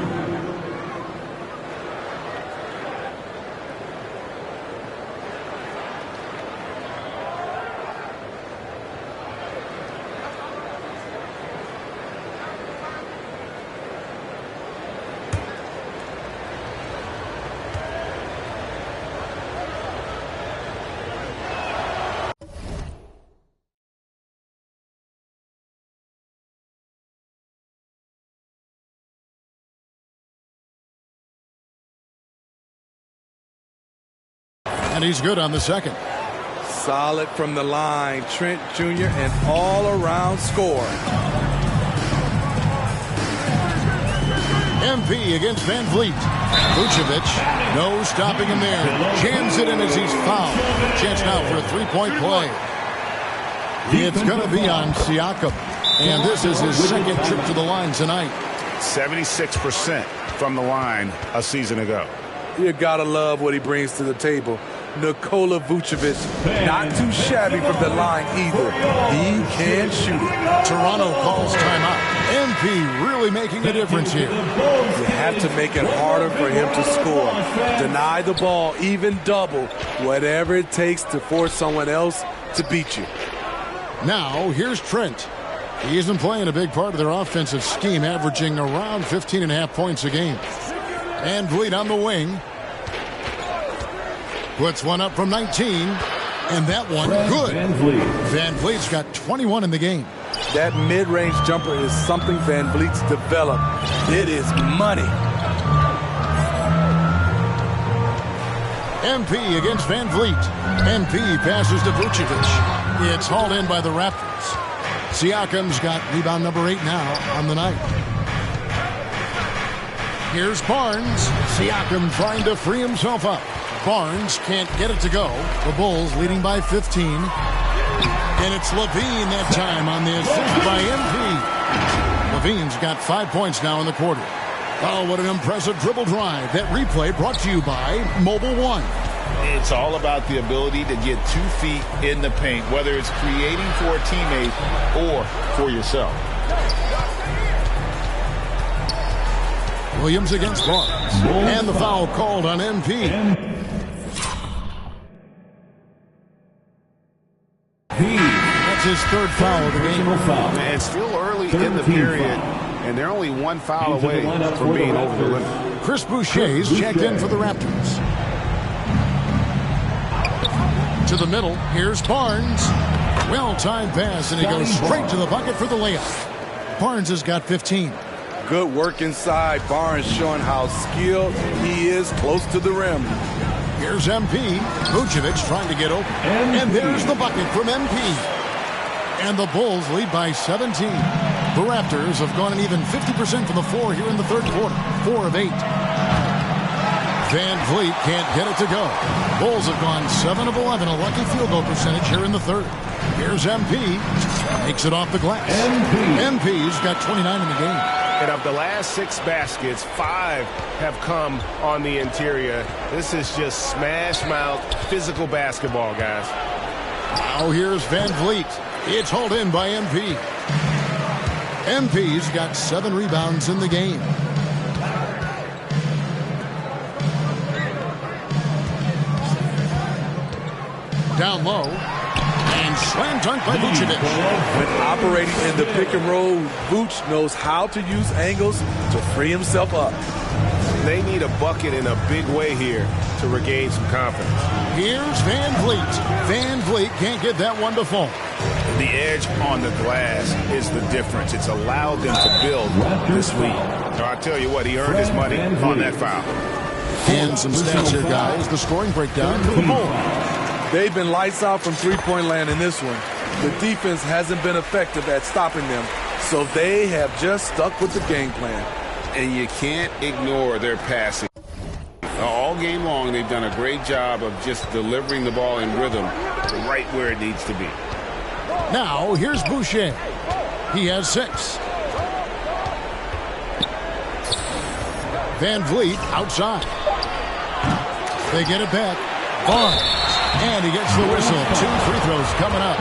And he's good on the second. Solid from the line. Trent Jr. an all-around score. MP against Van Vliet. Vucevic, no stopping him there. Jams it in as he's fouled. Chance now for a three-point play. It's going to be on Siakam. And this is his second trip to the line tonight. 76% from the line a season ago. You got to love what he brings to the table. Nikola Vucevic, not too shabby from the line either. He can shoot it. Toronto calls timeout. MP really making a difference here. You have to make it harder for him to score. Deny the ball, even double, whatever it takes to force someone else to beat you. Now, here's Trent. He isn't playing a big part of their offensive scheme, averaging around 15.5 points a game. Van Vliet on the wing. Puts one up from 19, and that one good. Van Vliet's got 21 in the game. That mid-range jumper is something Van Vliet's developed. It is money. MP against Van Vliet. MP passes to Vucevic. It's hauled in by the Raptors. Siakam's got rebound number 8 now on the night. Here's Barnes. Siakam trying to free himself up. Barnes can't get it to go. The Bulls leading by 15. And it's Levine that time on the assist by MP. Levine's got 5 points now in the quarter. Oh, what an impressive dribble drive. That replay brought to you by Mobile One. It's all about the ability to get 2 feet in the paint, whether it's creating for a teammate or for yourself. Williams against Barnes. And the foul called on MP. That's his third foul of the game. And it's still early in the period, and they're only 1 foul away from being over the limit. Chris Boucher's checked in for the Raptors. To the middle, here's Barnes. Well-timed pass, and he goes straight to the bucket for the layup. Barnes has got 15. Good work inside. Barnes showing how skilled he is close to the rim. Here's MP. Vucevic trying to get open. And there's the bucket from MP. And the Bulls lead by 17. The Raptors have gone an even 50% from the floor here in the third quarter. 4 of 8. Van Vliet can't get it to go. Bulls have gone 7 of 11, a lucky field goal percentage here in the third. Here's MP. Makes it off the glass. MP's got 29 in the game. And of the last 6 baskets, 5 have come on the interior. This is just smash mouth, physical basketball, guys. Now here's Van Vliet. It's hauled in by MP. MP's got 7 rebounds in the game. Down low. And slam dunk by Vucevic. When operating in the pick and roll, Vuce knows how to use angles to free himself up. They need a bucket in a big way here to regain some confidence. Here's Van Vliet. Van Vliet can't get that one to fall. The edge on the glass is the difference. It's allowed them to build this lead. So I tell you what, he earned his money on that foul. And some stats here, guys. The scoring breakdown for the Bulls. They've been lights out from three-point land in this one. The defense hasn't been effective at stopping them, so they have just stuck with the game plan. And you can't ignore their passing. All game long, they've done a great job of just delivering the ball in rhythm right where it needs to be. Now, here's Boucher. He has 6. Van Vliet outside. They get it back. Barnes. And he gets the whistle. 2 free throws coming up.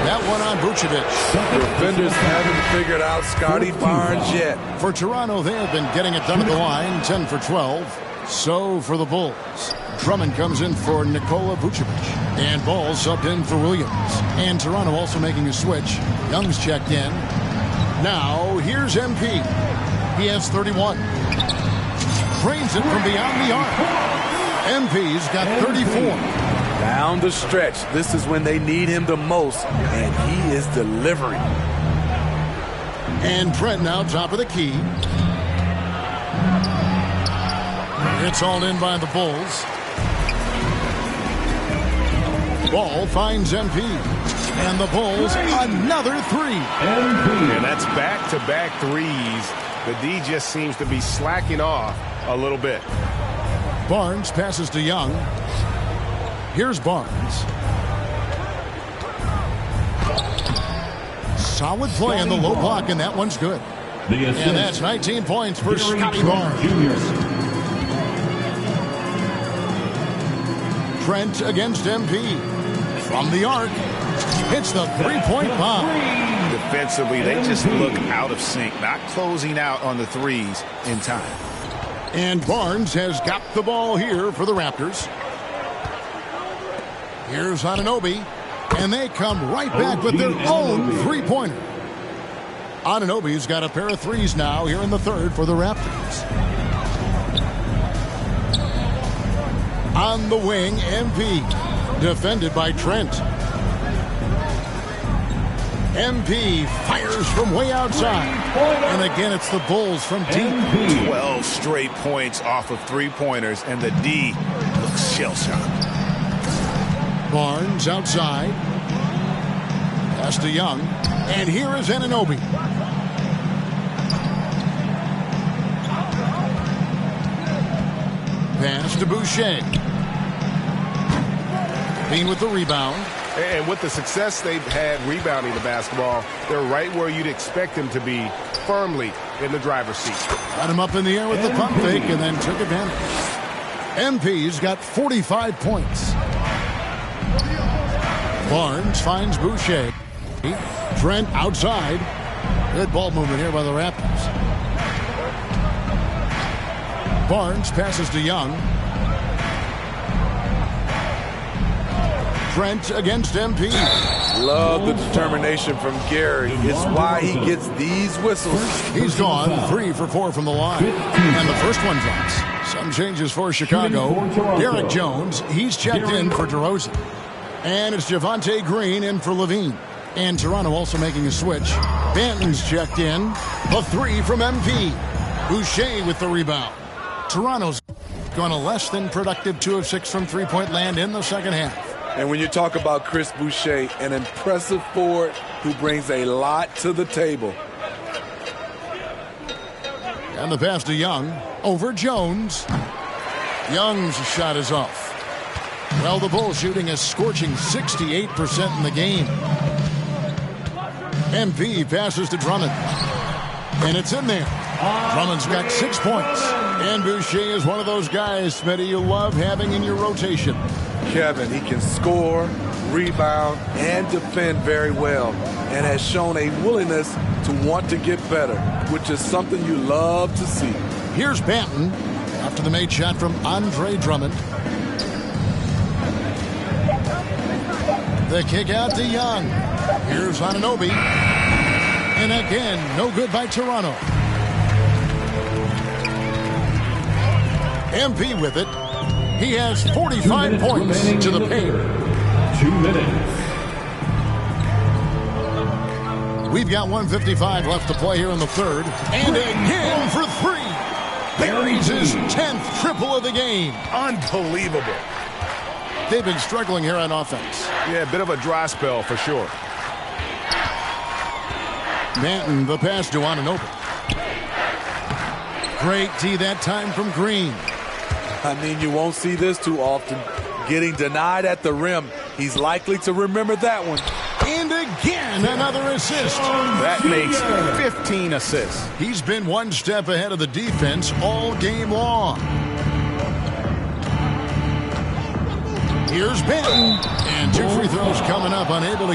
That one on Vucevic. Defenders haven't figured out Scotty Barnes yet. For Toronto, they have been getting it done at the line. 10 for 12. So for the Bulls, Drummond comes in for Nikola Vucevic. And Ball subbed in for Williams. And Toronto also making a switch. Young's checked in. Now, here's MP. He has 31. Drains it from beyond the arc. MP's got 34. Down the stretch. This is when they need him the most, and he is delivering. And Trent now top of the key. It's all in by the Bulls. Ball finds MP. And the Bulls, another three. And that's back-to-back threes. The D just seems to be slacking off a little bit. Barnes passes to Young. Here's Barnes. Solid play in the low block, and that one's good. And that's 19 points for Scotty Barnes. Trent against MP. From the arc, hits the three-point bomb. Defensively, they just look out of sync, not closing out on the threes in time. And Barnes has got the ball here for the Raptors. Here's Anunoby, and they come right back with their own three-pointer. Anunoby's got a pair of threes now here in the third for the Raptors. On the wing, MP, defended by Trent. MP fires from way outside. And again, it's the Bulls from deep. 12 straight points off of three-pointers, and the D looks shell-shocked. Barnes outside. Pass to Young. And here is Anunoby. Pass to Boucher. Bean with the rebound. And with the success they've had rebounding the basketball, they're right where you'd expect them to be, firmly in the driver's seat. Got him up in the air with the pump fake and then took advantage. MP's got 45 points. Barnes finds Boucher. Trent outside. Good ball movement here by the Raptors. Barnes passes to Young. Trent against MP. Love the determination from Gary. It's why he gets these whistles. He's gone 3 for 4 from the line. And the first one drops. Some changes for Chicago. Derek Jones, he's checked in for DeRozan. And it's Javonte Green in for Levine. And Toronto also making a switch. Banton's checked in. The three from MP. Boucher with the rebound. Toronto's gone a less than productive 2 of 6 from three-point land in the second half. And when you talk about Chris Boucher, an impressive forward who brings a lot to the table. And the pass to Young over Jones. Young's shot is off. Well, the Bulls shooting a scorching 68% in the game. MP passes to Drummond. And it's in there. Drummond's got 6 points. And Boucher is one of those guys, Smitty, you love having in your rotation. Kevin, he can score, rebound, and defend very well, and has shown a willingness to want to get better, which is something you love to see. Here's Banton after the made shot from Andre Drummond. The kick out to Young. Here's Anunoby. And again, no good by Toronto. MP with it. He has 45 points to the paint. 2 minutes. We've got 1:55 left to play here in the third. And again for 3. Buries his 10th triple of the game. Unbelievable. They've been struggling here on offense. Yeah, a bit of a dry spell for sure. Banton, the pass to Anunoby. Great D that time from Green. I mean, you won't see this too often. Getting denied at the rim. He's likely to remember that one. And again, another assist. That makes 15 assists. He's been one step ahead of the defense all game long. Here's Banton. And 2 free throws coming up, unable to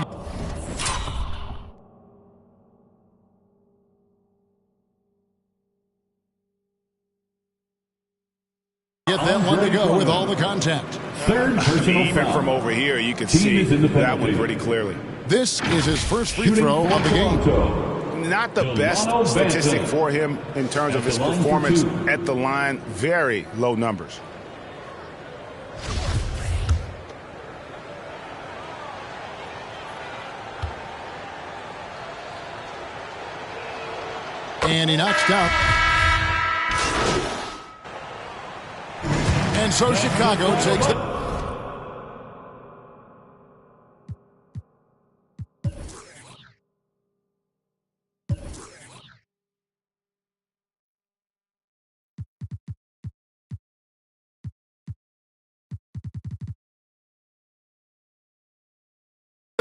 get that one to go with all the contact. Third personal Even foul. from over here, you can see that one pretty clearly. This is his first free throw of the game. Not the best statistic for him in terms of his performance at the line. Very low numbers. And he knocks out. And so Chicago takes the...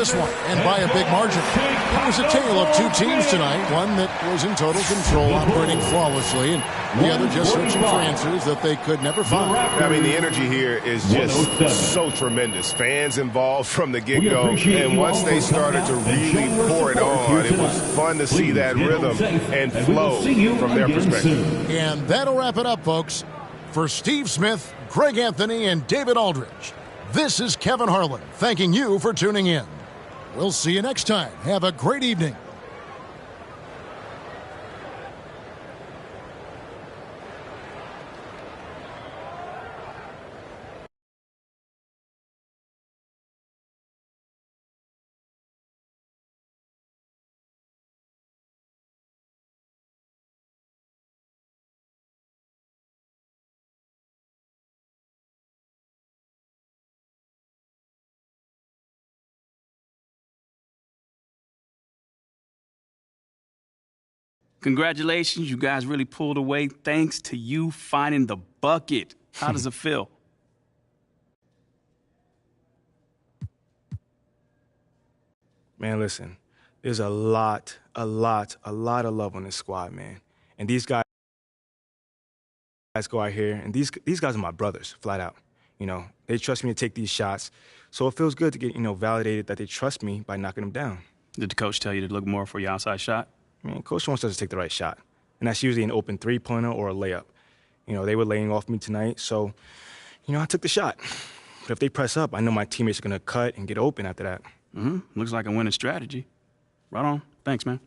this one, and by a big margin. It was a tale of two teams tonight, one that was in total control, operating flawlessly, and the other just searching for answers that they could never find. I mean, the energy here is just so tremendous. Fans involved from the get-go, and once they started to really pour it on, it was fun to see that rhythm and flow from their perspective. And that'll wrap it up, folks. For Steve Smith, Greg Anthony, and David Aldridge, this is Kevin Harlan thanking you for tuning in. We'll see you next time. Have a great evening. Congratulations, you guys really pulled away thanks to you finding the bucket. How does it feel? Man, listen, there's a lot of love on this squad, man. And these guys go out here, and these guys are my brothers, flat out. You know, they trust me to take these shots, so it feels good to get, validated that they trust me by knocking them down. Did the coach tell you to look more for your outside shot? I mean, coach wants us to take the right shot, and that's usually an open three-pointer or a layup. They were laying off me tonight, so, I took the shot. But if they press up, I know my teammates are going to cut and get open after that. Looks like a winning strategy. Right on. Thanks, man.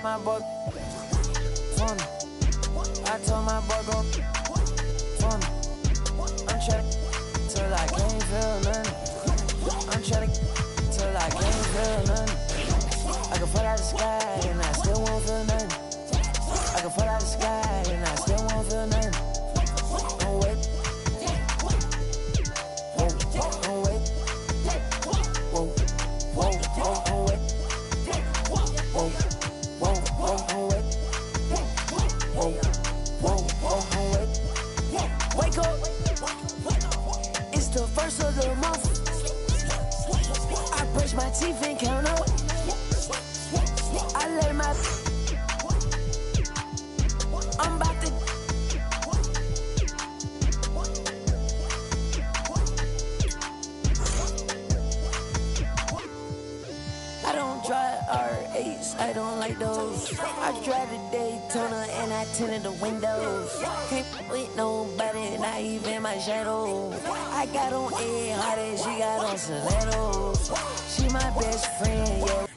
My boy, I told my boy go, I'm trying till I can't feel nothing. I'm trying till I can't feel nothing. I can fall out the sky and I still won't feel nothing. I can fall out the sky and I still won't feel nothing. Don't wait. Whoa, don't wait. Whoa, whoa, whoa, don't wait. Whoa, whoa, whoa, don't wait. Whoa, whoa, whoa, don't wait. Wake up. It's the first of the month. I brush my teeth and count up. I let my. I'm about to. I don't drive R8s, I don't like those. I drive the Daytona and I tinted the windows. Can't with nobody, not even my shadow. I got on Ed Hardy, she got on stilettos. She my best friend, yeah.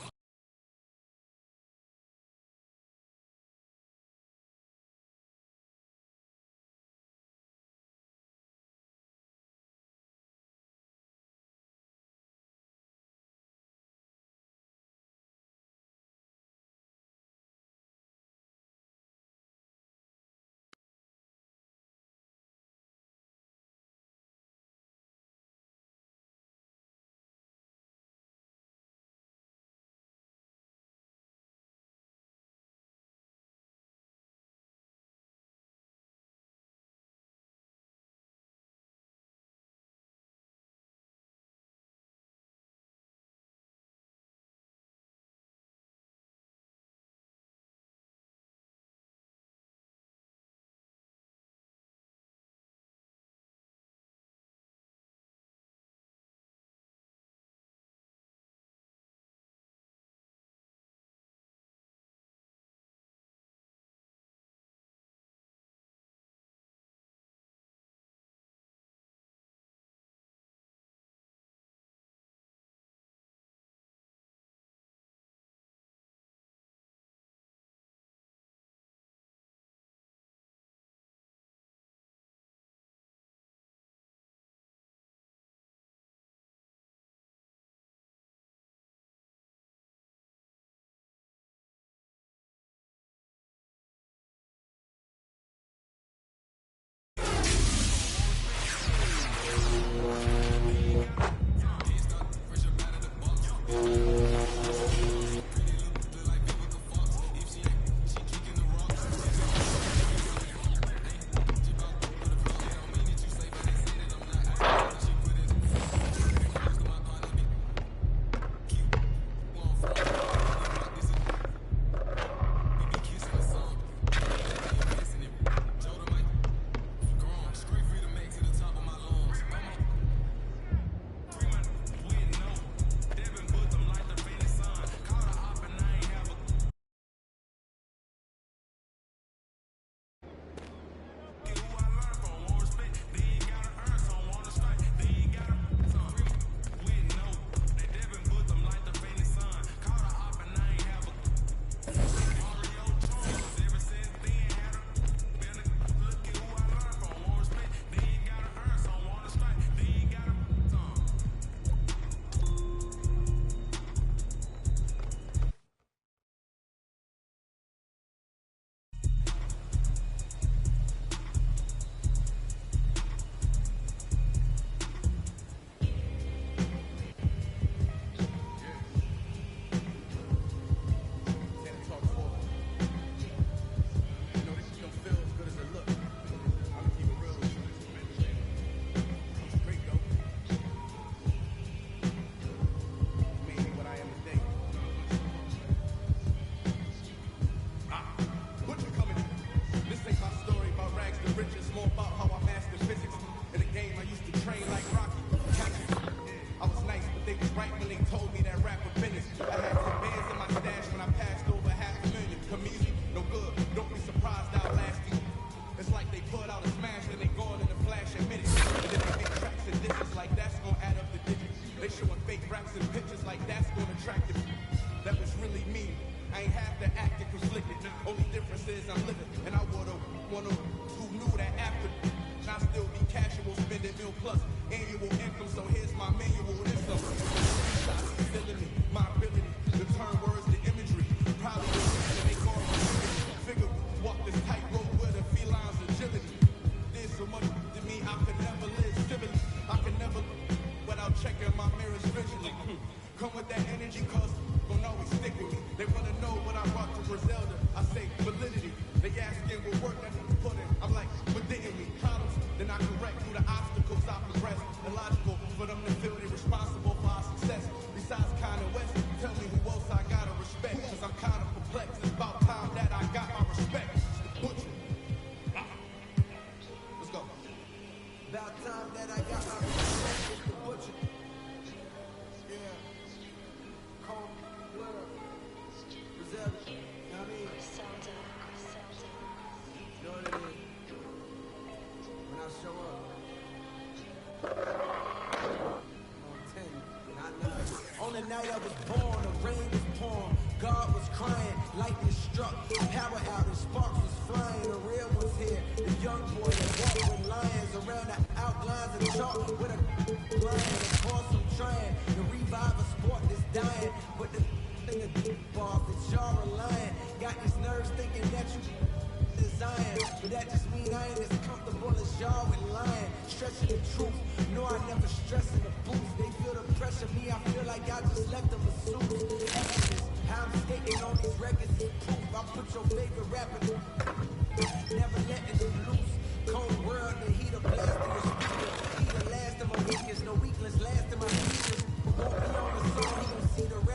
It's like they put out a smash and they gone in a flash and minutes. And then they make tracks and dishes like that's gonna add up the digits. They showing fake raps and pictures like that's gonna attract them. That was really me. I ain't have to act and conflicted. Only difference is I'm living. And I would've one of who knew that after. And I still be casual, spending $1 plus annual income. So here's my manual. This shots filling me, my ability to turn words to imagery. Probably the reason they call me figure. Walk this tightrope with a feline's agility. There's so much to me I could never live civilly. I could never without checking my mirrors visually. Come with that energy, cause gon' always stick with me. They wanna know what I brought to Griselda. I say validity. They asking what work that was put in. I'm like, but didn't we? Problems, then I correct through the obstacles I progress. Illogical for them to feel they responsible for our success. Besides Kanye West, tell me who else I gotta respect. Cause I'm kinda perplexed. It's about time that I got my respect. Butcher. Let's go. About time that I got my respect. It's the Butcher. Yeah. Cold blood. Griselda. You know what I mean? You know what it is? When I show up. On 10, not 9. On the night I was born, the rain was pouring. God was crying, lightning struck, power outage, sparks was flying. The real was here, the young boy that walked with lions around the outlines of chalk with a lion. Of course I'm trying to revive a sport that's dying, but the thing of balls that y'all relying. Got these nerves thinking that you design, but that just mean I ain't as comfortable as y'all with lying. Stretching the truth, no I never stress in the booth. They feel the pressure, me I feel like I just left them a suit. How I'm skating on these records is proof. I put your favorite rapper, never letting them loose. Cold world, the heat of blast in your speaker. He the last of my weakest, no weakness, last of my weakness. Won't be on the song, he gon' see the rest.